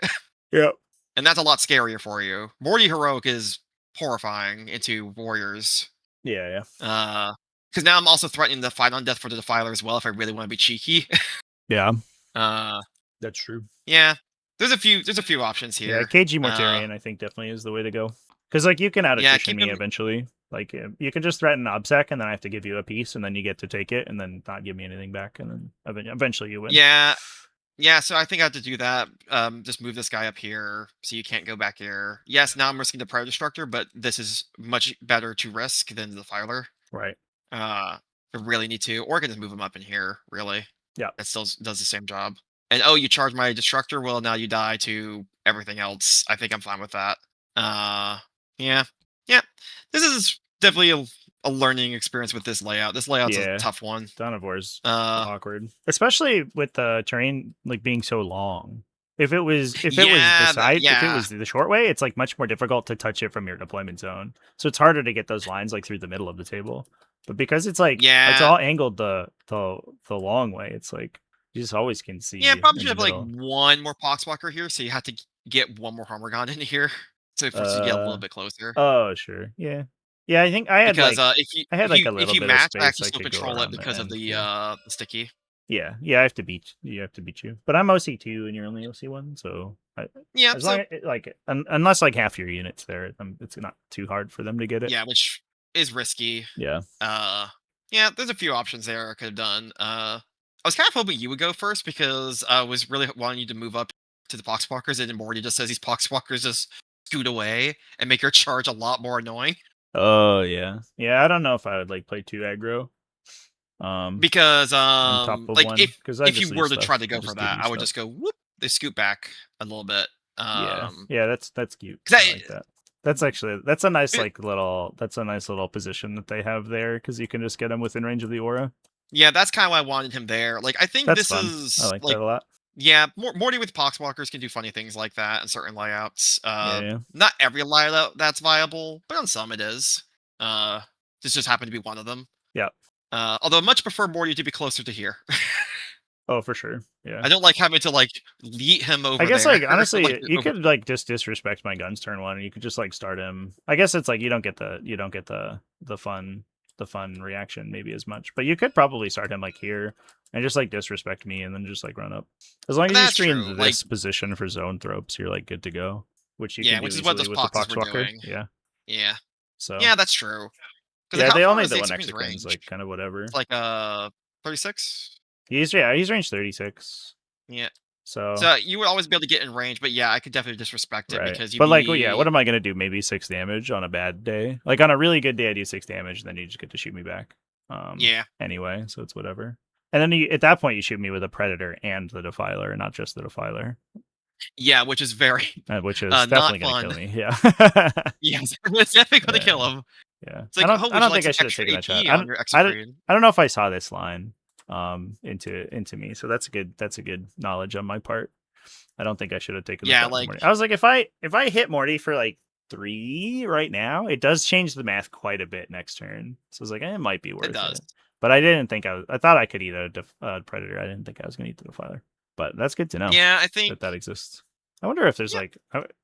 Yep. And that's a lot scarier for you. Morty heroic is horrifying into warriors. Yeah. Yeah. Because now I'm also threatening the fight on death for the Defiler as well if I really want to be cheeky. Yeah. uh, That's true. yeah, there's a few options Yeah. here. KG Mortarian, I think, definitely is the way to go because like you can out Yeah, attrition keep me him. eventually. Like you can just threaten Obsec and then I have to give you a piece and then you get to take it and then not give me anything back and then eventually you win. Yeah, yeah. So I think I have to do that. Just move this guy up here so you can't go back here. Yes, now I'm risking the Predator Destructor, but this is much better to risk than the Filer. Right. I really need to, or I can just move him up in here. Really, Yeah. that still does the same job. And oh, you charge my Destructor. Well, now you die to everything else. I think I'm fine with that. Yeah, yeah. This is definitely a learning experience with this layout. This layout's a Yeah. tough one. Dawn of War's Uh, awkward, especially with the terrain like being so long. If it was yeah, if it yeah, was the short way, it's like much more difficult to touch it from your deployment zone. So it's harder to get those lines like through the middle of the table. But because it's like it's yeah, all angled the long way, it's like you just always can yeah. see Probably in should the have like middle. one more Poxwalker here, so you have to get one more Harmorgon in here, so it forces you to get a little Uh bit closer. oh sure. Yeah. Yeah, I think I had Because like if you I had if like you a if little you bit of match, I space actually I still could go control it around the because of end. Yeah. the sticky. Yeah, yeah, I have to beat you. Have to beat you. But I'm OC2 and you're only OC1, so Yeah, as long so as like unless like half your units there, it's not too hard for them to get it. yeah, which is risky. Yeah. Yeah, there's a few options there I could have done. I was kind of hoping you would go first because I was really wanting you to move up to the Poxwalkers, and Morty just says these Poxwalkers just scoot away and make your charge a lot more annoying. Oh yeah, yeah. I don't know if I would like play two aggro. Because On top of like one because I if just you leave were to try stuff. to I go for just give that, you I would stuff. just go whoop. They scoot back a little bit. Yeah, yeah. That's cute. 'Cause I like that. That's a nice like little position that they have there because you can just get them within range of the aura. yeah, that's kind of why I wanted him there. Like I think That's this fun. I is like that like a lot. yeah, Morty with Poxwalkers can do funny things like that in certain layouts. Yeah, yeah. Not every layout that's viable, but on some it is. This just happened to be one of them. Yeah. Although I much prefer Morty to be closer to here. Oh, for sure. Yeah. I don't like having to like lead him over I guess there. like honestly, like you over. could like just disrespect my guns turn one, and you could just like start him. I guess it's like you don't get the fun reaction maybe as much, but you could probably start him like here and just like disrespect me, and then just like run up. As long as you That's screen true. Like this position for zone thropes, you're like good to go, which you can yeah, do which is what easily those with the Poxes were Poxwalker. doing. Yeah. Yeah, So yeah, that's true. Because yeah, how they far only is the the one Execution's Exocrine's range? like kind of whatever. It's like 36. He's range 36. Yeah. So So you would always be able to get in range, but yeah, I could definitely disrespect it right. because you'd But like, well, yeah, what be am I gonna do? Maybe 6 damage on a bad day. Like on a really good day, I do 6 damage, and then you just get to shoot me back. yeah. Anyway, so it's whatever. And then at that point, you shoot me with a predator and the defiler, not just the defiler. Yeah, which is very which is not definitely going to fun. kill me. Yeah. Yes, it's definitely gonna Yeah. kill him. Yeah. It's like, oh, I would you don't like think I some should have extra taken that shot. AP on your execrete? I don't know if I saw this line into me. So that's a good knowledge on my part. I don't think I should have taken the Yeah, shot into like Morty. I was like, if I hit Morty for like 3 right now, it does change the math quite a bit next turn. So I was like, it might be it worth does. it. But I didn't think I thought I could eat a predator. I didn't think I was gonna eat the defiler. But that's good to know Yeah, I think that exists. I wonder if there's yeah, like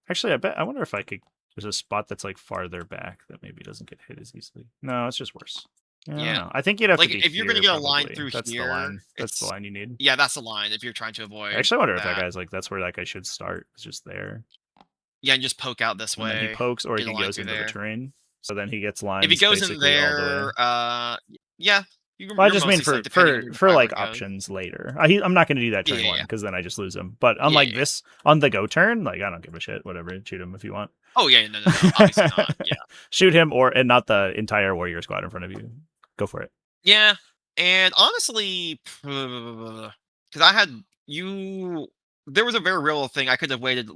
actually I wonder if I could there's a spot that's like farther back that maybe doesn't get hit as easily. No, it's just worse. Yeah, I don't yeah. know. I think you'd have to Like be if you're gonna here get a line probably. through That's the here, line. That's the it's line you need. yeah, that's the line if you're trying to I avoid actually wonder if that that. guy's like that's where that guy should start. It's just there. Yeah, and just poke out this And then he way, pokes or get a he line goes through into the there. terrain. So then he gets If he lines goes in basically all the way. there, yeah, Well, I you're just mean mostly set depending on where the for filer like goes. options later. I'm not going to do that Yeah, turn yeah, one yeah, because then I just lose him. But yeah, unlike yeah. this on the go turn, like I don't give a shit. Whatever, shoot him if you want. Oh yeah, no, no, no, obviously not. Yeah, Shoot him and not the entire warrior squad in front of you. Go for it. yeah, and honestly, because I had you, there was a very real thing. I could have waited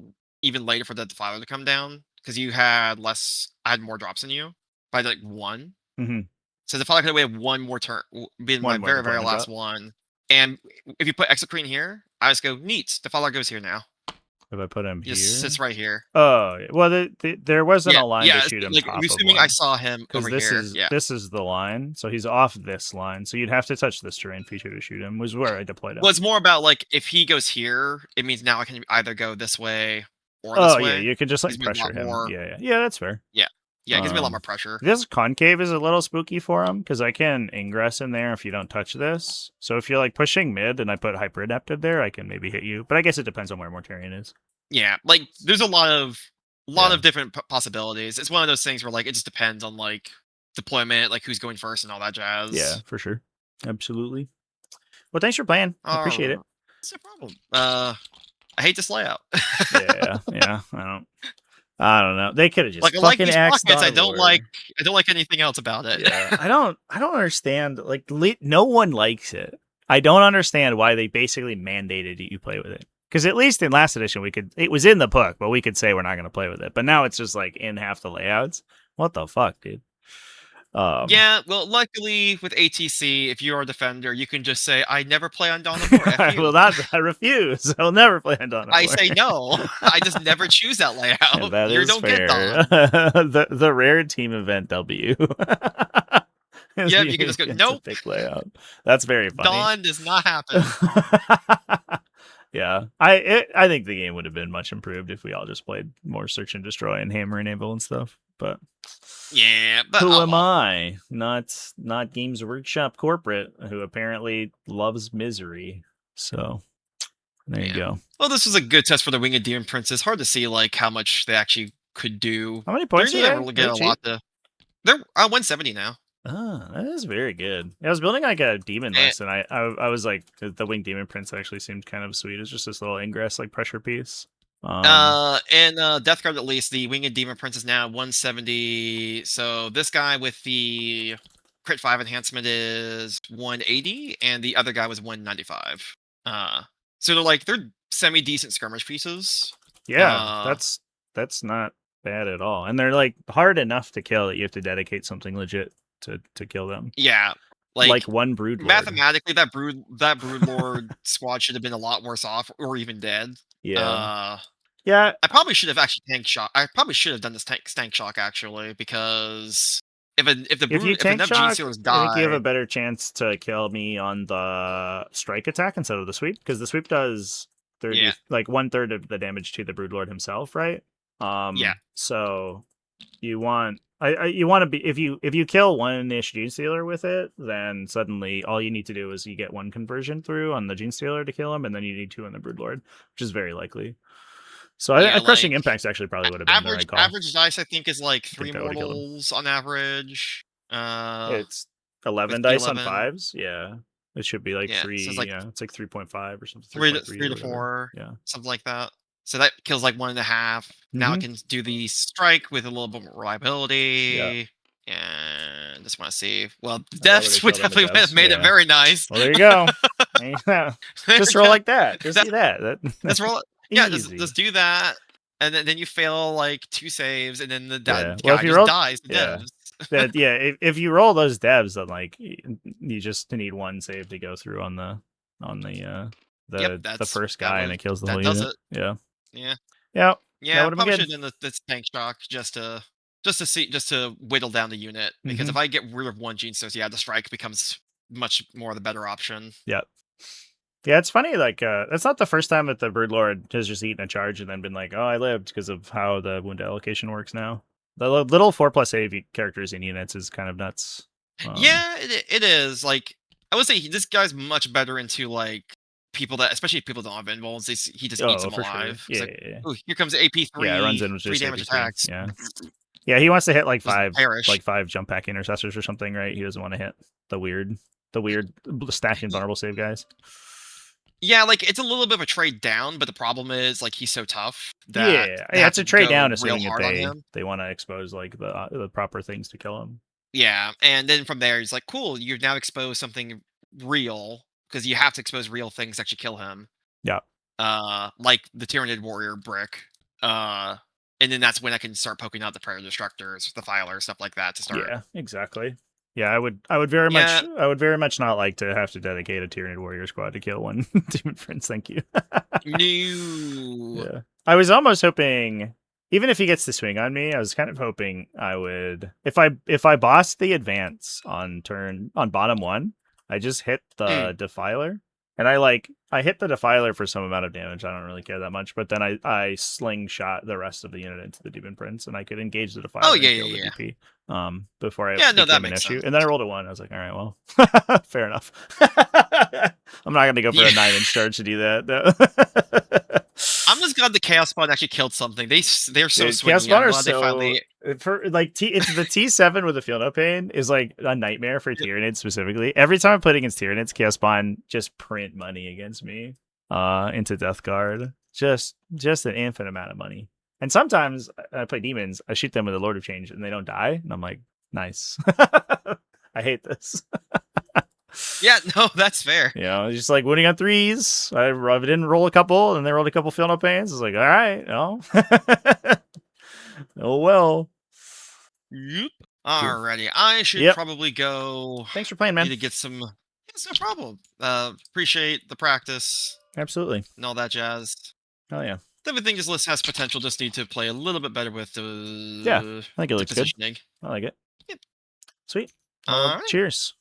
even later for the defiler to come down because you had less. I had more drops than you by like one. Hmm. So the defiler could have waited one more turn, been my One more very very deployment last drop. one. And if you put Exocrine here, I just go neat. The defiler goes here now. If I put him He just here. sits right here. Oh well, there wasn't Yeah, a line to yeah. shoot him Like top of assuming I one saw him because over here. Yeah. this is the line. So he's off this line. So you'd have to touch this terrain feature to shoot him. Was where I deployed him. Well, it's more about like if he goes here, it means now I can either go this way or this Oh yeah, way. you could just like Gives me a pressure lot him. more. Yeah, that's fair. Yeah, yeah. It gives me a lot more pressure. This concave is a little spooky for him because I can ingress in there if you don't touch this. So if you're like pushing mid and I put hyper adapted there, I can maybe hit you. But I guess it depends on where Mortarion is. Yeah, like there's a lot of Yeah. different possibilities. It's one of those things where like it just depends on like deployment, like who's going first and all that jazz. Yeah, for sure. Absolutely. Well, thanks for playing. I appreciate it. It's no problem. I hate this layout. Yeah. I don't know. They could have just Like I like fucking these axed pockets. I on don't war. like anything else about it. Yeah, I don't understand. Like, no one likes it. I don't understand why they basically mandated you play with it. Because at least in last edition, it was in the book, but we could say we're not going to play with it. But now it's just like in half the layouts. What the fuck, dude? Yeah, well, luckily with ATC, if you're a defender, you can just say, "I never play on Dawn of War." F I you. will not. I refuse. I'll never play on Dawn of I War. say no. I just never choose that layout. That You is don't get fair. Dawn. The rare team event W. Yep, you can just go, It's nope. a big layout. That's very funny. Dawn does not happen. Yeah, I think the game would have been much improved if we all just played more search and destroy and hammer and able and stuff. But Yeah, but who oh am well. I? Not Games Workshop corporate, who apparently loves misery. So there you Yeah. go. Well, this was a good test for the Winged Demon Prince. It's hard to see like how much they actually could do. How many points are They're they? really get a cheap? lot to. They're 170 now. Oh, that is very good. I was building like a demon And- list, and I was like the Winged Demon Prince actually seemed kind of sweet. It's just this little ingress like pressure piece. And Death Guard at least, the Winged Demon Prince is now 170. So this guy with the crit 5 enhancement is 180, and the other guy was 195. So they're semi decent skirmish pieces. Yeah, that's not bad at all, and they're like hard enough to kill that you have to dedicate something legit to kill them. Yeah, Like one brood lord. mathematically, that brood lord squad should have been a lot worse off, or even dead. Yeah. Yeah. I probably should have actually tank shock. I probably should have done this tank shock actually, because if you tank enough shock, Gene Stealers I think you have die, a better chance to kill me on the strike attack instead of the sweep, because the sweep does 30, Yeah. like 1/3 of the damage to the broodlord himself, right? Yeah. So you want you want to be if you kill one ish Gene Stealer with it, then suddenly all you need to do is you get one conversion through on the Gene Stealer to kill him, and then you need 2 on the broodlord, which is very likely. So Yeah, crushing like, impacts actually probably would have been the right call. average dice I think is like 3 that would've killed him. mortals on average. It's 11 with dice on 11. 5s. Yeah, it should be like Yeah, so 3. it's like it's like 3.5 or something. 3 to 3.3 or whatever. 4, Yeah. something like that. So that kills like 1.5. Now it can do the strike with a little bit more reliability. And just want to see. Well, the deaths would killed him definitely with have made deaths, it very nice. Well, there you go. Just roll like that. Just see that. Let's roll. Yeah, just Easy. do that, and then you fail like 2 saves, and then the Yeah. Well, if guy you just roll, dies to yeah, devs. yeah. If you roll those devs, then like you just need one save to go through on the Yep, the first guy, and it kills the whole that does unit. it. Yeah. Yeah. Yeah. That Yeah, would have probably been should good. have done this tank shock just to whittle down the unit, because Mm-hmm. if I get rid of one gene source, yeah, the strike becomes much more the better option. Yeah. Yeah, it's funny. Like, that's not the first time that the Bird Lord has just eaten a charge and then been like, "Oh, I lived," because of how the wound allocation works now. The little 4+ AV characters in units is kind of nuts. Yeah, it is. Like, I would say this guy's much better into like people that, especially people that don't have invulns. He just eats Oh, them for sure. alive. It's Yeah, like, yeah, yeah. oh, here comes AP Yeah, it runs in with three just damage AP 3. attacks. Yeah. Yeah, he wants to hit Doesn't perish. like five jump pack intercessors or something, right? He doesn't want to hit the weird stacked invulnerable save guys. Yeah, like it's a little bit of a trade down, but the problem is like he's so tough that Yeah, they yeah, have it's to a trade go down, real assuming that hard on him. they want to expose like the proper things to kill him. Yeah, and then from there he's like, "Cool, you've now exposed something real because you have to expose real things to actually kill him." Yeah, Like the Tyranid warrior brick. Uh, and then that's when I can start poking out the Prayer Destructors, the Filer, stuff like that to start. yeah, exactly. Yeah, Yeah, I would very much not like to have to dedicate a Tyranid warrior squad to kill one Demon Prince. Thank you. new. Yeah. I was almost hoping, even if he gets to swing on me, I was kind of hoping I would, if I bossed the advance on bottom one, I just hit Mm. the defiler, and I hit the defiler for some amount of damage. I don't really care that much, but then I slingshot the rest of the unit into the Demon Prince, and I could engage the Oh defiler yeah, and yeah, kill the yeah. DP. Before it Yeah, no, that became an makes issue, sense. and then I rolled a 1. I was like, all right, well, fair enough. I'm not gonna go for Yeah, a 9-inch charge to do that. I'm just glad the Chaos Spawn actually killed something. They're so Dude, Chaos swingy. I'm Spawn are glad they so finally. for like it's the T7 with the Feel No Pain is like a nightmare for Tyranids specifically. Every time I play against Tyranids, Chaos Spawn just print money against me into Death Guard. Just an infinite amount of money. And sometimes I play demons, I shoot them with a Lord of Change and they don't die, and I'm like, nice. I hate this. Yeah, no, that's fair. You know, just like winning on threes. I didn't roll a couple, and they rolled a couple Feel No Pains. It's like, all right, no. Oh well. Yep. Cool. Alrighty, I should Yep. probably go. Thanks for playing, Need man. to get some. It's no problem. Appreciate the practice Absolutely. and all that jazz. Hell yeah. Everything this list has potential. Just need to play a little bit better with Yeah. the I think it looks good. positioning. I like it. Yep. Sweet. All Well, right. cheers.